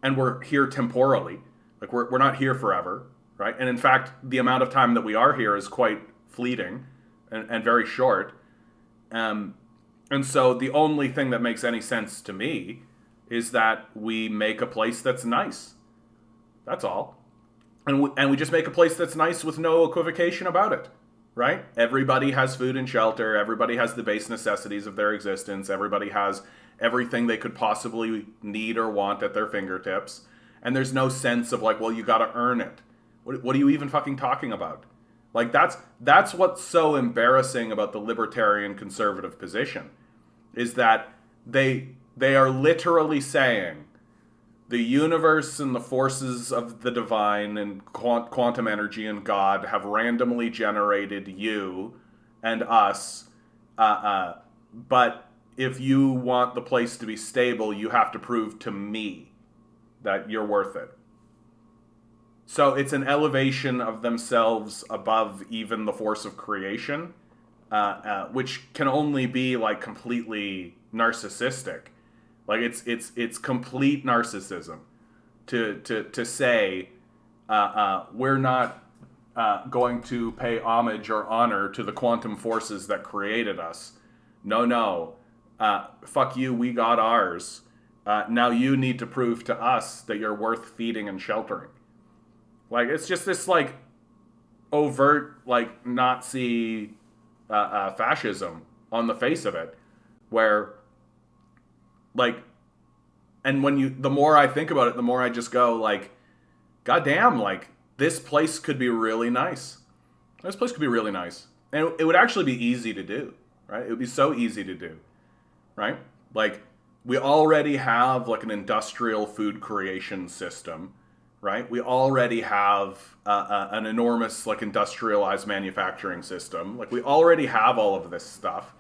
And we're here temporally. Like we're not here forever, right? And in fact, the amount of time that we are here is quite fleeting and very short. And so the only thing that makes any sense to me is that we make a place that's nice. That's all. And we just make a place that's nice with no equivocation about it, right? Everybody has food and shelter. Everybody has the base necessities of their existence. Everybody has everything they could possibly need or want at their fingertips. And there's no sense of like, well, you got to earn it. What are you even fucking talking about? Like, that's what's so embarrassing about the libertarian conservative position, is that they are literally saying the universe and the forces of the divine and quantum energy and God have randomly generated you and us, but if you want the place to be stable, you have to prove to me that you're worth it. So it's an elevation of themselves above even the force of creation, which can only be like completely narcissistic. Like it's complete narcissism to say we're not going to pay homage or honor to the quantum forces that created us. No, fuck you. We got ours. Now you need to prove to us that you're worth feeding and sheltering. Like, it's just this, like, overt, like, Nazi fascism on the face of it, where, like, and the more I think about it, the more I just go, like, goddamn, like, this place could be really nice. This place could be really nice. And it would actually be easy to do, right? It would be so easy to do, right? Like, we already have, like, an industrial food creation system, right? We already have an enormous, like, industrialized manufacturing system. Like, we already have all of this stuff,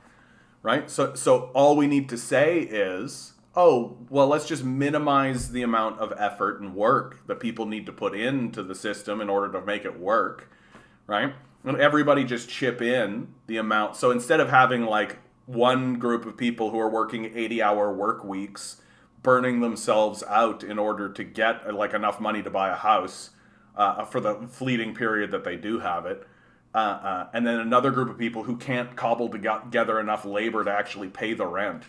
right? So all we need to say is, oh, well, let's just minimize the amount of effort and work that people need to put into the system in order to make it work, right? And everybody just chip in the amount. So instead of having, like, one group of people who are working 80-hour work weeks, burning themselves out in order to get like enough money to buy a house for the fleeting period that they do have it, and then another group of people who can't cobble together enough labor to actually pay the rent,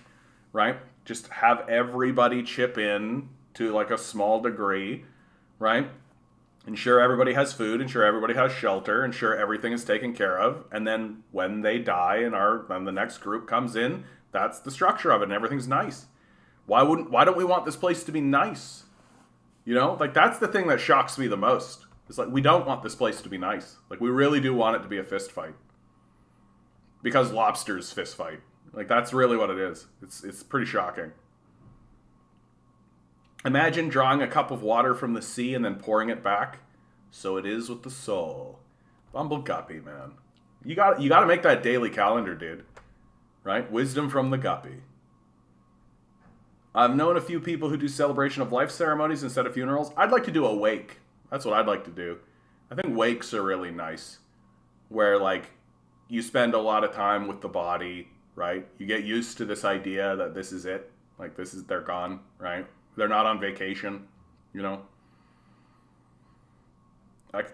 right? Just have everybody chip in to like a small degree, right? Ensure everybody has food, ensure everybody has shelter, ensure everything is taken care of, and then when they die and the next group comes in, that's the structure of it and everything's nice. Why don't we want this place to be nice? You know, like, that's the thing that shocks me the most. It's like, we don't want this place to be nice. Like, we really do want it to be a fist fight. Because lobsters fist fight. Like, that's really what it is. It's pretty shocking. Imagine drawing a cup of water from the sea and then pouring it back. So it is with the soul. Bumble Guppy, man. You got to make that daily calendar, dude. Right? Wisdom from the guppy. I've known a few people who do celebration of life ceremonies instead of funerals. I'd like to do a wake. That's what I'd like to do. I think wakes are really nice. Where, like, you spend a lot of time with the body, right? You get used to this idea that this is it. Like, they're gone, right? They're not on vacation, you know?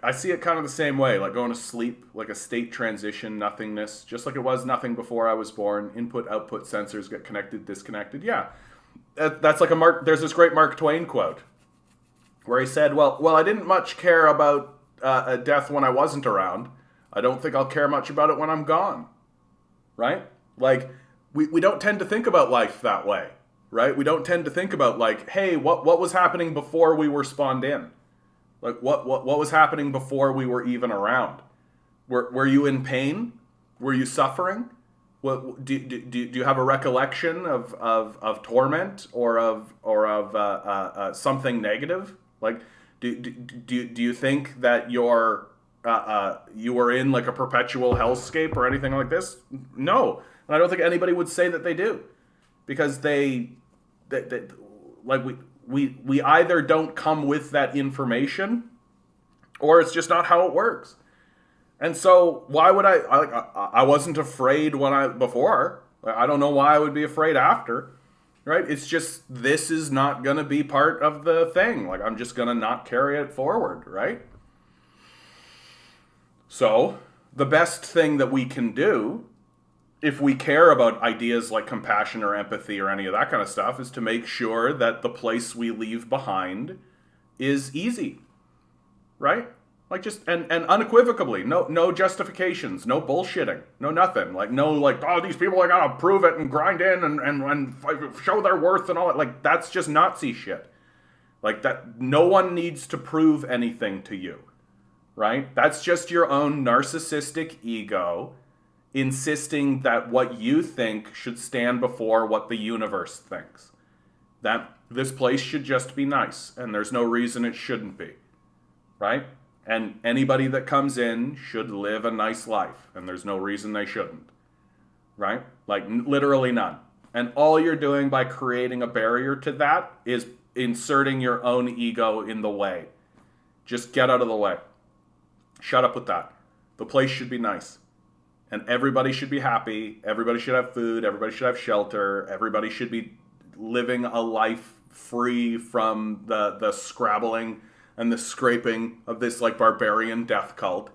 I see it kind of the same way, like going to sleep, like a state transition, nothingness, just like it was nothing before I was born. Input, output sensors get connected, disconnected. Yeah, that's like there's this great Mark Twain quote where he said, well, I didn't much care about death when I wasn't around. I don't think I'll care much about it when I'm gone, right? Like, we don't tend to think about life that way, right? We don't tend to think about, like, hey, what was happening before we were spawned in? Like, what was happening before we were even around? Were you in pain? Were you suffering? What do you have a recollection of torment or of something negative? Like, do you think that you were in like a perpetual hellscape or anything like this? No, and I don't think anybody would say that they do, because they like we either don't come with that information, or it's just not how it works. And so why would I wasn't afraid before. I don't know why I would be afraid after, right? It's just, this is not going to be part of the thing. Like, I'm just going to not carry it forward, right? So the best thing that we can do, if we care about ideas like compassion or empathy or any of that kind of stuff, is to make sure that the place we leave behind is easy, right? Like, just, and unequivocally, no justifications, no bullshitting, no nothing. Like, no, like, oh, these people, I gotta prove it and grind in and show their worth and all that. Like, that's just Nazi shit. Like, that, no one needs to prove anything to you, right? That's just your own narcissistic ego insisting that what you think should stand before what the universe thinks. That this place should just be nice, and there's no reason it shouldn't be, right? And anybody that comes in should live a nice life, and there's no reason they shouldn't, right? Like, literally none. And all you're doing by creating a barrier to that is inserting your own ego in the way. Just get out of the way. Shut up with that. The place should be nice. And everybody should be happy. Everybody should have food. Everybody should have shelter. Everybody should be living a life free from the scrabbling and the scraping of this, like, barbarian death cult.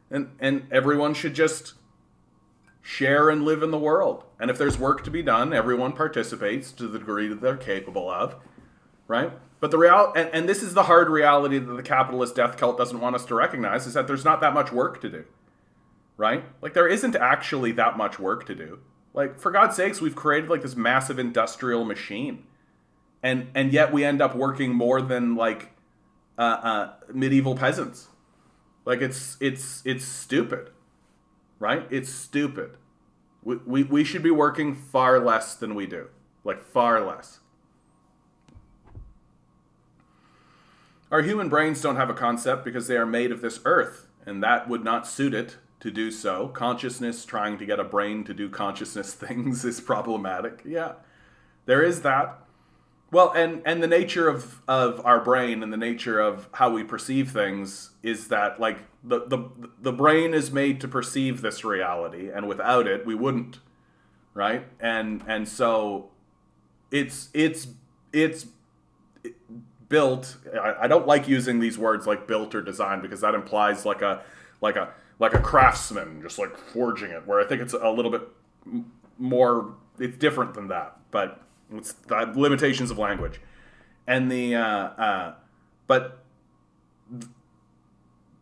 And everyone should just share and live in the world. And if there's work to be done, everyone participates to the degree that they're capable of, right? But the and this is the hard reality that the capitalist death cult doesn't want us to recognize, is that there's not that much work to do, right? Like, there isn't actually that much work to do. Like, for God's sakes, we've created, like, this massive industrial machine. And yet we end up working more than, like, medieval peasants. Like, it's stupid, right? It's stupid. We should be working far less than we do. Like, far less. Our human brains don't have a concept because they are made of this earth, and that would not suit it to do so. Consciousness trying to get a brain to do consciousness things is problematic. Yeah, there is that. Well, and the nature of our brain and the nature of how we perceive things is that, like, the brain is made to perceive this reality, and without it, we wouldn't, right? And so it's built. I don't like using these words like built or designed, because that implies like a craftsman just like forging it, where I think it's a little bit more, it's different than that, but it's the limitations of language. And but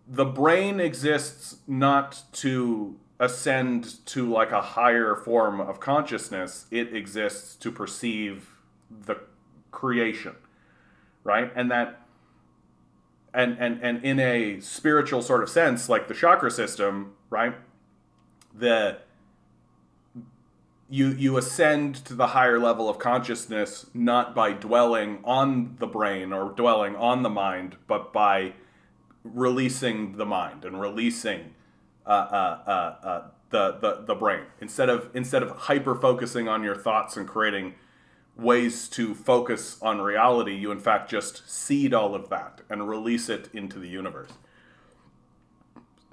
the brain exists not to ascend to like a higher form of consciousness. It exists to perceive the creation, right? And that, and in a spiritual sort of sense, like the chakra system, right? You ascend to the higher level of consciousness not by dwelling on the brain or dwelling on the mind, but by releasing the mind and releasing the brain. Instead of hyper focusing on your thoughts and creating ways to focus on reality, you in fact just seed all of that and release it into the universe.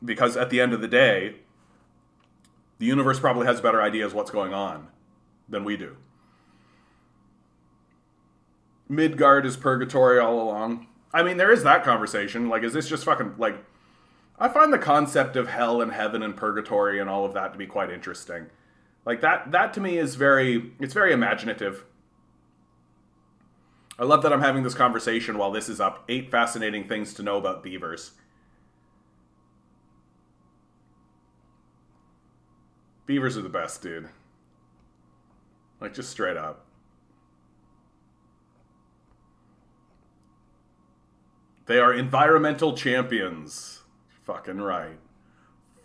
Because at the end of the day, the universe probably has better ideas what's going on than we do. Midgard is purgatory all along. I mean, there is that conversation. Like, is this just fucking, like, I find the concept of hell and heaven and purgatory and all of that to be quite interesting. Like, that to me is it's very imaginative. I love that I'm having this conversation while this is up. 8 fascinating things to know about beavers. Beavers are the best, dude. Like, just straight up. They are environmental champions. Fucking right.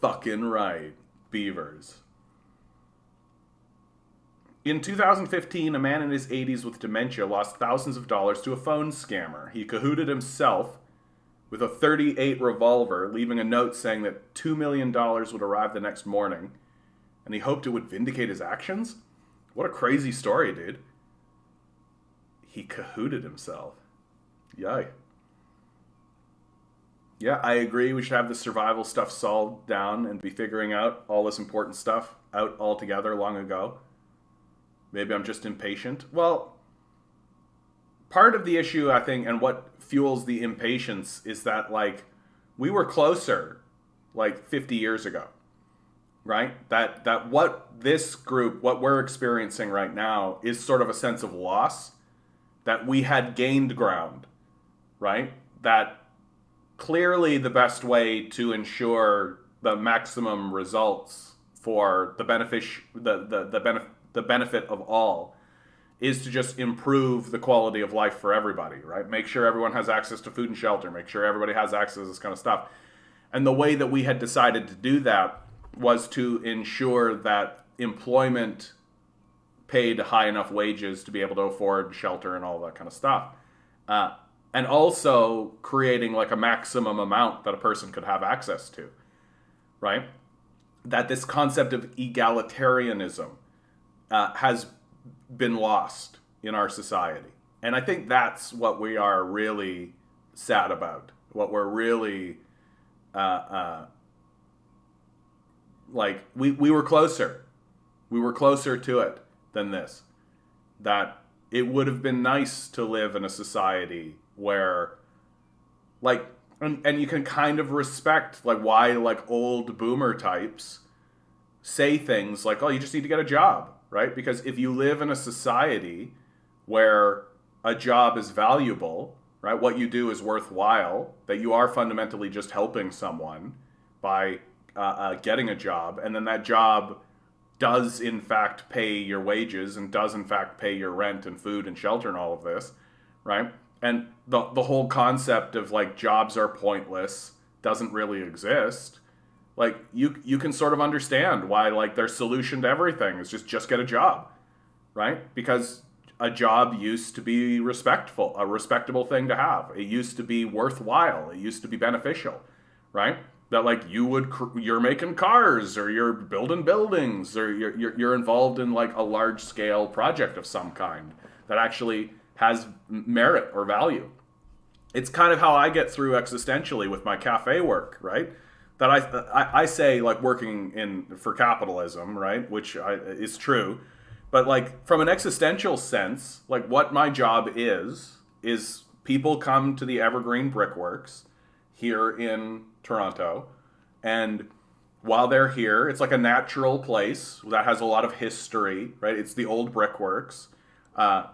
Fucking right. Beavers. In 2015, a man in his 80s with dementia lost thousands of dollars to a phone scammer. He cahooted himself with a .38 revolver, leaving a note saying that $2 million would arrive the next morning, and he hoped it would vindicate his actions? What a crazy story, dude. He cahooted himself. Yay. Yeah, I agree. We should have the survival stuff solved down and be figuring out all this important stuff out altogether long ago. Maybe I'm just impatient. Well, part of the issue, I think, and what fuels the impatience is that, like, we were closer, like, 50 years ago, right? That what this group, what we're experiencing right now is sort of a sense of loss, that we had gained ground, right? That clearly the best way to ensure the maximum results for the benefit of all is to just improve the quality of life for everybody, right? Make sure everyone has access to food and shelter, make sure everybody has access to this kind of stuff. And the way that we had decided to do that was to ensure that employment paid high enough wages to be able to afford shelter and all that kind of stuff. And also creating like a maximum amount that a person could have access to, right? That this concept of egalitarianism has been lost in our society. And I think that's what we are really sad about. What we're really, like, we were closer. We were closer to it than this. That it would have been nice to live in a society where, like, and you can kind of respect, like, why, like, old boomer types say things like, oh, you just need to get a job, right? Because if you live in a society where a job is valuable, right, what you do is worthwhile, that you are fundamentally just helping someone by getting a job, and then that job does in fact pay your wages and does in fact pay your rent and food and shelter and all of this, right? And the whole concept of, like, jobs are pointless doesn't really exist. Like, you can sort of understand why, like, their solution to everything is just get a job, right? Because a job used to be a respectable thing to have. It used to be worthwhile. It used to be beneficial, right? That, like, you're making cars, or you're building buildings, or you're involved in, like, a large scale project of some kind that actually has merit or value. It's kind of how I get through existentially with my cafe work, right? That I say, like, working for capitalism, right? Which is true. But, like, from an existential sense, like, what my job is people come to the Evergreen Brickworks here in Toronto, and while they're here, it's like a natural place that has a lot of history, right? It's the old brickworks,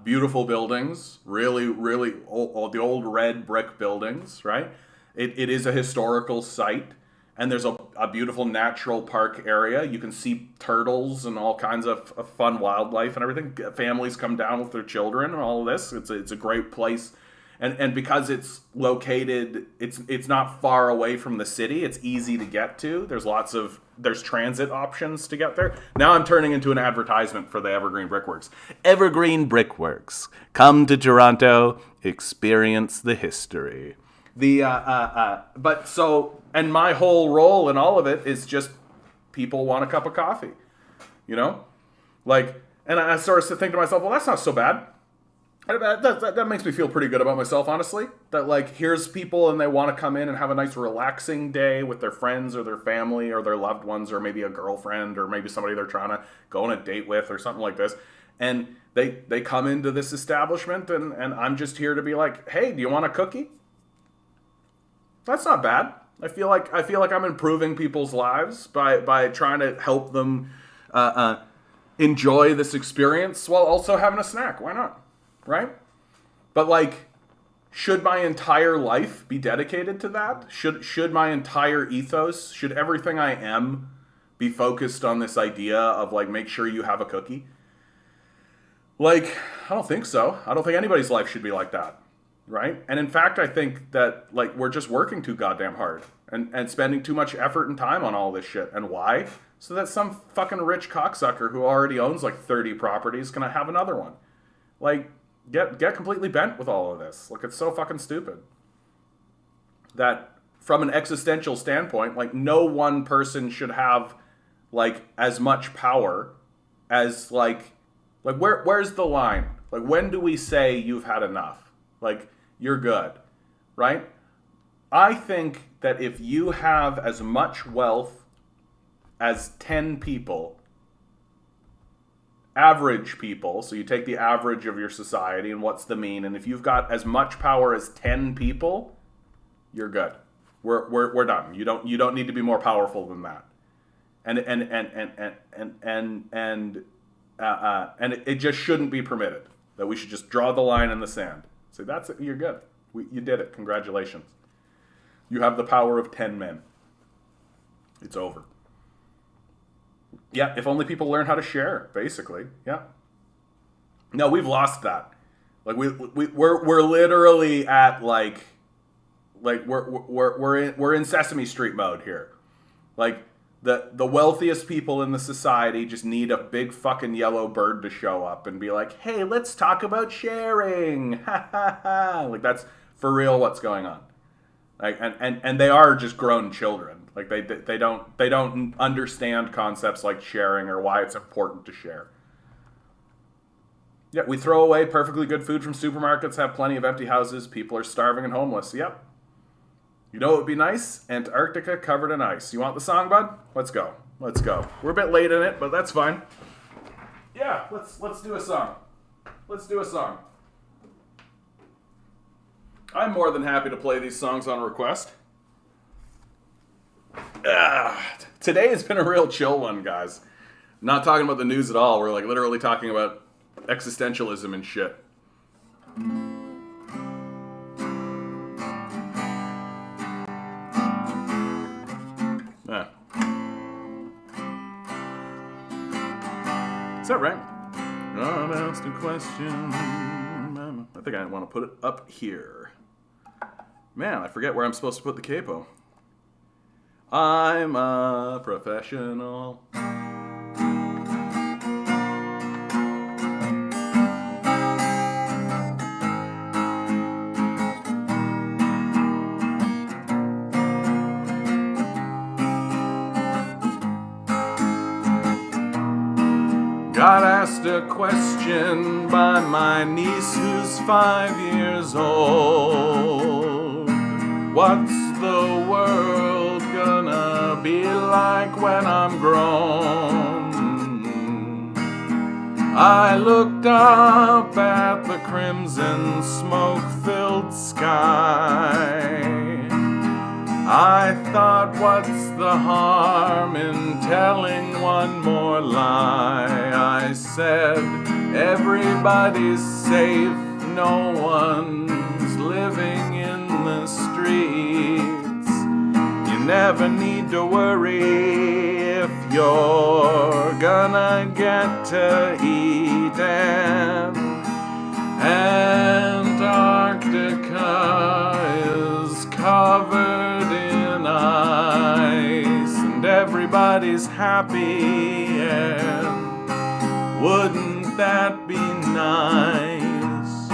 beautiful buildings, really, really old, the old red brick buildings, right? It is a historical site, and there's a beautiful natural park area. You can see turtles and all kinds of fun wildlife and everything. Families come down with their children and all of this. It's a great place. And because it's located, it's not far away from the city. It's easy to get to. There's transit options to get there. Now I'm turning into an advertisement for the Evergreen Brickworks. Evergreen Brickworks. Come to Toronto, experience the history. But so, and my whole role in all of it is just people want a cup of coffee, you know? Like, and I sort of think to myself, well, that's not so bad. That makes me feel pretty good about myself, honestly. That, like, here's people and they want to come in and have a nice relaxing day with their friends or their family or their loved ones or maybe a girlfriend or maybe somebody they're trying to go on a date with or something like this. And they come into this establishment and I'm just here to be like, hey, do you want a cookie? That's not bad. I feel like I'm improving people's lives by trying to help them enjoy this experience while also having a snack. Why not? Right? But, like, should my entire life be dedicated to that? Should my entire ethos, should everything I am be focused on this idea of, like, make sure you have a cookie? Like, I don't think so. I don't think anybody's life should be like that. Right? And in fact, I think that, like, we're just working too goddamn hard and spending too much effort and time on all this shit. And why? So that some fucking rich cocksucker who already owns, like, 30 properties can have another one. Like, get completely bent with all of this. Like, it's so fucking stupid. That from an existential standpoint, like, no one person should have, like, as much power as, like where's the line? Like, when do we say you've had enough? Like, you're good, right? I think that if you have as much wealth as 10 people, average people, so you take the average of your society and what's the mean, and if you've got as much power as 10 people, you're good. We're done. You don't need to be more powerful than that. And it just shouldn't be permitted. That we should just draw the line in the sand. Say, that's it, you're good. You did it. Congratulations. You have the power of 10 men. It's over. Yeah, if only people learn how to share, basically. Yeah. No, we've lost that. Like, we're literally at, like we're in Sesame Street mode here. Like, the wealthiest people in the society just need a big fucking yellow bird to show up and be like, hey, let's talk about sharing. Ha ha ha. Like, that's for real what's going on. Like, and they are just grown children. Like, they don't understand concepts like sharing or why it's important to share. Yeah, we throw away perfectly good food from supermarkets, have plenty of empty houses, people are starving and homeless. Yep. You know what would be nice? Antarctica covered in ice. You want the song, bud? Let's go. Let's go. We're a bit late in it, but that's fine. Yeah, let's do a song. Let's do a song. I'm more than happy to play these songs on request. Today has been a real chill one, guys. Not talking about the news at all. We're, like, literally talking about existentialism and shit. Is that right? I'm asked a question. I think I want to put it up here. Man, I forget where I'm supposed to put the capo. I'm a professional. Got asked a question by my niece who's 5 years old. What's the world gonna be like when I'm grown? I looked up at the crimson smoke-filled sky. I thought, what's the harm in telling one more lie? I said, everybody's safe, no one's living in the streets. You never need to worry if you're gonna get to eat. And Antarctica is covered in ice, and everybody's happy, and wouldn't that be nice?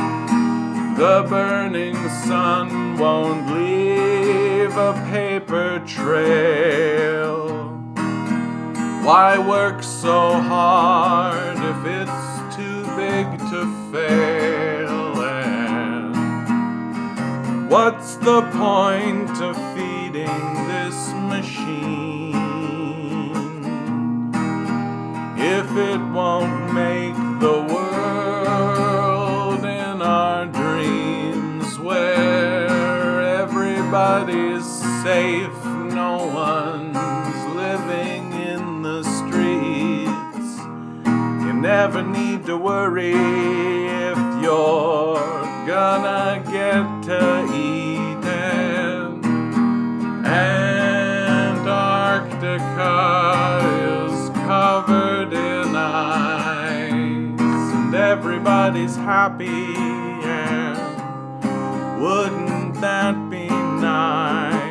The burning sun and won't leave a paper trail. Why work so hard if it's too big to fail? And what's the point of feeding this machine if it won't make the world in our dreams where everybody's safe, no one's living in the streets? You never need to worry if you're gonna get to Eden. Antarctica is covered in ice, and everybody's happy, and wouldn't that be nice?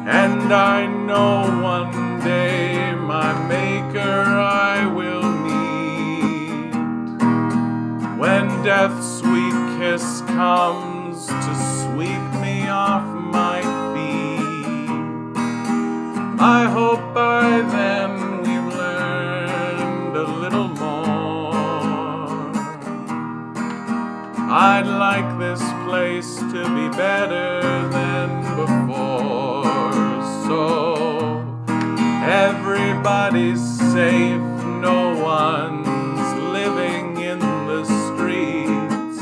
And I know one day my maker I will meet, when death's sweet kiss comes to sweep me off my feet. I hope by then we've learned a little more. I'd like this place to be better than before, so everybody's safe, no one's living in the streets.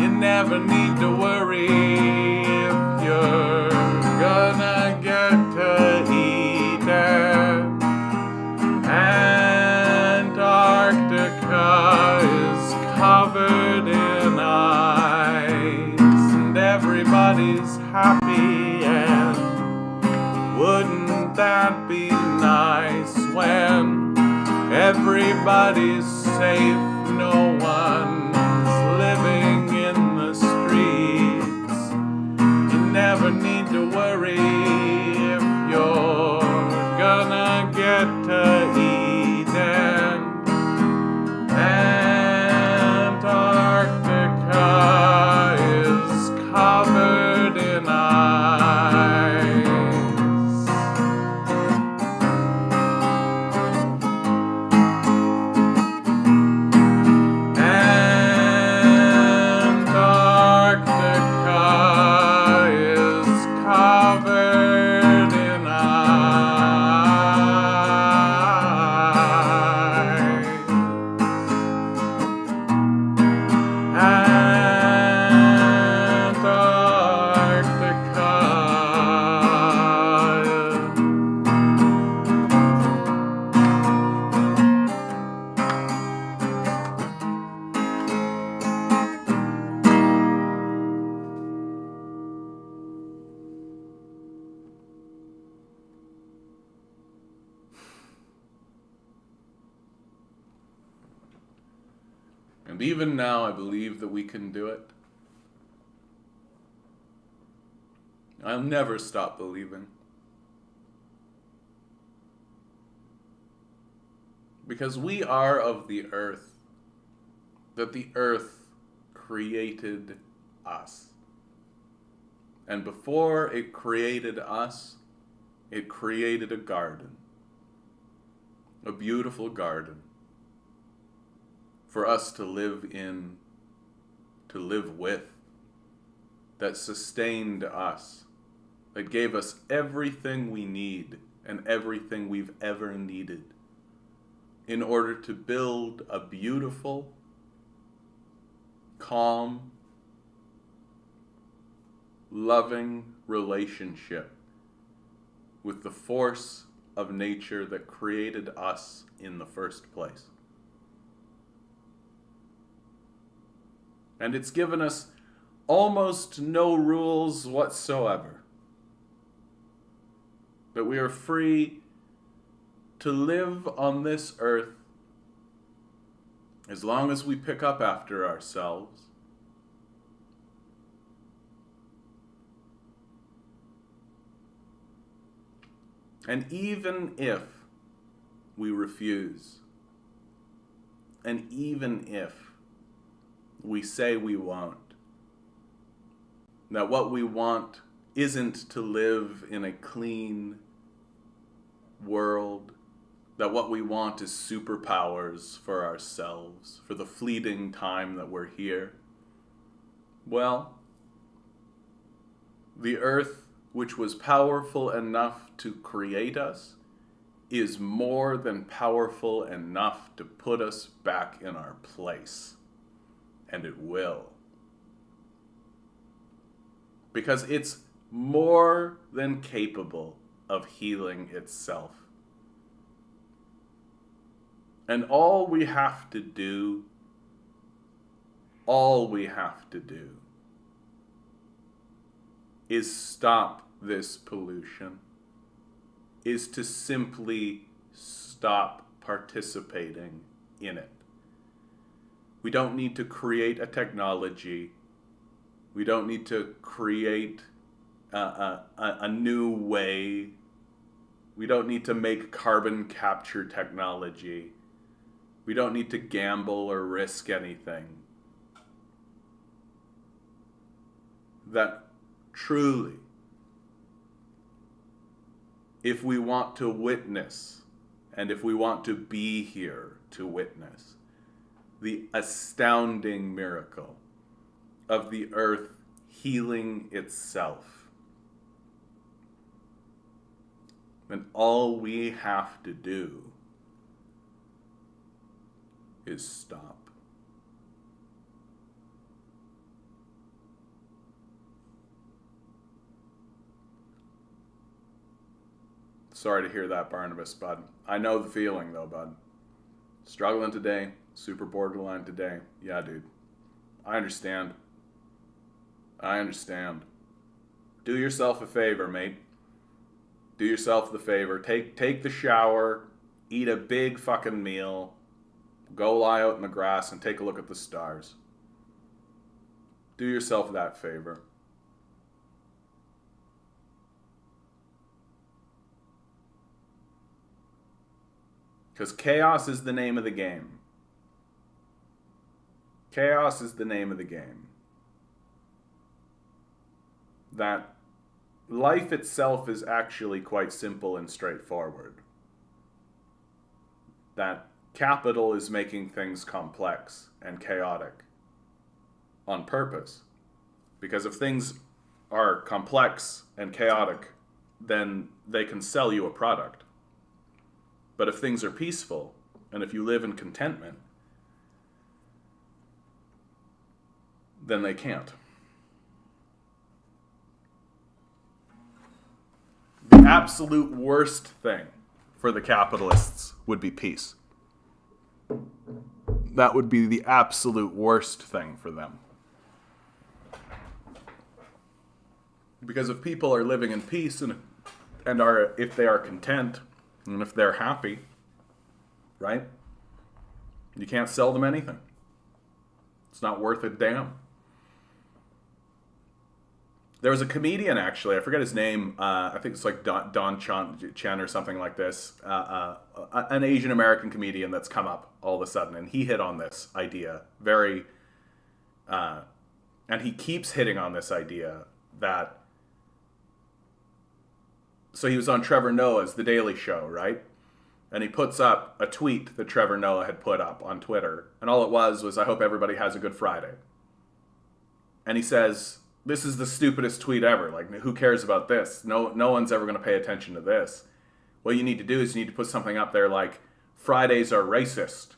You never need to worry if you're gonna get to Eden. Antarctica is covered in ice, and everybody's happy, and wouldn't that be nice? When everybody's safe, no one's living in the streets. You never need to worry if you're gonna get to Eden. Antarctica is covered in ice. Antarctica is covered in And even now, I believe that we can do it. I'll never stop believing. Because we are of the earth, that the earth created us. And before it created us, it created a garden, a beautiful garden, for us to live in, to live with, that sustained us, that gave us everything we need and everything we've ever needed in order to build a beautiful, calm, loving relationship with the force of nature that created us in the first place. And it's given us almost no rules whatsoever. That we are free to live on this earth as long as we pick up after ourselves. And even if we refuse, and even if we say we won't, That what we want isn't to live in a clean world. That what we want is superpowers for ourselves, for the fleeting time that we're here. Well, the earth, which was powerful enough to create us, is more than powerful enough to put us back in our place. And it will. Because it's more than capable of healing itself. And all we have to do is stop this pollution, is to simply stop participating in it. We don't need to create a technology. We don't need to create a new way. We don't need to make carbon capture technology. We don't need to gamble or risk anything. That truly, if we want to witness, and if we want to be here to witness, the astounding miracle of the earth healing itself, then all we have to do is stop. Sorry to hear that, Barnabas, bud. I know the feeling, though, bud. Struggling today, super borderline today. Yeah, dude. I understand. Do yourself a favor, mate. Do yourself the favor. Take the shower, eat a big fucking meal, go lie out in the grass and take a look at the stars. Do yourself that favor. Because chaos is the name of the game. Chaos is the name of the game. That life itself is actually quite simple and straightforward. That capital is making things complex and chaotic on purpose. Because if things are complex and chaotic, then they can sell you a product. But if things are peaceful, and if you live in contentment, then they can't. The absolute worst thing for the capitalists would be peace. That would be the absolute worst thing for them. Because if people are living in peace and are, if they are content, and if they're happy, right? You can't sell them anything. It's not worth a damn. There was a comedian, actually, I forget his name, I think it's like Don Chen or something like this, an Asian American comedian that's come up all of a sudden, and he hit on this idea and he keeps hitting on this idea that, so he was on Trevor Noah's The Daily Show, right? And he puts up a tweet that Trevor Noah had put up on Twitter, and all it was, I hope everybody has a good Friday. And he says, this is the stupidest tweet ever. Like, who cares about this? No one's ever going to pay attention to this. What you need to do is you need to put something up there like, Fridays are racist.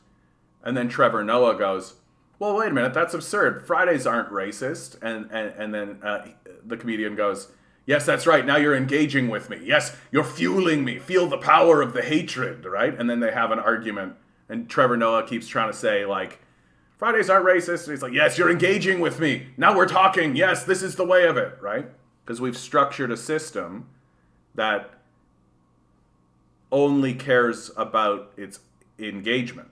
And then Trevor Noah goes, well, wait a minute, that's absurd. Fridays aren't racist. And then the comedian goes, yes, that's right. Now you're engaging with me. Yes, you're fueling me. Feel the power of the hatred, right? And then they have an argument. And Trevor Noah keeps trying to say, like, Fridays aren't racist. And he's like, yes, you're engaging with me. Now we're talking. Yes, this is the way of it, right? Because we've structured a system that only cares about its engagement.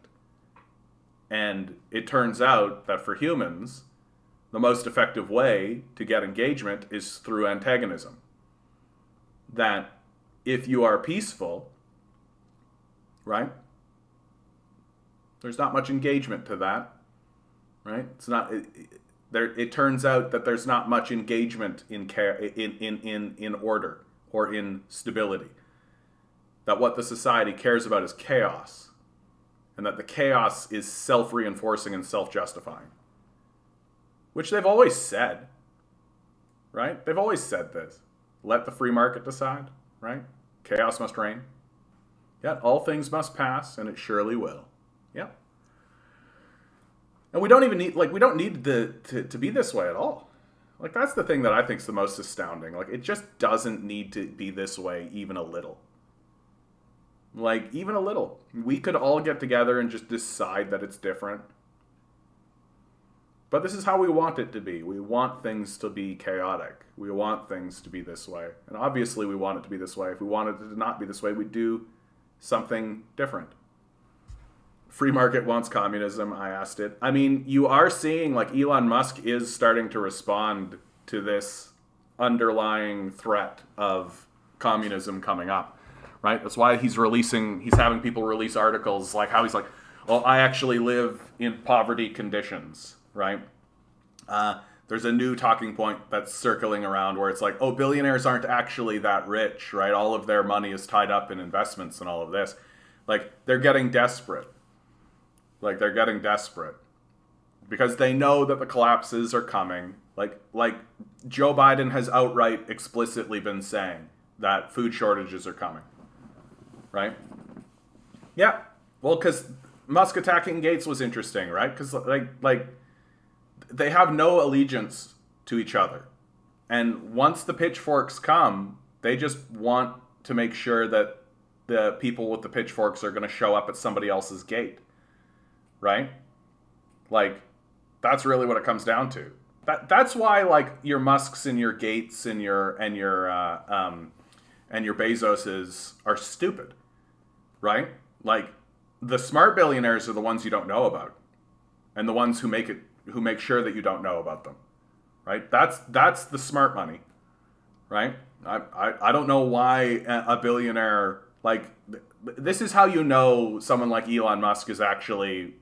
And it turns out that for humans, the most effective way to get engagement is through antagonism. That if you are peaceful, right? There's not much engagement to that, right? It's not. it turns out that there's not much engagement in order or in stability. That what the society cares about is chaos, and that the chaos is self-reinforcing and self-justifying, which they've always said, right? They've always said this. Let the free market decide, right? Chaos must reign. Yeah, all things must pass, and it surely will. Yeah. And we don't even need, we don't need to be this way at all. Like, that's the thing that I think is the most astounding. Like, it just doesn't need to be this way even a little. Like, even a little. We could all get together and just decide that it's different. But this is how we want it to be. We want things to be chaotic. We want things to be this way. And obviously we want it to be this way. If we wanted it to not be this way, we'd do something different. Free market wants communism, I asked it. I mean, you are seeing, like, Elon Musk is starting to respond to this underlying threat of communism coming up, right? That's why he's having people release articles like how he's like, well, I actually live in poverty conditions, right? There's a new talking point that's circling around where it's like, oh, billionaires aren't actually that rich, right? All of their money is tied up in investments and all of this. Like, they're getting desperate. Like, they're getting desperate because they know that the collapses are coming. Like Joe Biden has outright explicitly been saying that food shortages are coming, right? Yeah. Well, because Musk attacking Gates was interesting, right? Because like they have no allegiance to each other. And once the pitchforks come, they just want to make sure that the people with the pitchforks are going to show up at somebody else's gate. Right? Like, that's really what it comes down to. That's why, like, your Musks and your Gates and your Bezoses are stupid. Right? Like, the smart billionaires are the ones you don't know about. And the ones who make sure that you don't know about them. Right? That's the smart money. Right? I don't know why a billionaire, like, this is how you know someone like Elon Musk is actually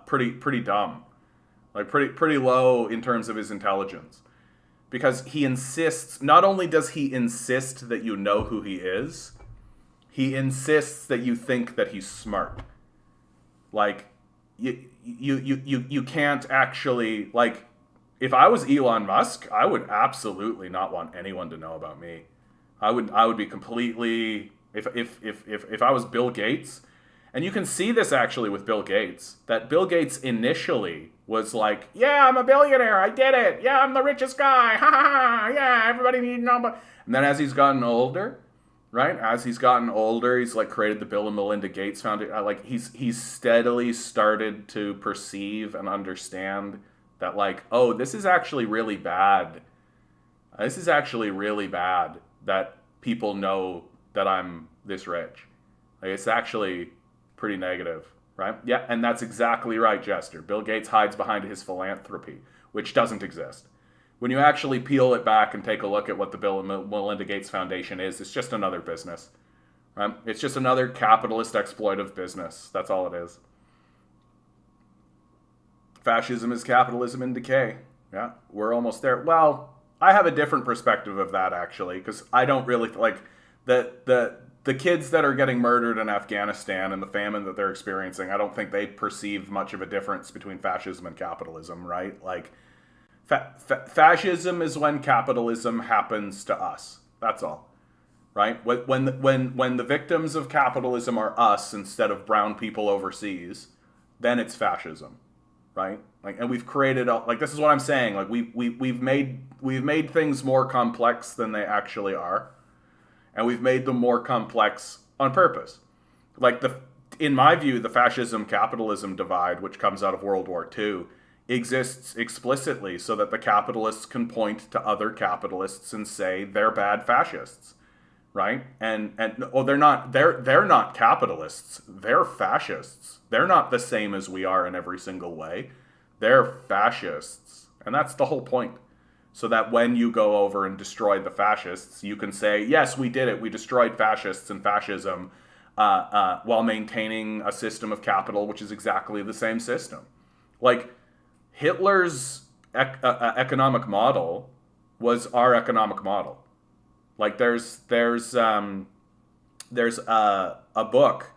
pretty dumb, like pretty low in terms of his intelligence, because he insists. Not only does he insist that you know who he insists that you think that he's smart. Like, you can't actually, like, if I was Elon Musk, I would absolutely not want anyone to know about me. I would be completely, if I was Bill Gates. And you can see this actually with Bill Gates, that Bill Gates initially was like, yeah, I'm a billionaire, I did it, yeah, I'm the richest guy, ha ha ha, yeah, everybody needs to know about. And then as he's gotten older, right, he's like created the Bill and Melinda Gates Foundation. Like, he's steadily started to perceive and understand that, like, oh, this is actually really bad. This is actually really bad that people know that I'm this rich. Like, it's actually pretty negative, right? Yeah, and that's exactly right, Jester. Bill Gates hides behind his philanthropy, which doesn't exist. When you actually peel it back and take a look at what the Bill and Melinda Gates Foundation is, it's just another business, right? It's just another capitalist exploitive business. That's all it is. Fascism is capitalism in decay. Yeah, we're almost there. Well, I have a different perspective of that, actually, because I don't really, like, the kids that are getting murdered in Afghanistan and the famine that they're experiencing, I don't think they perceive much of a difference between fascism and capitalism, right? Like, fascism is when capitalism happens to us. That's all, right? When the victims of capitalism are us instead of brown people overseas, then it's fascism, right? Like, and we've created like, this is what I'm saying. Like, we've made things more complex than they actually are. And we've made them more complex on purpose. Like, in my view, the fascism-capitalism divide, which comes out of World War II, exists explicitly so that the capitalists can point to other capitalists and say they're bad fascists, right? And they're not capitalists. They're fascists. They're not the same as we are in every single way. They're fascists, and that's the whole point. So that when you go over and destroy the fascists, you can say, yes, we did it. We destroyed fascists and fascism while maintaining a system of capital, which is exactly the same system. Like, Hitler's economic model was our economic model. Like there's a book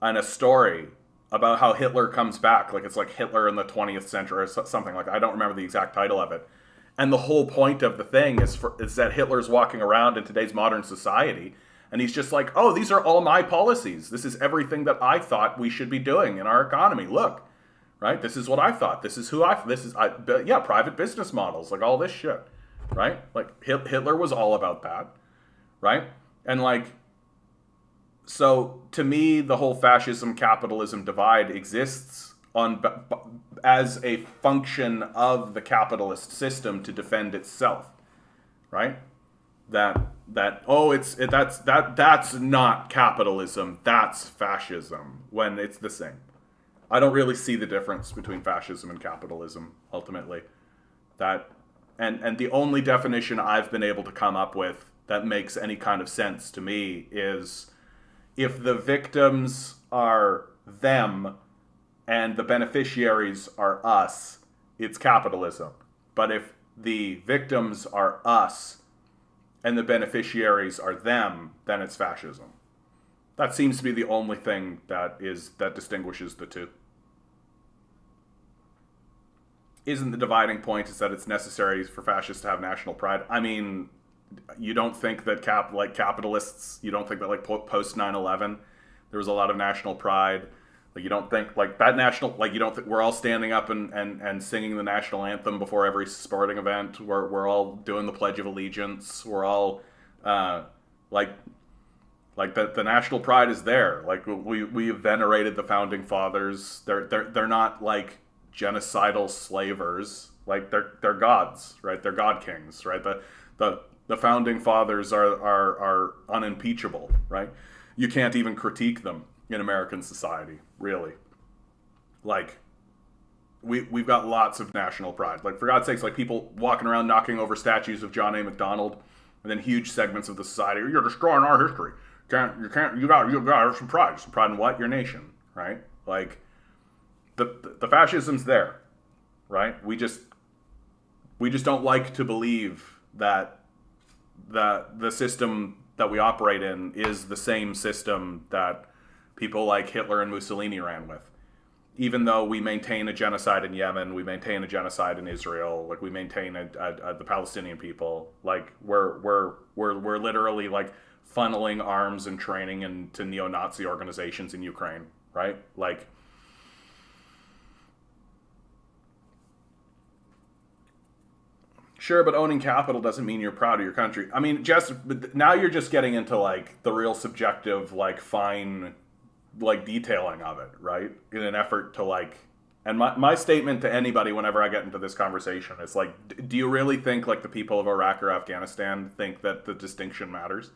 and a story about how Hitler comes back. Like it's like Hitler in the 20th century or something like that. I don't remember the exact title of it. And the whole point of the thing is that Hitler's walking around in today's modern society, and he's just like, oh, these are all my policies. This is everything that I thought we should be doing in our economy. Look, right? This is what I thought. This is private business models, like all this shit, right? Like Hitler was all about that, right? And like, so to me, the whole fascism capitalism divide exists as a function of the capitalist system to defend itself, right? That's not capitalism, that's fascism, when it's the same. I don't really see the difference between fascism and capitalism ultimately. And the only definition I've been able to come up with that makes any kind of sense to me is if the victims are them and the beneficiaries are us, it's capitalism. But if the victims are us and the beneficiaries are them, then it's fascism. That seems to be the only thing that distinguishes the two. Isn't the dividing point is that it's necessary for fascists to have national pride? I mean, you don't think that capitalists, you don't think that like post 9/11 there was a lot of national pride? Like you don't think like that national, like you don't think we're all standing up and singing the national anthem before every sporting event? We're all doing the Pledge of Allegiance. We're all like the national pride is there. Like we have venerated the founding fathers. They're not like genocidal slavers. Like they're gods, right? They're god kings, right? The founding fathers are unimpeachable, right? You can't even critique them in American society, really. Like, we've got lots of national pride. Like, for God's sakes, like people walking around knocking over statues of John A. MacDonald, and then huge segments of the society, you're destroying our history. You got some pride. Some pride in what? Your nation, right? Like, the fascism's there, right? We just don't like to believe that the system that we operate in is the same system that people like Hitler and Mussolini ran with. Even though we maintain a genocide in Yemen, we maintain a genocide in Israel, like we maintain the Palestinian people, like we're literally like funneling arms and training into neo-Nazi organizations in Ukraine, right? Like, sure, but owning capital doesn't mean you're proud of your country. I mean, now you're just getting into like the real subjective, like fine, like detailing of it, right? In an effort to like, and my statement to anybody whenever I get into this conversation is like, do you really think like the people of Iraq or Afghanistan think that the distinction matters?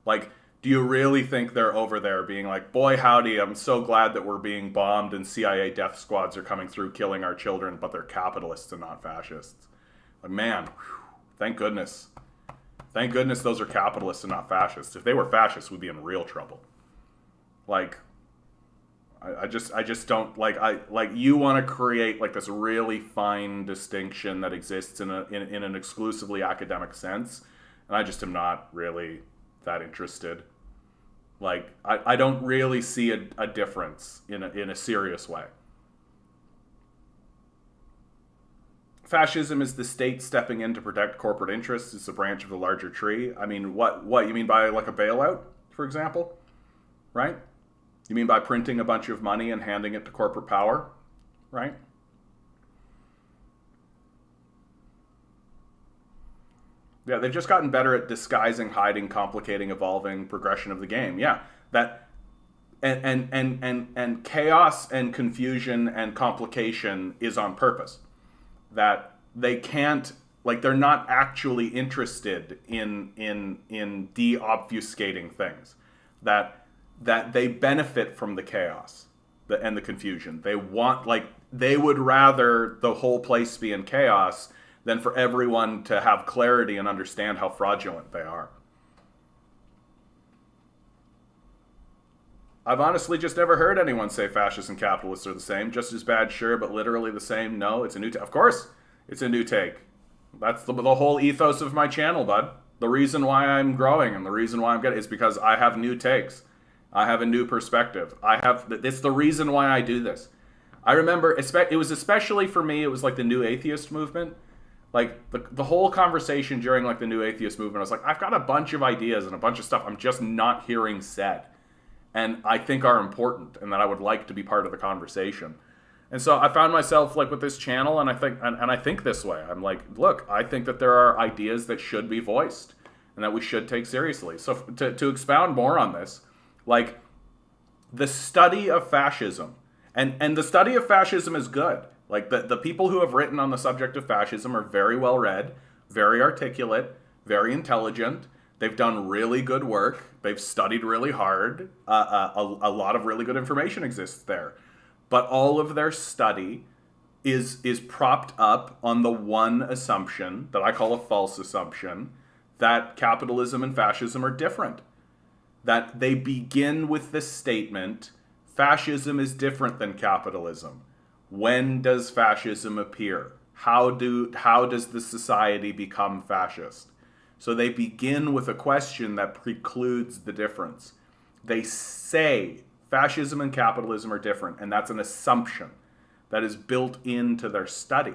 Like, do you really think they're over there being like, boy howdy, I'm so glad that we're being bombed and CIA death squads are coming through killing our children, but they're capitalists and not fascists? Like, man, thank goodness. Thank goodness those are capitalists and not fascists. If they were fascists, we'd be in real trouble. Like, I just don't like you want to create like this really fine distinction that exists in an exclusively academic sense, and I just am not really that interested. Like, I don't really see a difference in a serious way. Fascism is the state stepping in to protect corporate interests. It's a branch of the larger tree. I mean, what you mean by like a bailout, for example, right? You mean by printing a bunch of money and handing it to corporate power, right? Yeah, they've just gotten better at disguising, hiding, complicating, evolving progression of the game. Yeah, that and chaos and confusion and complication is on purpose. That they can't, like, they're not actually interested in de-obfuscating things. That they benefit from the chaos and the confusion. They want, like, they would rather the whole place be in chaos than for everyone to have clarity and understand how fraudulent they are. I've honestly just never heard anyone say fascists and capitalists are the same. Just as bad, sure, but literally the same? No, it's a new... Of course, It's a new take. That's the whole ethos of my channel, bud. The reason why I'm growing and the reason why I'm getting is because I have new takes. I have a new perspective. It's the reason why I do this. I remember, it was especially for me, it was like the new atheist movement. Like the whole conversation during like the new atheist movement, I was like, I've got a bunch of ideas and a bunch of stuff I'm just not hearing said, and I think are important, and that I would like to be part of the conversation. And so I found myself like with this channel, and I think this way. I'm like, look, I think that there are ideas that should be voiced and that we should take seriously. So to expound more on this, like the study of fascism, and the study of fascism is good. Like the people who have written on the subject of fascism are very well read, very articulate, very intelligent. They've done really good work. They've studied really hard. A lot of really good information exists there. But all of their study is propped up on the one assumption that I call a false assumption, that capitalism and fascism are different. That they begin with the statement, fascism is different than capitalism. When does fascism appear? How does the society become fascist? So they begin with a question that precludes the difference. They say fascism and capitalism are different, and that's an assumption that is built into their study.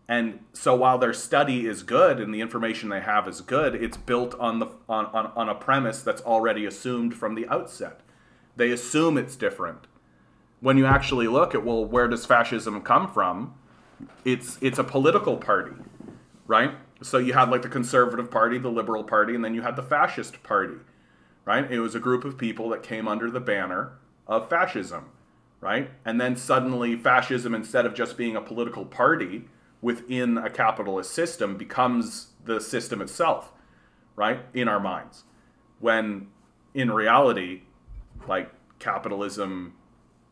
And so while their study is good and the information they have is good, it's built on a premise that's already assumed from the outset. They assume it's different. When you actually look at, well, where does fascism come from? It's a political party, right? So you had like the Conservative Party, the Liberal Party, and then you had the Fascist Party, right? It was a group of people that came under the banner of fascism, right? And then suddenly fascism, instead of just being a political party within a capitalist system, becomes the system itself, right? In our minds. When in reality, like capitalism,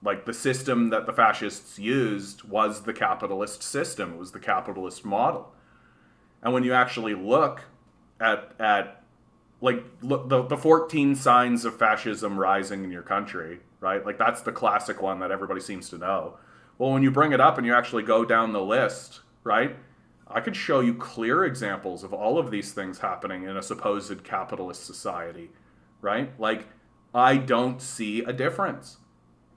like the system that the fascists used was the capitalist system. It was the capitalist model. And when you actually look at the 14 signs of fascism rising in your country, right? Like that's the classic one that everybody seems to know. Well, when you bring it up and you actually go down the list, right? I could show you clear examples of all of these things happening in a supposed capitalist society, right? Like I don't see a difference.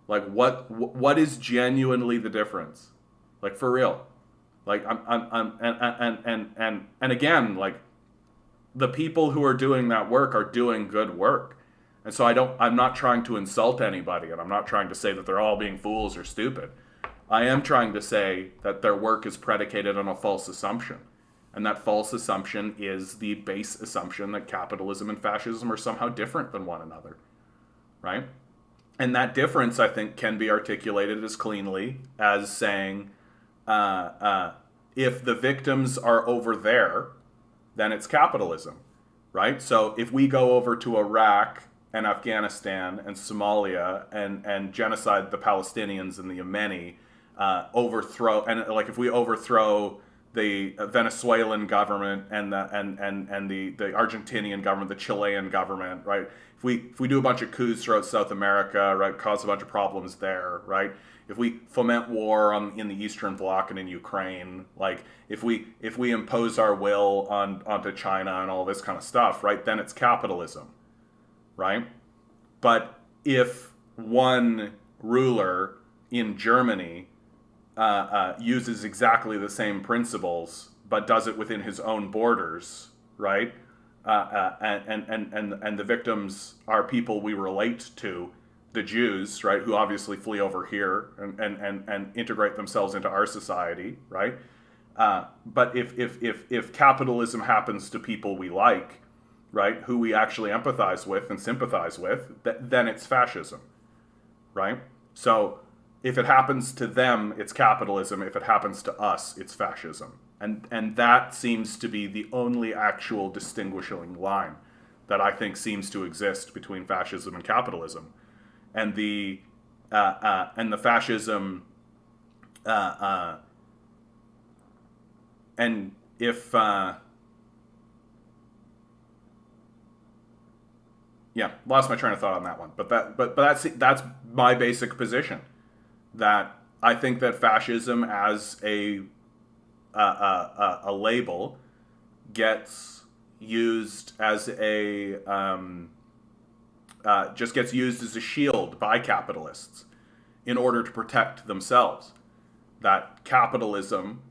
Like what is genuinely the difference? Like for real. Like and again, like the people who are doing that work are doing good work. And so I'm not trying to insult anybody, and I'm not trying to say that they're all being fools or stupid. I am trying to say that their work is predicated on a false assumption. And that false assumption is the base assumption that capitalism and fascism are somehow different than one another, right? And that difference, I think, can be articulated as cleanly as saying, if the victims are over there, then it's capitalism, right? So if we go over to Iraq and Afghanistan and Somalia and genocide the Palestinians and the Yemeni, if we overthrow the Venezuelan government and the Argentinian government, the Chilean government, right? If we do a bunch of coups throughout South America, right, cause a bunch of problems there, right? If we foment war in the Eastern Bloc and in Ukraine, like if we impose our will onto China and all this kind of stuff, right, then it's capitalism, right? But if one ruler in Germany uses exactly the same principles, but does it within his own borders, right? And the victims are people we relate to, the Jews, right, who obviously flee over here and integrate themselves into our society, right? But if capitalism happens to people we like, right, who we actually empathize with and sympathize with, then it's fascism, right? So if it happens to them, it's capitalism. If it happens to us, it's fascism. And that seems to be the only actual distinguishing line that I think seems to exist between fascism and capitalism. And the fascism, and if lost my train of thought on that one. But that's my basic position. That I think that fascism as a a label gets used as a just gets used as a shield by capitalists in order to protect themselves. That capitalism,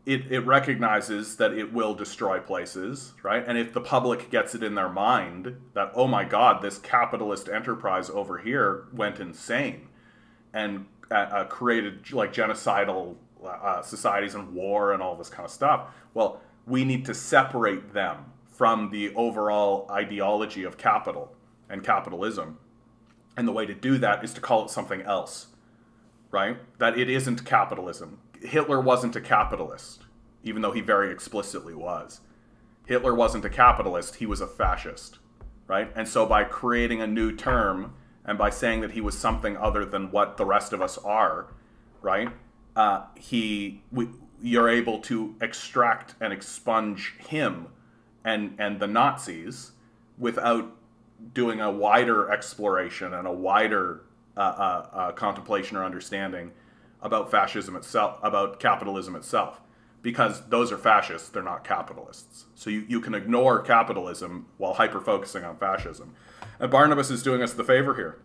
it recognizes that it will destroy places, right? And if the public gets it in their mind that, oh my God, this capitalist enterprise over here went insane and created like genocidal societies and war and all this kind of stuff, well, we need to separate them from the overall ideology of capital and capitalism. And the way to do that is to call it something else, right? That it isn't capitalism. Hitler wasn't a capitalist, even though he very explicitly was. Hitler wasn't a capitalist, he was a fascist, right? And so by creating a new term and by saying that he was something other than what the rest of us are, right? You're able to extract and expunge him and the Nazis without doing a wider exploration and a wider contemplation or understanding about fascism itself, about capitalism itself, because those are fascists, they're not capitalists. So you can ignore capitalism while hyper-focusing on fascism. And Barnabas is doing us the favor here,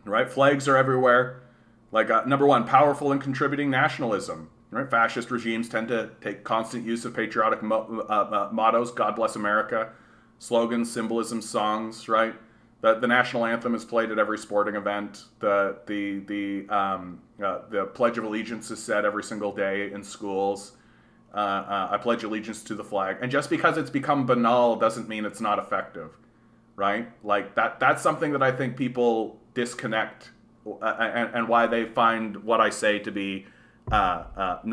right? Flags are everywhere. Like, number one, powerful and contributing nationalism. Right? Fascist regimes tend to take constant use of patriotic mottos, God bless America, slogans, symbolism, songs, right? The national anthem is played at every sporting event. The Pledge of Allegiance is said every single day in schools. I pledge allegiance to the flag. And just because it's become banal doesn't mean it's not effective, right? Like that's something that I think people disconnect and why they find what I say to be not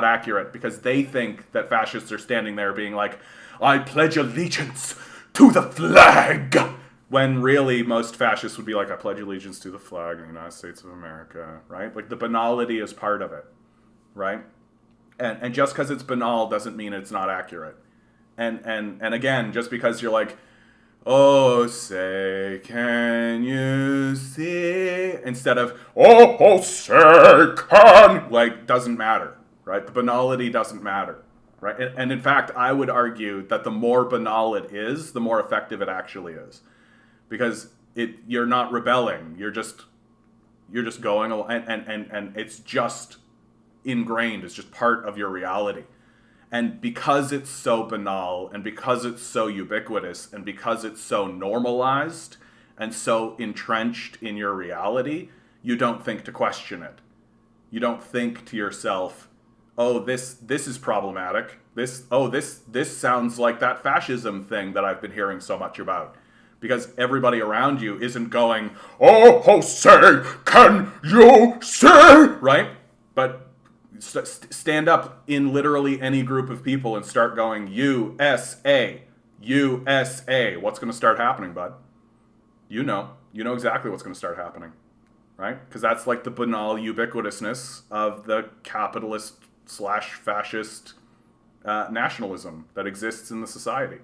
accurate, because they think that fascists are standing there being like, I pledge allegiance to the flag, when really most fascists would be like, I pledge allegiance to the flag of the United States of America, right? Like the banality is part of it, right? And just because it's banal doesn't mean it's not accurate. And again, just because you're like, oh, say, can you see? Instead of, oh, say, can, like, doesn't matter, right? The banality doesn't matter, right? And in fact, I would argue that the more banal it is, the more effective it actually is. Because you're not rebelling, you're just going, and it's just ingrained, it's just part of your reality. And because it's so banal, and because it's so ubiquitous, and because it's so normalized, and so entrenched in your reality, you don't think to question it. You don't think to yourself, oh, this is problematic. This sounds like that fascism thing that I've been hearing so much about. Because everybody around you isn't going, oh, say, can you see? Right? But stand up in literally any group of people and start going, USA, USA. What's going to start happening, bud? You know exactly what's going to start happening, right? Because that's like the banal ubiquitousness of the capitalist/fascist nationalism that exists in the society.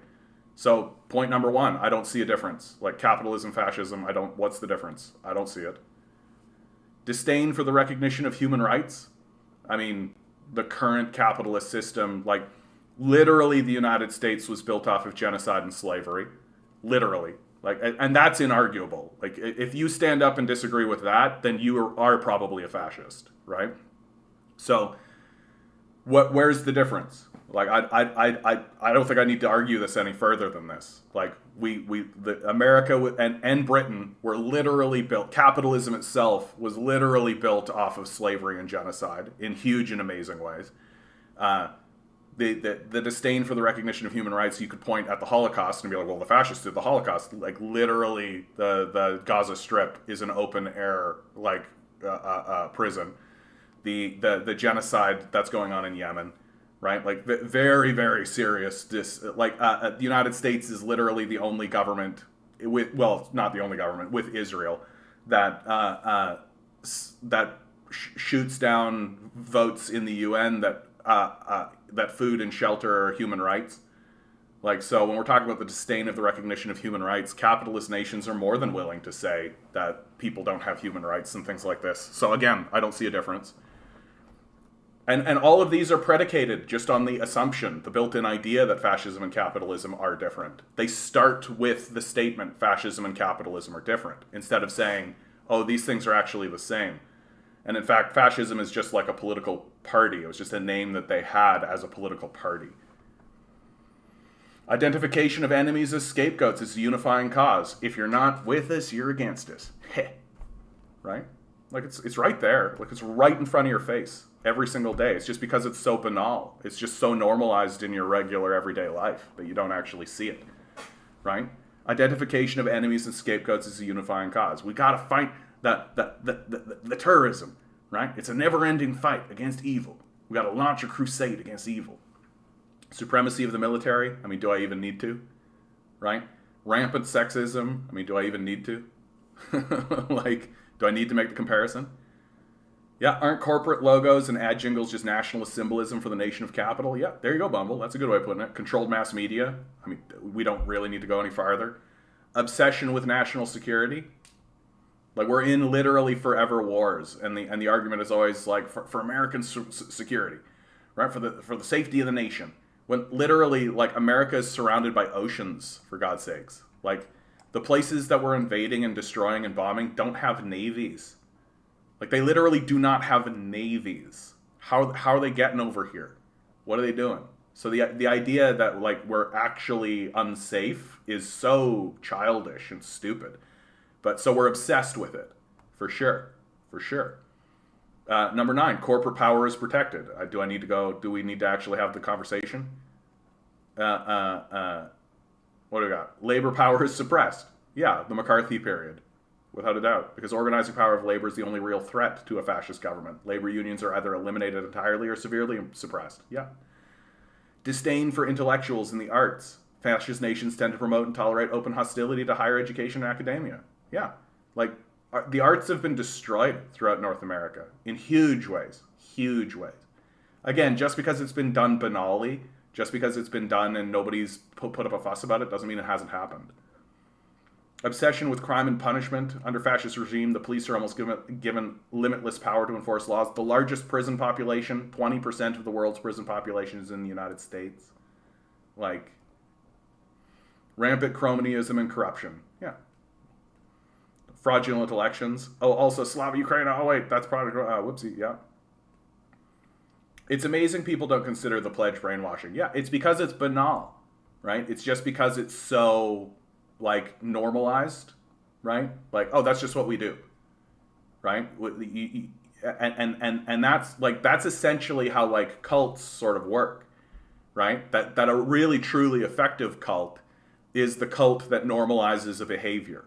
So point number one, I don't see a difference. Like capitalism, fascism, what's the difference? I don't see it. Disdain for the recognition of human rights. I mean, the current capitalist system, like literally the United States was built off of genocide and slavery. Literally. Like, and that's inarguable. Like if you stand up and disagree with that, then you are probably a fascist, right? So where's the difference? Like I don't think I need to argue this any further than this. Like America and Britain were literally built. Capitalism itself was literally built off of slavery and genocide in huge and amazing ways. The disdain for the recognition of human rights, you could point at the Holocaust and be like, well, the fascists did the Holocaust. Like literally, the Gaza Strip is an open air prison. The genocide that's going on in Yemen. Right, like very, very serious. The United States is literally the only government not the only government with Israel that shoots down votes in the UN that food and shelter are human rights. Like, so when we're talking about the disdain of the recognition of human rights, capitalist nations are more than willing to say that people don't have human rights and things like this. So again, I don't see a difference. And all of these are predicated just on the assumption, the built-in idea that fascism and capitalism are different. They start with the statement fascism and capitalism are different, instead of saying, oh, these things are actually the same. And in fact, fascism is just like a political party. It was just a name that they had as a political party. Identification of enemies as scapegoats is a unifying cause. If you're not with us, you're against us. Heh. Right? Like, it's right there. Like, it's right in front of your face every single day. It's just because it's so banal. It's just so normalized in your regular everyday life that you don't actually see it. Right? Identification of enemies and scapegoats is a unifying cause. We gotta fight the terrorism. Right? It's a never-ending fight against evil. We gotta launch a crusade against evil. Supremacy of the military. I mean, do I even need to? Right? Rampant sexism. I mean, do I even need to? Like, do I need to make the comparison? Yeah, aren't corporate logos and ad jingles just nationalist symbolism for the nation of capital? Yeah, there you go, Bumble. That's a good way of putting it. Controlled mass media. I mean, we don't really need to go any farther. Obsession with national security. Like, we're in literally forever wars, and the argument is always like for American security, right? For the safety of the nation. When literally, like, America is surrounded by oceans, for God's sakes. Like, the places that we're invading and destroying and bombing don't have navies. Like, they literally do not have navies. How are they getting over here? What are they doing? So the idea that, like, we're actually unsafe is so childish and stupid. But so we're obsessed with it, for sure, for sure. Number 9, corporate power is protected. Do we need to actually have the conversation? What do we got? Labor power is suppressed. Yeah, the McCarthy period, without a doubt. Because organizing power of labor is the only real threat to a fascist government. Labor unions are either eliminated entirely or severely suppressed. Yeah. Disdain for intellectuals in the arts. Fascist nations tend to promote and tolerate open hostility to higher education and academia. Yeah. Like, the arts have been destroyed throughout North America in huge ways. Huge ways. Again, just because it's been done banally, just because it's been done and nobody's put up a fuss about it, doesn't mean it hasn't happened. Obsession with crime and punishment. Under fascist regime, the police are almost given limitless power to enforce laws. The largest prison population, 20% of the world's prison population, is in the United States. Like, rampant cronyism and corruption. Yeah. Fraudulent elections. Oh, also Slava Ukraine. Oh, wait, that's product. Whoopsie. Yeah. It's amazing people don't consider the pledge brainwashing. Yeah, it's because it's banal, right? It's just because it's so, like, normalized, right? Like, oh, that's just what we do, right? And that's, like, that's essentially how, like, cults sort of work, right? That a really, truly effective cult is the cult that normalizes a behavior.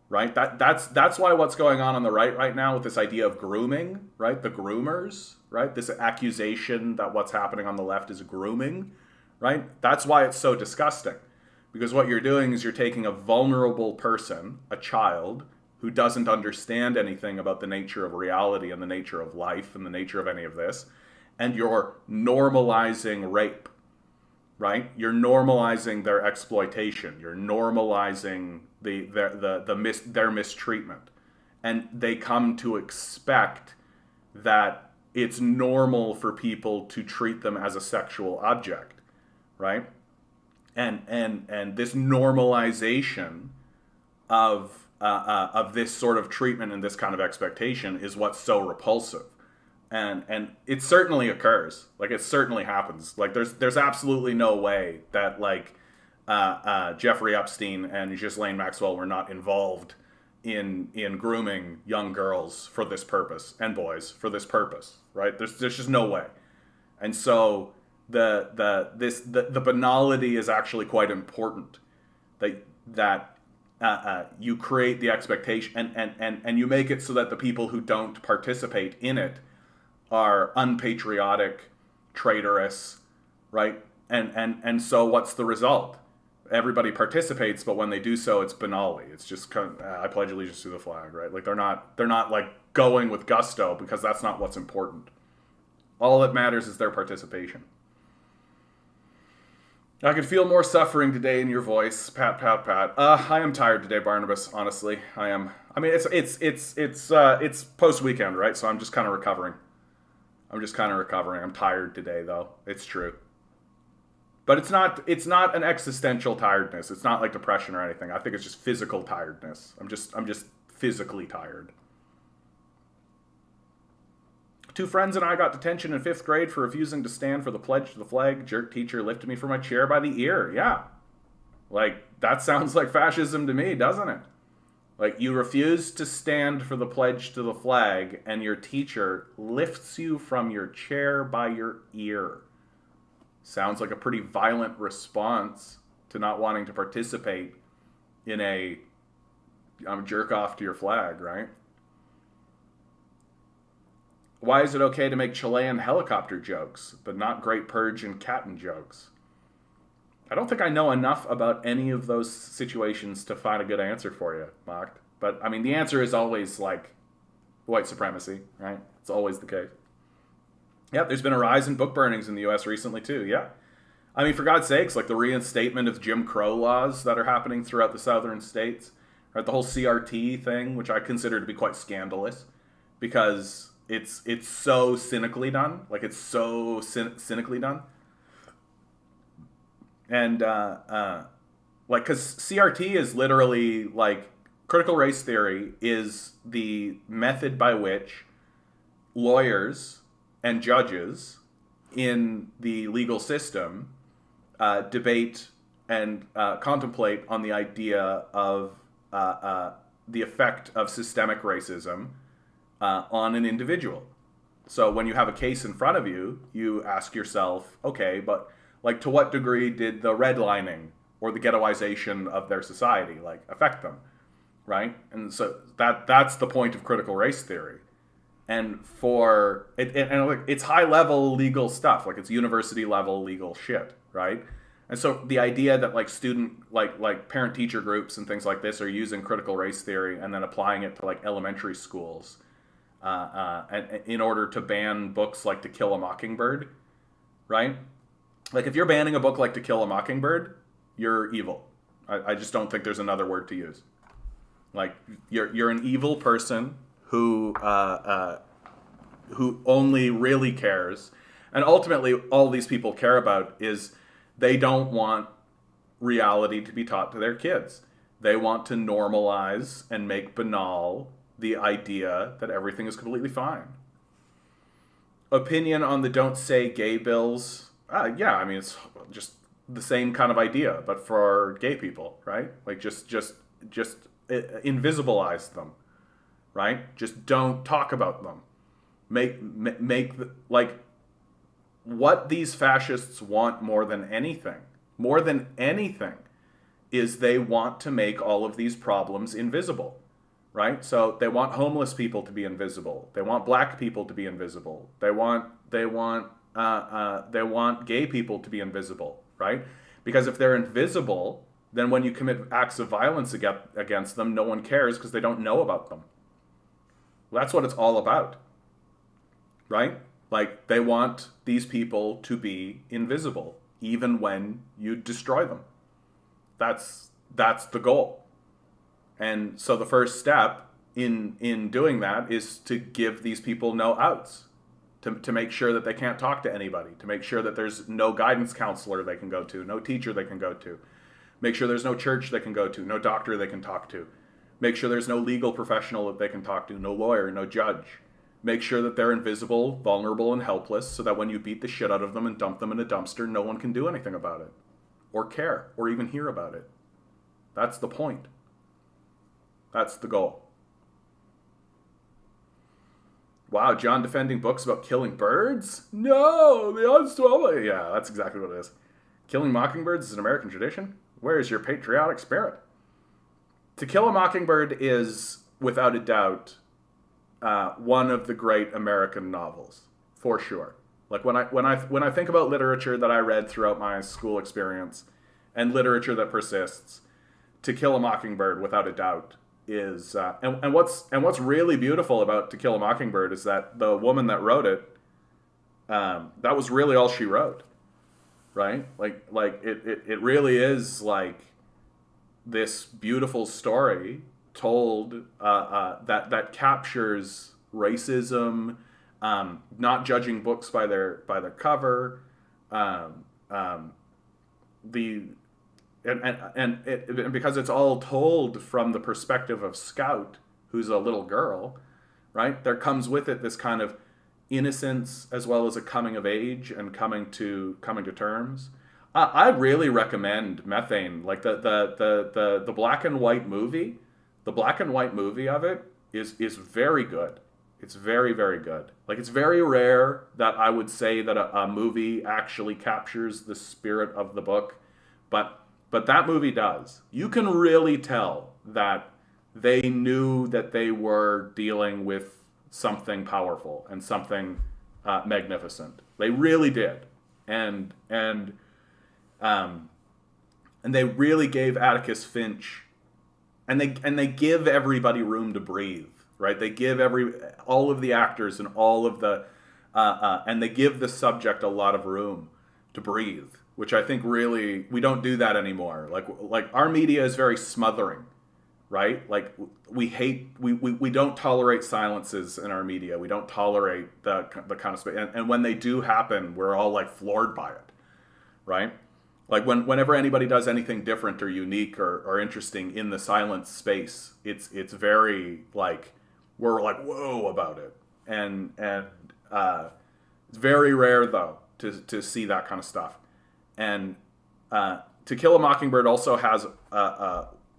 Right? That's why what's going on the right now with this idea of grooming, right? The groomers, right? This accusation that what's happening on the left is grooming, right? That's why it's so disgusting. Because what you're doing is you're taking a vulnerable person, a child, who doesn't understand anything about the nature of reality and the nature of life and the nature of any of this, and you're normalizing rape, right? You're normalizing their exploitation. You're normalizing their mistreatment, and they come to expect that it's normal for people to treat them as a sexual object, right? And this normalization of this sort of treatment and this kind of expectation is what's so repulsive. And it certainly occurs. Like, it certainly happens. Like, there's absolutely no way that, like, Jeffrey Epstein and Ghislaine Maxwell were not involved in grooming young girls for this purpose, and boys for this purpose, right? There's just no way. And so the banality is actually quite important. That you create the expectation and you make it so that the people who don't participate in it are unpatriotic, traitorous, right? And so what's the result? Everybody participates, but when they do so, it's banally. It's just kind of, I pledge allegiance to the flag, right? Like, they're not like going with gusto, because that's not what's important. All that matters is their participation. I could feel more suffering today in your voice, Pat, Pat, Pat. I am tired today, Barnabas. Honestly, I am. I mean, it's post weekend, right? So I'm just kind of recovering. I'm tired today, though. It's true, but it's not an existential tiredness. It's not like depression or anything. I think it's just physical tiredness. I'm just physically tired. Two friends and I got detention in 5th grade for refusing to stand for the pledge to the flag. Jerk teacher lifted me from my chair by the ear. Yeah. Like, that sounds like fascism to me, doesn't it? Like, you refuse to stand for the pledge to the flag, and your teacher lifts you from your chair by your ear. Sounds like a pretty violent response to not wanting to participate in a jerk off to your flag, right? Why is it okay to make Chilean helicopter jokes, but not Great Purge and Catton jokes? I don't think I know enough about any of those situations to find a good answer for you, Mark. But, I mean, the answer is always, like, white supremacy, right? It's always the case. Yeah, there's been a rise in book burnings in the U.S. recently, too, yeah. I mean, for God's sakes, like the reinstatement of Jim Crow laws that are happening throughout the southern states, right? The whole CRT thing, which I consider to be quite scandalous, because it's so cynically done. Like, it's so cynically done. And, like, because CRT is literally, like, critical race theory is the method by which lawyers and judges in the legal system debate and contemplate on the idea of the effect of systemic racism on an individual. So when you have a case in front of you, you ask yourself, okay, but like to what degree did the redlining or the ghettoization of their society like affect them, right? And so that's the point of critical race theory. And for it, and it's high level legal stuff, like it's university level legal shit, right? And so the idea that like student like parent teacher groups and things like this are using critical race theory and then applying it to like elementary schools, and in order to ban books like To Kill a Mockingbird, right? Like if you're banning a book like To Kill a Mockingbird, you're evil. I just don't think there's another word to use. Like you're an evil person who only really cares, and ultimately all these people care about is they don't want reality to be taught to their kids. They want to normalize and make banal the idea that everything is completely fine. Opinion on the Don't Say Gay bills. Yeah, I mean, it's just the same kind of idea, but for gay people, right? Like just invisibilize them, right? Just don't talk about them. Make like what these fascists want more than anything, is they want to make all of these problems invisible, right? So they want homeless people to be invisible. They want black people to be invisible. They want gay people to be invisible, right? Because if they're invisible, then when you commit acts of violence against them, no one cares because they don't know about them. Well, that's what it's all about, right? Like, they want these people to be invisible, even when you destroy them. That's the goal. And so the first step in doing that is to give these people no outs, to make sure that they can't talk to anybody, to make sure that there's no guidance counselor they can go to, no teacher they can go to, make sure there's no church they can go to, no doctor they can talk to, make sure there's no legal professional that they can talk to, no lawyer, no judge. Make sure that they're invisible, vulnerable, and helpless so that when you beat the shit out of them and dump them in a dumpster, no one can do anything about it, or care, or even hear about it. That's the point. That's the goal. Wow, John defending books about killing birds? No, the unstoppable. Yeah, that's exactly what it is. Killing mockingbirds is an American tradition? Where is your patriotic spirit? To Kill a Mockingbird is, without a doubt, one of the great American novels, for sure. Like when I think about literature that I read throughout my school experience, and literature that persists, To Kill a Mockingbird, without a doubt, is and what's really beautiful about To Kill a Mockingbird is that the woman that wrote it, that was really all she wrote, right? Like it really is like this beautiful story told that captures racism, not judging books by their cover, um, um, the and because it's all told from the perspective of Scout, who's a little girl, right? There comes with it this kind of innocence as well as a coming of age and coming to terms. I really recommend Methane, like the black and white movie. The black and white movie of it is very good. It's very, very good. Like, it's very rare that I would say that a movie actually captures the spirit of the book, but that movie does. You can really tell that they knew that they were dealing with something powerful and something magnificent. They really did, and they really gave Atticus Finch, and they give everybody room to breathe. Right? They give all of the actors and all of the and they give the subject a lot of room to breathe, which I think really we don't do that anymore. Like our media is very smothering, right? Like we don't tolerate silences in our media. We don't tolerate the kind of space, and when they do happen, we're all like floored by it, right? Like whenever anybody does anything different or unique or interesting in the silence space, it's very like, we're like, whoa about it, and it's very rare though to see that kind of stuff. And To Kill a Mockingbird also has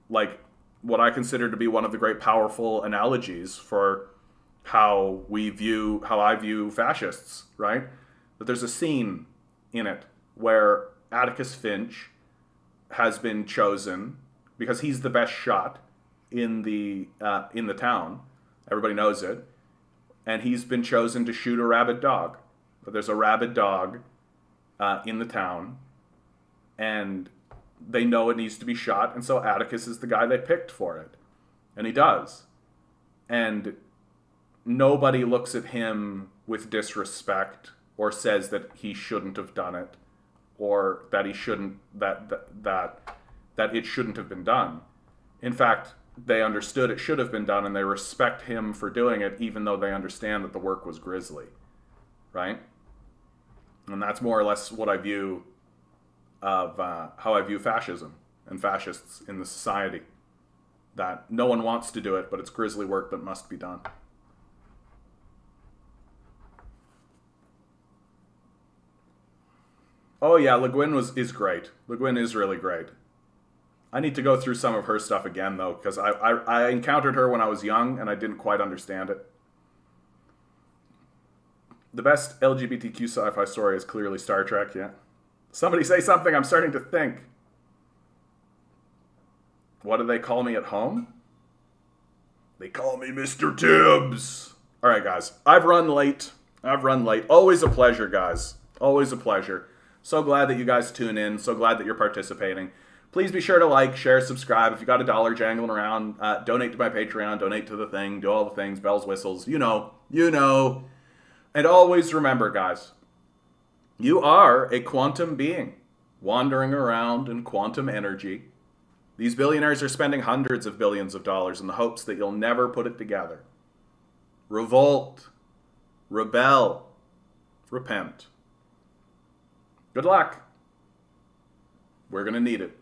like what I consider to be one of the great powerful analogies for how I view fascists. Right? That there's a scene in it where Atticus Finch has been chosen because he's the best shot in the town. Everybody knows it. And he's been chosen to shoot a rabid dog. But there's a rabid dog in the town, and they know it needs to be shot, and so Atticus is the guy they picked for it. And he does. And nobody looks at him with disrespect or says that he shouldn't have done it, or that he shouldn't that it shouldn't have been done. In fact, they understood it should have been done, and they respect him for doing it, even though they understand that the work was grisly, right? And that's more or less what I view of how I view fascism and fascists in the society. That no one wants to do it, but it's grisly work that must be done. Oh yeah, Le Guin is great. Le Guin is really great. I need to go through some of her stuff again, though, because I encountered her when I was young, and I didn't quite understand it. The best LGBTQ sci-fi story is clearly Star Trek, yeah. Somebody say something, I'm starting to think. What do they call me at home? They call me Mr. Tibbs. All right, guys, I've run late. Always a pleasure, guys. Always a pleasure. So glad that you guys tune in. So glad that you're participating. Please be sure to like, share, subscribe. If you got $1 jangling around, donate to my Patreon, donate to the thing, do all the things, bells, whistles, you know. And always remember, guys, you are a quantum being wandering around in quantum energy. These billionaires are spending hundreds of billions of dollars in the hopes that you'll never put it together. Revolt. Rebel. Repent. Good luck. We're going to need it.